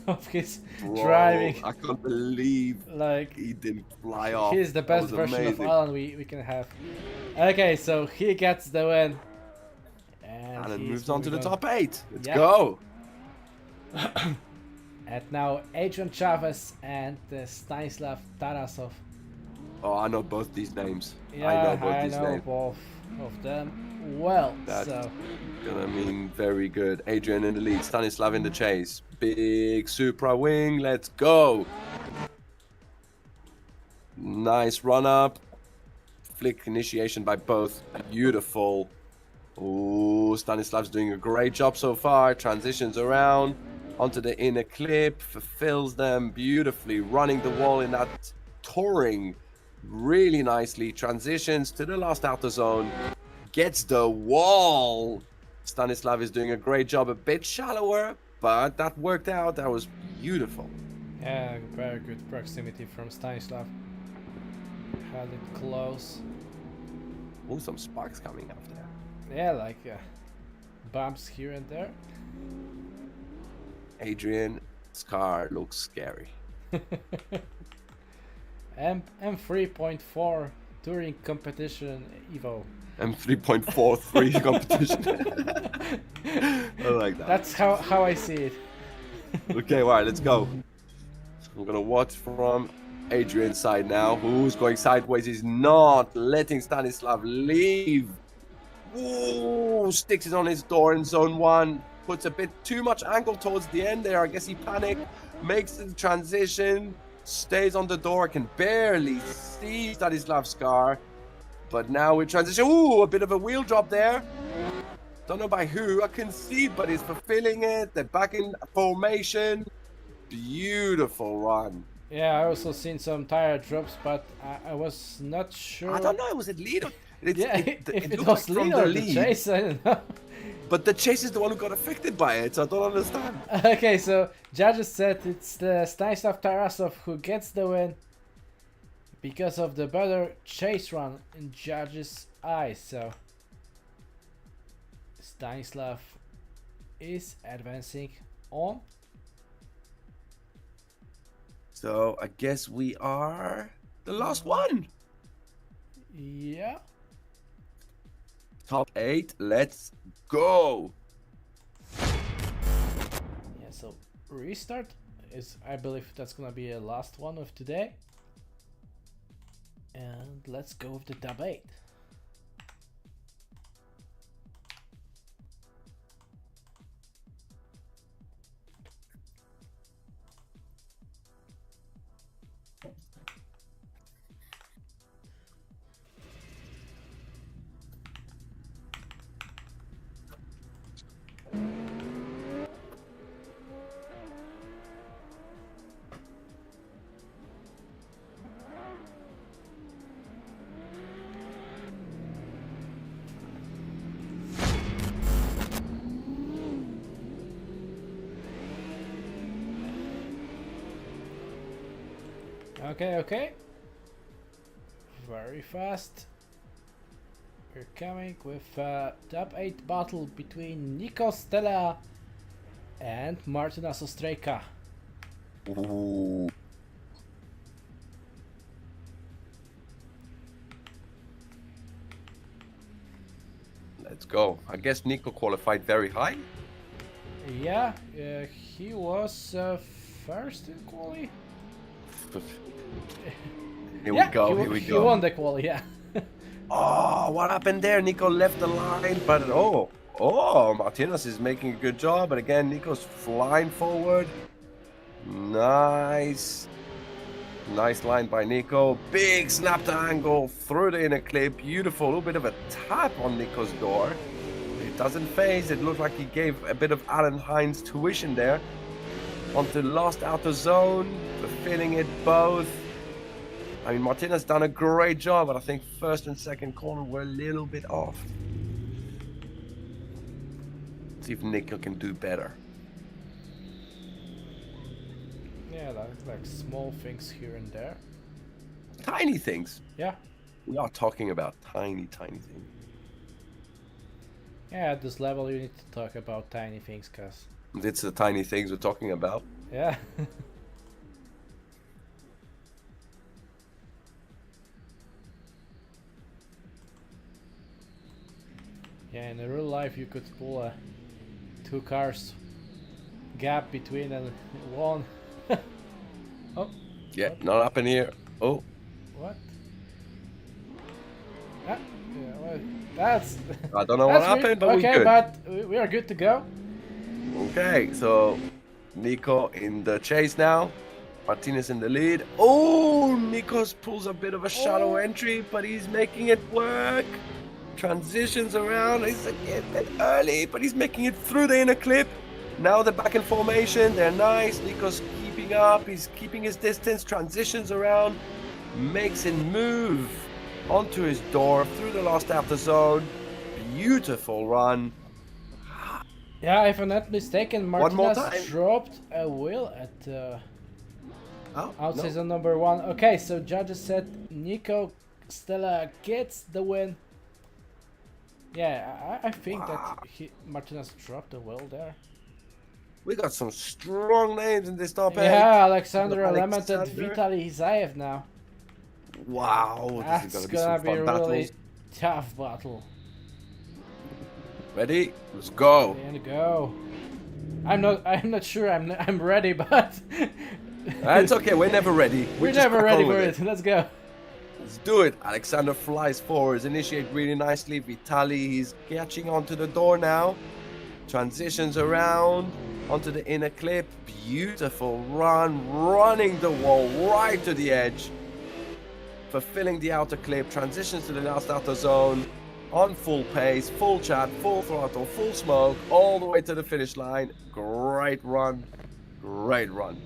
of his Bro, driving. I can't believe Like, he didn't fly off. he's the That best was version amazing. of Alan we can have. Okay, so he gets the win. And Alan he's moves on to the moving top 8. Let's Yeah. go. And now Adrian Chavez and Stanislav Tarasov. Oh, I know both these names. Yeah, I know both these names. both of them well. That's So gonna mean very good. Adrian in the lead, Stanislav in the chase. Big Supra wing, let's go. Nice run up. Flick initiation by both. Beautiful. Ooh, Stanislav's doing a great job so far. Transitions around onto the inner clip, fulfills them beautifully, running the wall in that touring really nicely. Transitions to the last outer zone, gets the wall. Stanislav is doing a great job, a bit shallower, but that worked out. That was beautiful. yeah, very good proximity from Stanislav. Held it close. Ooh, some sparks coming up there. Yeah, like bumps here and there. Adrian's car looks scary. M3.4 touring competition Evo. M3.43 competition. I like that. That's how I see it. Okay, all right, let's go. I'm gonna watch from Adrian's side now. Who's going sideways? He's not letting Stanislav leave. Ooh, sticks it on his door in zone 1. Puts a bit too much angle towards the end there. I guess he panicked. Makes the transition. Stays on the door. Can barely see Stanislav's car. But now we transition. Ooh, a bit of a wheel drop there. Don't know by who. I can see, but he's fulfilling it. They're back in formation. Beautiful run. Yeah, I also seen some tire drops, but I was not sure. I don't know. Was it lead? If it looked was like from lead the or the chase, I don't know. But the chase is the one who got affected by it, so I don't understand. Okay, so judges said it's the Stanislav Tarasov who gets the win because of the better chase run in judges' eyes. So Stanislav is advancing on. So I guess we are the last one. Yeah. Top 8, let's go. Yeah, so restart is, I believe that's gonna be a last one of today. And let's go with the top 8. Okay. Very fast. We're coming with top 8 battle between Nico Stella and Martina Sostrejka. Ooh. Let's go. I guess Nico qualified very high. Yeah, he was first in quali? Here Yeah, we go, he, here we he go. won the quali, yeah. Oh, what happened there? Nico left the line, but Martinez is making a good job. But again, Nico's flying forward. Nice. Nice line by Nico. Big snap to angle through the inner clip. Beautiful. A little bit of a tap on Nico's door. It doesn't phase. It looked like he gave a bit of Alan Hines tuition there. Onto the last outer zone. Fulfilling it both. I mean, Martinez done a great job, but I think first and second corner were a little bit off. See if Nico can do better. Yeah, like small things here and there. Tiny things. Yeah. We are talking about tiny things. Yeah, at this level you need to talk about tiny things, cause... It's the tiny things we're talking about. Yeah. Yeah, in real life you could pull a 2 cars gap between and one. Oh. Yeah, What? not happening here. Oh, What? Ah, yeah, well, that's... I don't know what that's weird. happened, but okay, we're good. but we are good to go. Okay, so Nico in the chase now. Martinez in the lead. Oh, Nico's pulls a bit of a shallow entry, but he's making it work. Transitions around. He's a bit early, but he's making it through the inner clip. Now they're back in formation. They're nice. Nico's keeping up. He's keeping his distance. Transitions around. Makes it move onto his door through the last outer zone. Beautiful run. Yeah, if I'm not mistaken, One more Martinez time. dropped a wheel at Oh, outside no. zone number 1. Okay, so judges said Nico Stella gets the win. Yeah, I think that Martinez dropped a wheel there. We got some strong names in this top 8. Yeah, Alexander Alexander. Elemented, Vitaly Zayev now. Wow, That's this is gonna gonna be be a some fun really battles. tough battle. Ready? Let's go. And go. I'm not sure I'm ready, but That's okay. We're never ready. we're just never crack ready on for with it. Let's go. Let's do it. Alexander flies forwards, initiate really nicely. Vitaly, he's catching onto the door now. Transitions around onto the inner clip. Beautiful run, running the wall right to the edge. Fulfilling the outer clip, transitions to the last outer zone. On full pace, full chat, full throttle, full smoke, all the way to the finish line. Great run. Great run.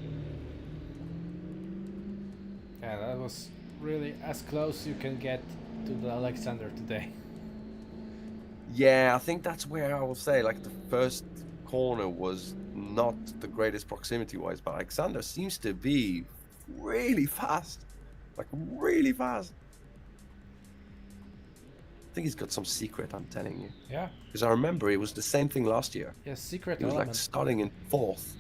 Yeah, that was really as close you can get to the Alexander today. Yeah, I think that's where I will say, like, the first corner was not the greatest proximity-wise, but Alexander seems to be really fast. Like, really fast. I think he's got some secret, I'm telling you. Yeah. Because I remember it was the same thing last year. Yeah, secret He was element. like starting in 4th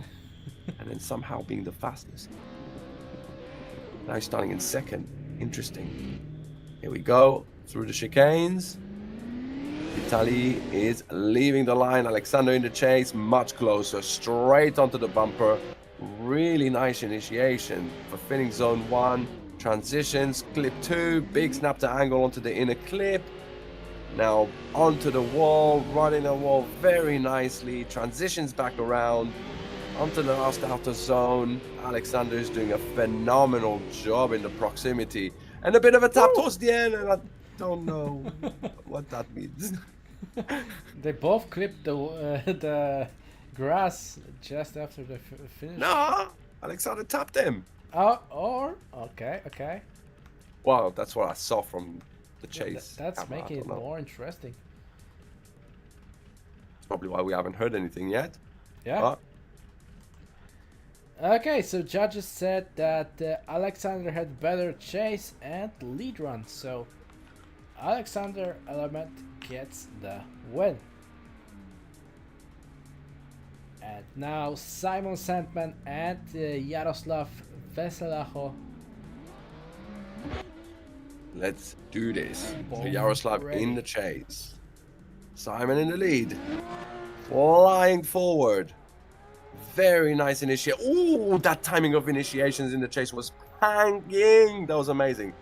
and then somehow being the fastest. Now he's starting in 2nd. Interesting. Here we go. Through the chicanes. Vitaly is leaving the line. Alexander in the chase. Much closer. Straight onto the bumper. Really nice initiation. Fulfilling zone 1. Transitions. Clip 2. Big snap to angle onto the inner clip. Now onto the wall. Running the wall very nicely. Transitions back around. Onto the last outer zone. Alexander is doing a phenomenal job in the proximity. And a bit of a tap towards the end, and I don't know what that means. They both clipped the grass just after the finish. No, Alexander tapped him. Oh, or okay. Wow, that's what I saw from the Yeah, chase. that's camera, I making it don't know. more interesting. That's probably why we haven't heard anything yet. Yeah. But Okay, so judges said that Alexander had better chase and lead run, so Alexander Element gets the win. And now Simon Sandman and Jaroslav Veselacho. let's do this. So Boom. Jaroslav Ready. in the chase. Simon in the lead. Flying forward. Very nice initiate. Ooh, that timing of initiations in the chase was hanging. That was amazing.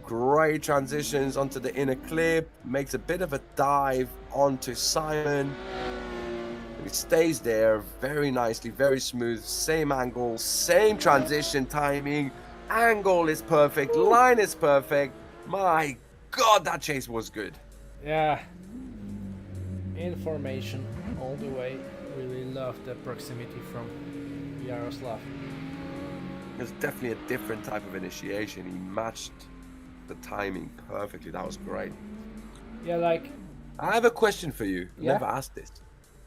Great transitions onto the inner clip. Makes a bit of a dive onto Simon. He stays there very nicely, very smooth. Same angle, same transition timing. Angle is perfect. Line is perfect. My God, that chase was good. Yeah. Information all the way. Really love the proximity from Yaroslav. It was definitely a different type of initiation. He matched the timing perfectly. That was great. Yeah, like... I have a question for you. Yeah? Never asked this.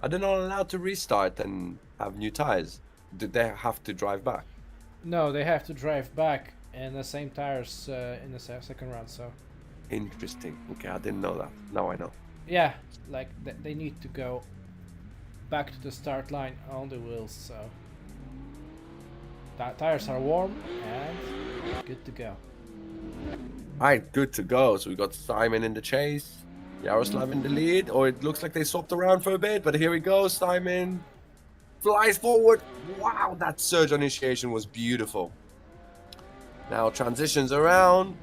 Are they not allowed to restart and have new tires? Did they have to drive back? No, they have to drive back and the same tires in the second round, so... Interesting. Okay, I didn't know that. Now I know. Yeah, like they need to go back to the start line on the wheels, so... Tires are warm and good to go. Alright, good to go. So we got Simon in the chase. Yaroslav in the lead, or it looks like they swapped around for a bit, but here we go. Simon flies forward. Wow, that surge initiation was beautiful. Now transitions around.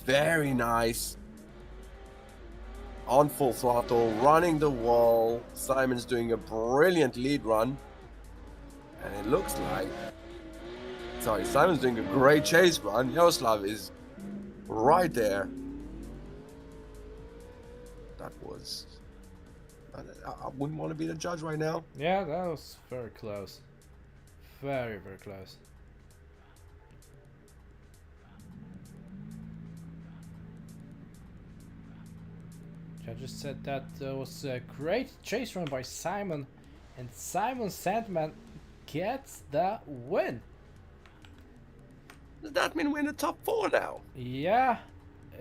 Very nice. On full throttle, running the wall. Simon's doing a brilliant lead run. And it looks like... Sorry, Simon's doing a great chase run. Yaroslav is right there. That was... I wouldn't want to be the judge right now. Yeah, that was very close. Very, very close. Judges said that was a great chase run by Simon, and Simon Sandman gets the win. Does that mean we're in the top 4 now? Yeah,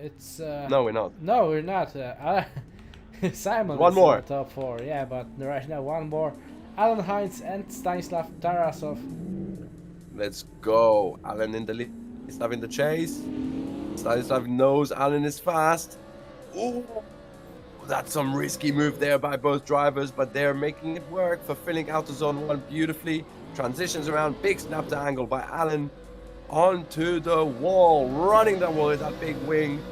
it's... No, we're not. No, we're not. Simon One is more. in the top 4, yeah, but right now one more. Alan Heinz and Stanislav Tarasov. Let's go. Alan in the lead. Stanislav in the chase. Stanislav knows Alan is fast. Ooh, that's some risky move there by both drivers, but they're making it work, fulfilling outer zone 1 beautifully. Transitions around, big snap to angle by Alan. Onto the wall, running the wall with that big wing.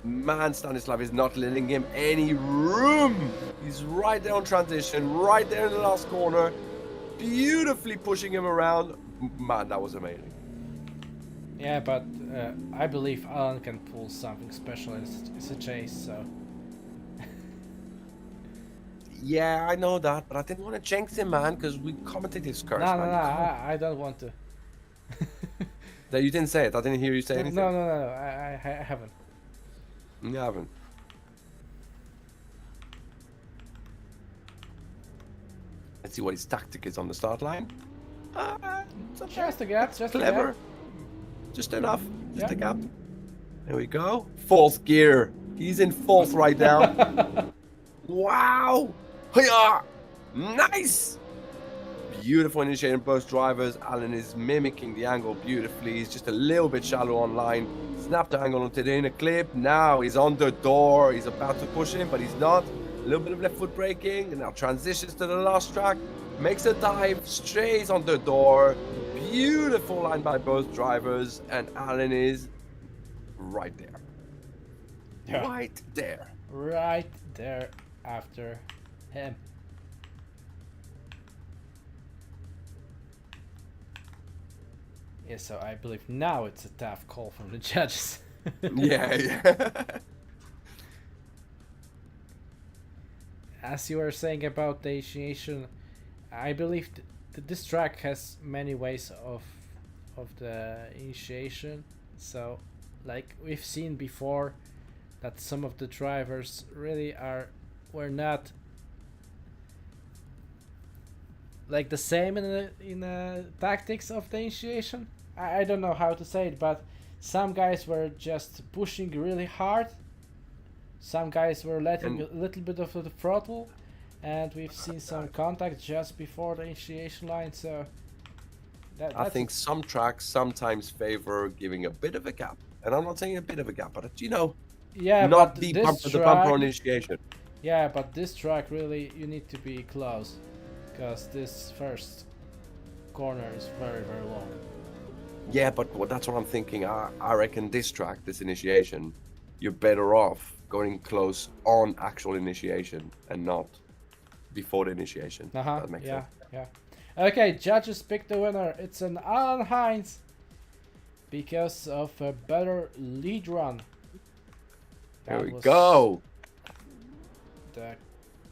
Man, Stanislav is not letting him any room. He's right there on transition, right there in the last corner, beautifully pushing him around. Man, that was amazing. Yeah, but I believe Alan can pull something special. It's a chase, so... Yeah, I know that, but I didn't want to jinx him, man, because we commented his curse. No, man. I don't want to. That you didn't say it. I didn't hear you say anything. No, I haven't. You haven't. Let's see what his tactic is on the start line. It's okay. Just a gap, just Clever. a gap. Just enough. Just Yeah. a gap. There we go. Fourth gear. He's in fourth right now. Wow. Hiya! Nice. Beautiful initiating both drivers. Alan is mimicking the angle beautifully. He's just a little bit shallow on line. Snap the angle onto the inner clip. Now he's on the door. He's about to push him, but he's not. A little bit of left foot braking. And now transitions to the last track. Makes a dive. Strays on the door. Beautiful line by both drivers. And Alan is right there. Yeah. Right there. Right there after him. Yeah, so I believe now it's a tough call from the judges. Yeah. As you were saying about the initiation, I believe this track has many ways of the initiation. So, like we've seen before, that some of the drivers really were not like the same in the tactics of the initiation. I don't know how to say it, but some guys were just pushing really hard. Some guys were letting a little bit of the throttle, and we've seen some contact just before the initiation line. So I think some tracks sometimes favor giving a bit of a gap, and I'm not saying a bit of a gap, but yeah, not but the bumper on initiation. Yeah, but this track really you need to be close. because this first corner is very long. Yeah, but that's what I'm thinking. I reckon this track, this initiation, you're better off going close on actual initiation and not before the initiation. That makes sense. Yeah. Okay, judges pick the winner. It's an Alan Hines because of a better lead run. There That we was go. The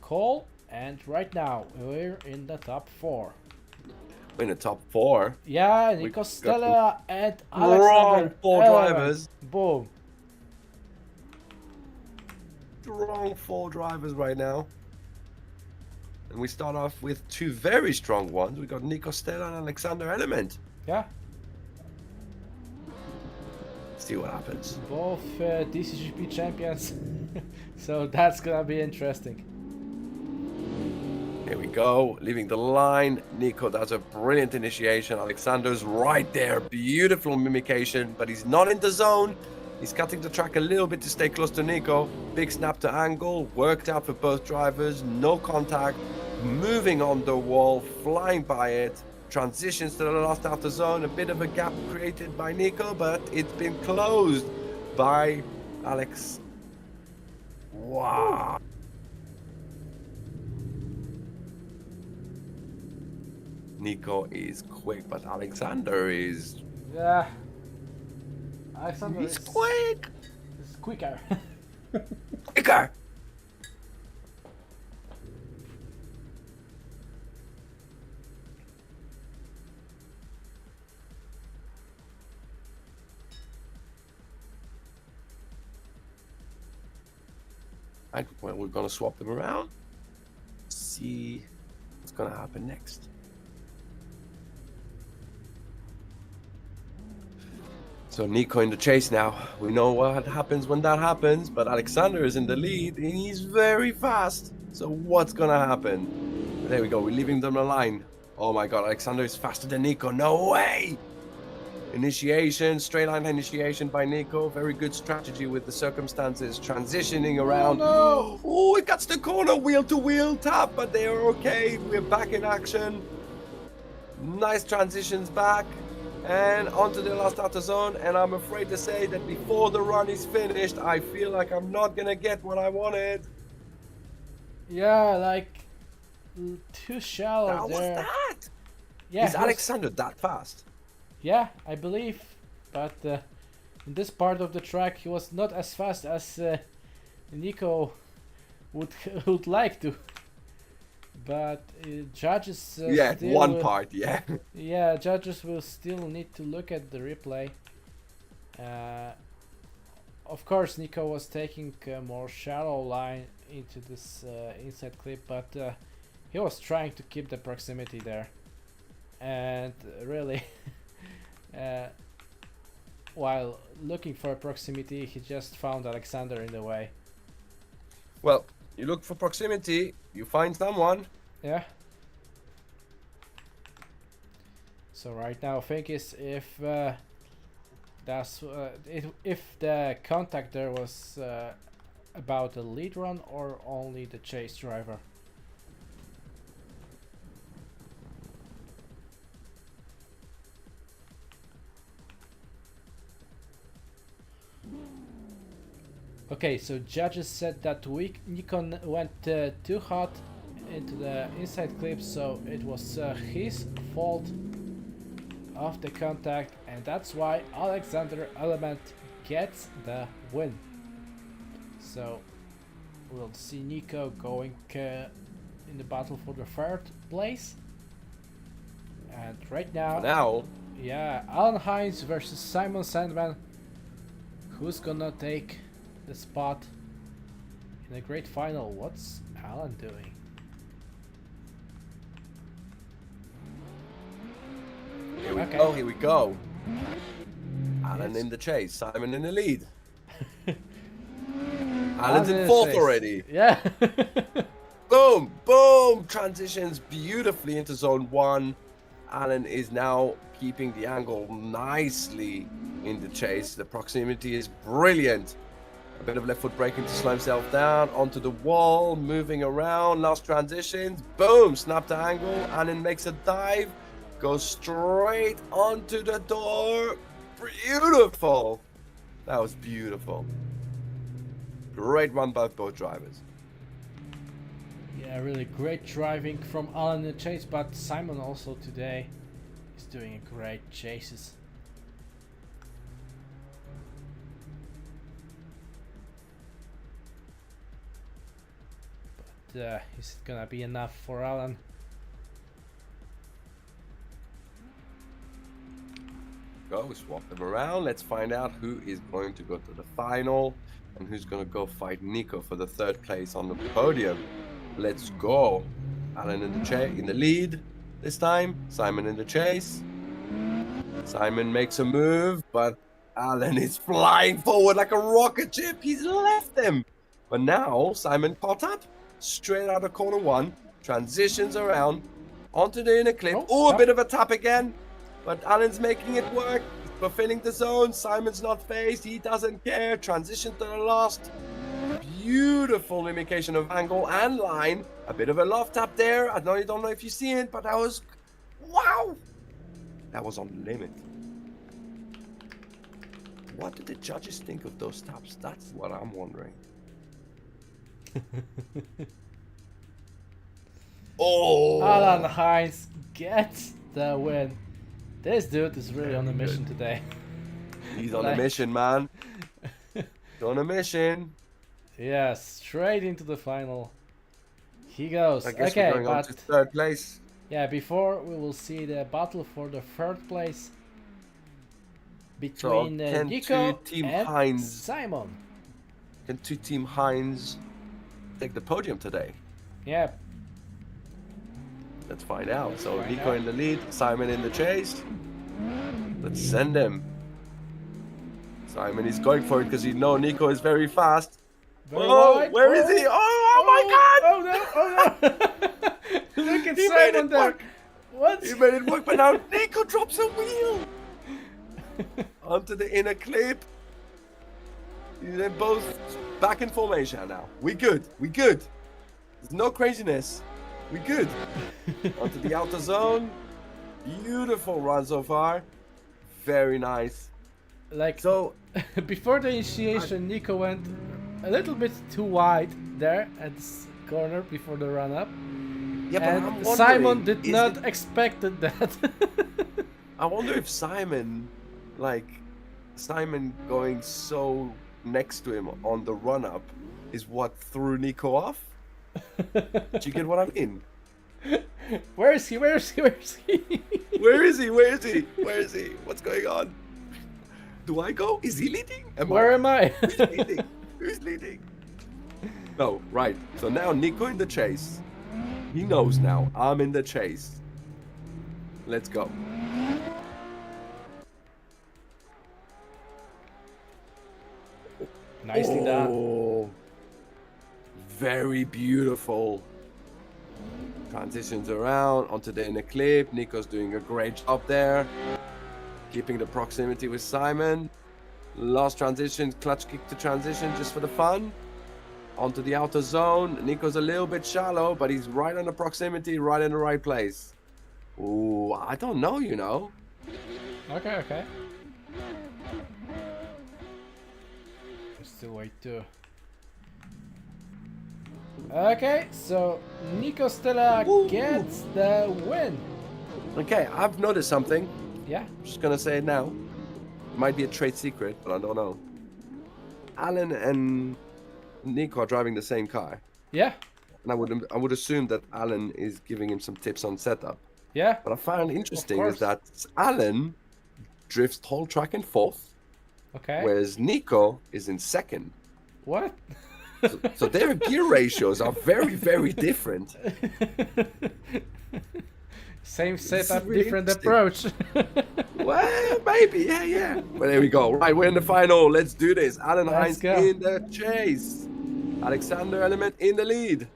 call, and right now we're in the top 4. In the top 4. Yeah, We Nico got Stella and Wrong Alexander 4 Element. drivers. Boom. Strong 4 drivers right now. And we start off with 2 very strong ones. We got Nico Stella and Alexander Element. Yeah, See what happens. both DCGP champions. So that's gonna be interesting. Here we go, leaving the line. Nico does a brilliant initiation. Alexander's right there. Beautiful mimication, but he's not in the zone. He's cutting the track a little bit to stay close to Nico. Big snap to angle, worked out for both drivers. No contact, moving on the wall, flying by it. Transitions to the last outer zone. A bit of a gap created by Nico, but it's been closed by Alex. Wow. Nico is quick, but Alexander is Yeah. Alexander he's quick. is quicker. Quicker. Right, well, we're gonna swap them around. See what's gonna happen next. So Nico in the chase now. We know what happens when that happens, but Alexander is in the lead and he's very fast. So what's gonna happen? There we go, we're leaving them a line. Oh my god, Alexander is faster than Nico. No way! Initiation, straight line initiation by Nico. Very good strategy with the circumstances. Transitioning around. Oh, no. Oh, it cuts the corner, wheel to wheel tap, but they are okay. We're back in action. Nice transitions back and onto the last outer zone. And I'm afraid to say that before the run is finished, I feel like I'm not gonna get what I wanted. Yeah, like too shallow How was there. that? Yeah, Is he was- Alexander that fast? Yeah, I believe, but in this part of the track he was not as fast as Nico would like to. But judges Yeah, still one will- part, yeah. Yeah, judges will still need to look at the replay. Of course, Nico was taking a more shallow line into this inside clip, but he was trying to keep the proximity there. And really, while looking for proximity, he just found Alexander in the way. Well, you look for proximity, you find someone. Yeah. So right now, thing is if if the contact there was about the lead run or only the chase driver. Okay, so judges said that Nikon went too hot into the inside clip, so it was his fault of the contact, and that's why Alexander Element gets the win. So we'll see Nico going in the battle for the 3rd place. And right now, yeah, Alan Hines versus Simon Sandman. Who's gonna take the spot in a great final? What's Alan doing? Here we Okay. go, here we go. Alan Yes. in the chase, Simon in the lead. Alan's Alan's in in 4th chase. already. Yeah. Boom, boom, transitions beautifully into zone 1. Alan is now keeping the angle nicely in the chase. The proximity is brilliant. A bit of left foot braking to slow himself down. Onto the wall, moving around. Last transitions. Boom! Snap to angle. Alan makes a dive. Goes straight onto the door. Beautiful! That was beautiful. Great run by both drivers. Yeah, really great driving from Alan in the chase, but Simon also today is doing a great chases. But is it gonna be enough for Alan? Go swap them around. Let's find out who is going to go to the final and who's going to go fight Nico for the 3rd place on the podium. Let's go. Alan in the lead this time. Simon in the chase. Simon makes a move, but Alan is flying forward like a rocket ship. He's left him. But now Simon caught up. Straight out of corner 1. Transitions around. Onto the inner clip. Oh, a bit of a tap again. But Alan's making it work. He's fulfilling the zone. Simon's not phased. He doesn't care. Transition to the last. Beautiful mimication of angle and line. A bit of a love tap there. I don't know if you see it, but that was... Wow! That was on limit. What did the judges think of those taps? That's what I'm wondering. Oh! Alan Hines gets the win. This dude is really on a mission today. He's on a mission, man. He's on a mission. Yeah, straight into the final. He goes. I guess Okay, we're going on but to 3rd place. yeah, before we will see the battle for the 3rd place between can Nico Team and Hines- Simon. Can Team Hines take the podium today? Yeah, Let's find out. So Find Nico out. in the lead, Simon in the chase. Let's send him. Simon is going for it because he knows Nico is very fast. very Oh, wide. where is he? Oh my God! Oh no! Oh no! Look at He made Simon it there. work. What? He made it work, but now Nico drops a wheel onto the inner clip. They're both back in formation now. We good. We good. There's no craziness. We good. Onto the outer zone. Beautiful run so far. Very nice. Like So before the initiation, Nico went a little bit too wide there at this corner before the run up. yeah, but I'm And wondering, Simon did is not it- expected that. I wonder if Simon going so next to him on the run up is what threw Nico off. Do you get what I mean? Where is he? Where is he? Where is he? Where is he? Where is he? Where is he? What's going on? Do I go? Is he leading? Where am I? Who's leading? Who's leading? No, right. So now Nico in the chase. He knows now. I'm in the chase. Let's go. Nicely done. Oh, very beautiful. Transitions around onto the inner clip. Nico's doing a great job there. Keeping the proximity with Simon. Last transition, clutch kick to transition just for the fun. Onto the outer zone. Nico's a little bit shallow, but he's right on the proximity, right in the right place. Ooh, I don't know, you know. Okay, okay. Still wait too. Okay, so Nico Stella Woo. gets the win. Okay, I've noticed something. Yeah. I'm just gonna say it now. It might be a trade secret, but I don't know. Alan and Nico are driving the same car, Yeah. and I would assume that Alan is giving him some tips on setup. Yeah. What I found interesting course. is that Alan drifts whole track in 4th, Okay. whereas Nico is in 2nd. What? So their gear ratios are very, very different. Same is setup, really different interesting. approach. Well, maybe, yeah. But there we go. Right, we're in the final. Let's do this. Alan Let's Hines go. in the chase. Alexander Element in the lead.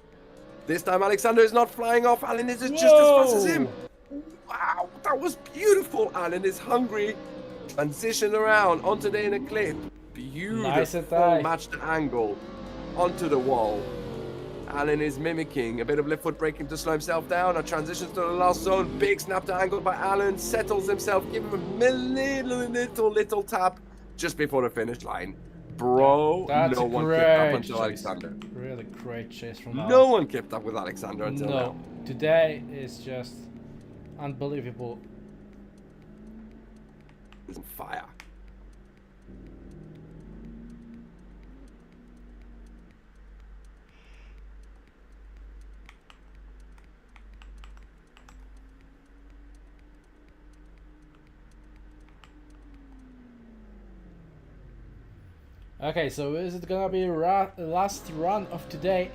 This time Alexander is not flying off. Alan is just as fast as him. Wow, that was beautiful. Alan is hungry. Transition around onto the inner clip. Nice and Beautiful, tight. match the angle onto the wall. Alan is mimicking a bit of left foot braking to slow himself down. A transition to the last zone. Big snap to angle by Alan. Settles himself. Give him a little tap just before the finish line. Bro, That's no a one kept up great until chase. Alexander. Really great chase from No Alan. one kept up with Alexander until No, now. today is just unbelievable. He's on fire. Okay, so is it gonna be last run of today?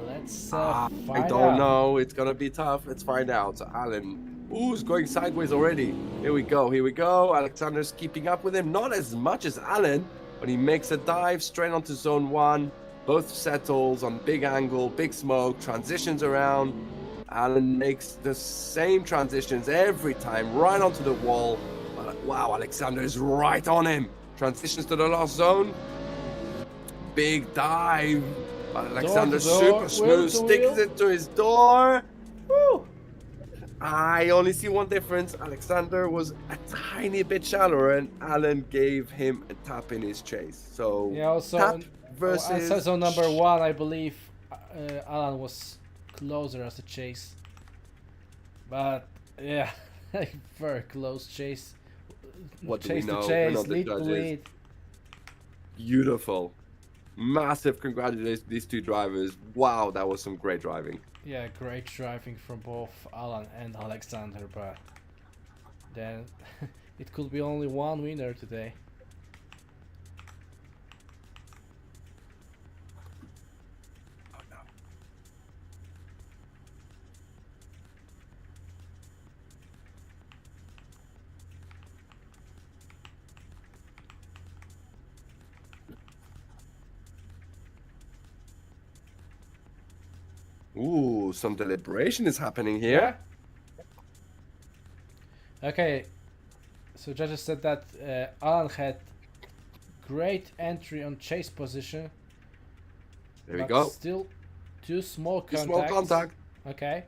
Let's find I don't out. know. It's gonna be tough. Let's find out. So Alan, ooh, going sideways already. Here we go. Here we go. Alexander's keeping up with him. Not as much as Alan, but he makes a dive straight onto zone 1. Both settles on big angle, big smoke, transitions around. Alan makes the same transitions every time, right onto the wall. Wow, Alexander is right on him. Transitions to the last zone. Big dive. But Alexander Door to door, super wheel smooth, to sticks wheel. it to his door. Woo! I only see one difference. Alexander was a tiny bit shallower, and Alan gave him a tap in his chase. So Yeah, also tap versus season number 1, I believe Alan was closer as a chase. But yeah, very close chase. What do we Chase know? to We're chase, not the lead to judges. lead. Beautiful. Massive congratulations to these two drivers. Wow, that was some great driving. Yeah, great driving from both Alan and Alexander, but then it could be only one winner today. Oh no. Ooh, some deliberation is happening here. Okay, so judges said that Alan had great entry on chase position. There we but go. Still two small Too contacts. small contact. Okay.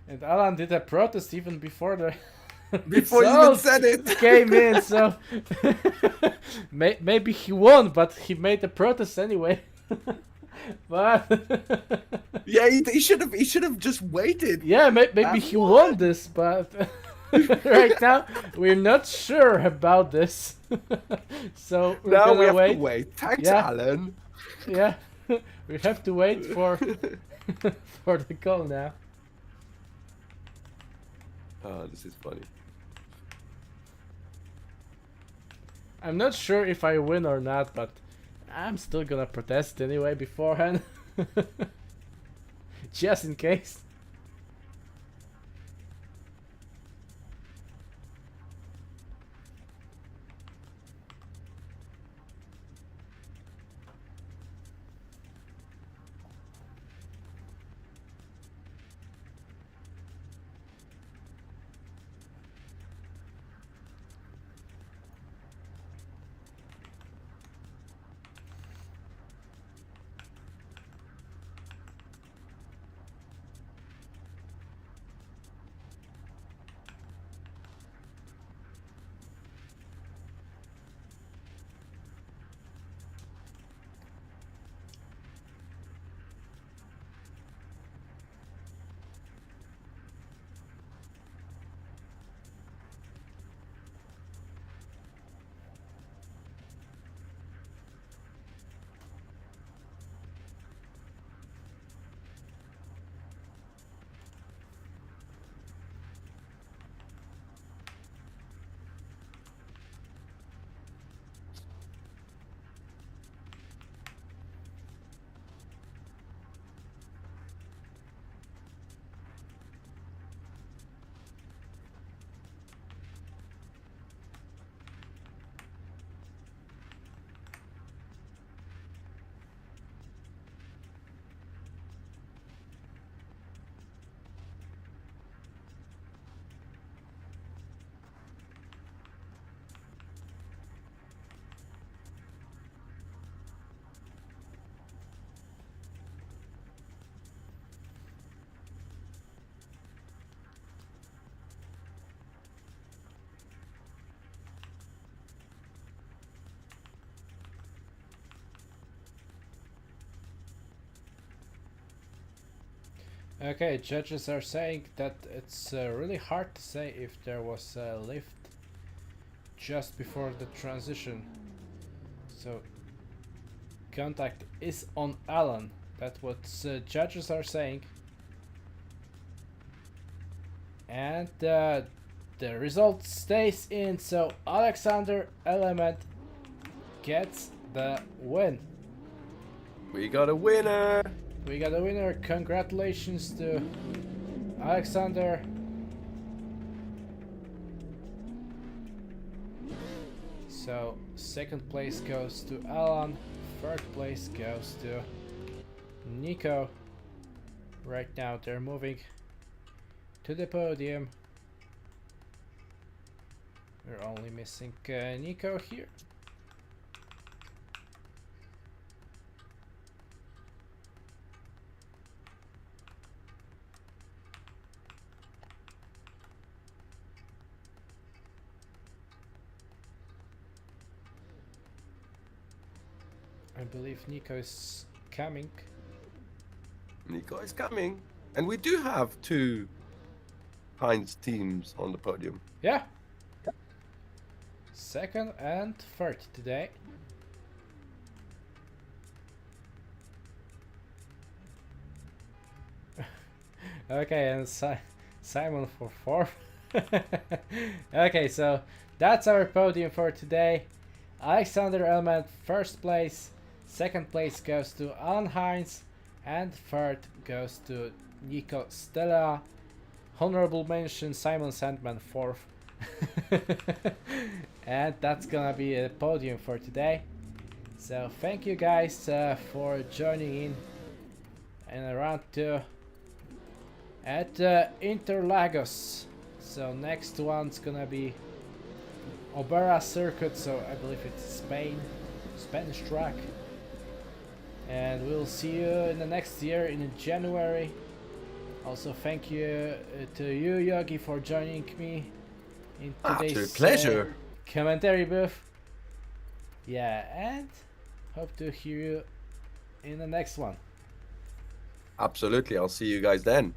And Alan did a protest even before the Before you even results said it. came in, so maybe he won, but he made a protest anyway. But Yeah, he should have just waited. yeah, maybe he won this, but right now we're not sure about this. So we're Now gonna we have wait. to wait. Thanks, Yeah. Alan. Yeah, we have to wait for for the call now. Oh, this is funny. I'm not sure if I win or not, but I'm still gonna protest anyway beforehand. Just in case. Okay, judges are saying that it's really hard to say if there was a lift just before the transition. So contact is on Alan. That's what judges are saying. And the result stays in, so Alexander Element gets the win. We got a winner. We got a winner. Congratulations to Alexander. So second place goes to Alan, third place goes to Nico. Right now they're moving to the podium. We're only missing Nico here. I believe Nico is coming. Nico is coming. And we do have 2 Heinz teams on the podium. Yeah. Second and third today. Okay, and Simon for fourth. Okay, so that's our podium for today. Alexander Element first place, second place goes to Alan Heinz, and third goes to Nico Stella. Honorable mention Simon Sandman fourth. And that's gonna be a podium for today. So thank you guys for joining in round 2 at Interlagos. So next one's gonna be Obera Circuit, so I believe it's Spanish track. And we'll see you in the next year in January. Also thank you to you, Yogi, for joining me in today's Absolute pleasure. Commentary booth. Yeah, and hope to hear you in the next one. Absolutely. I'll see you guys then.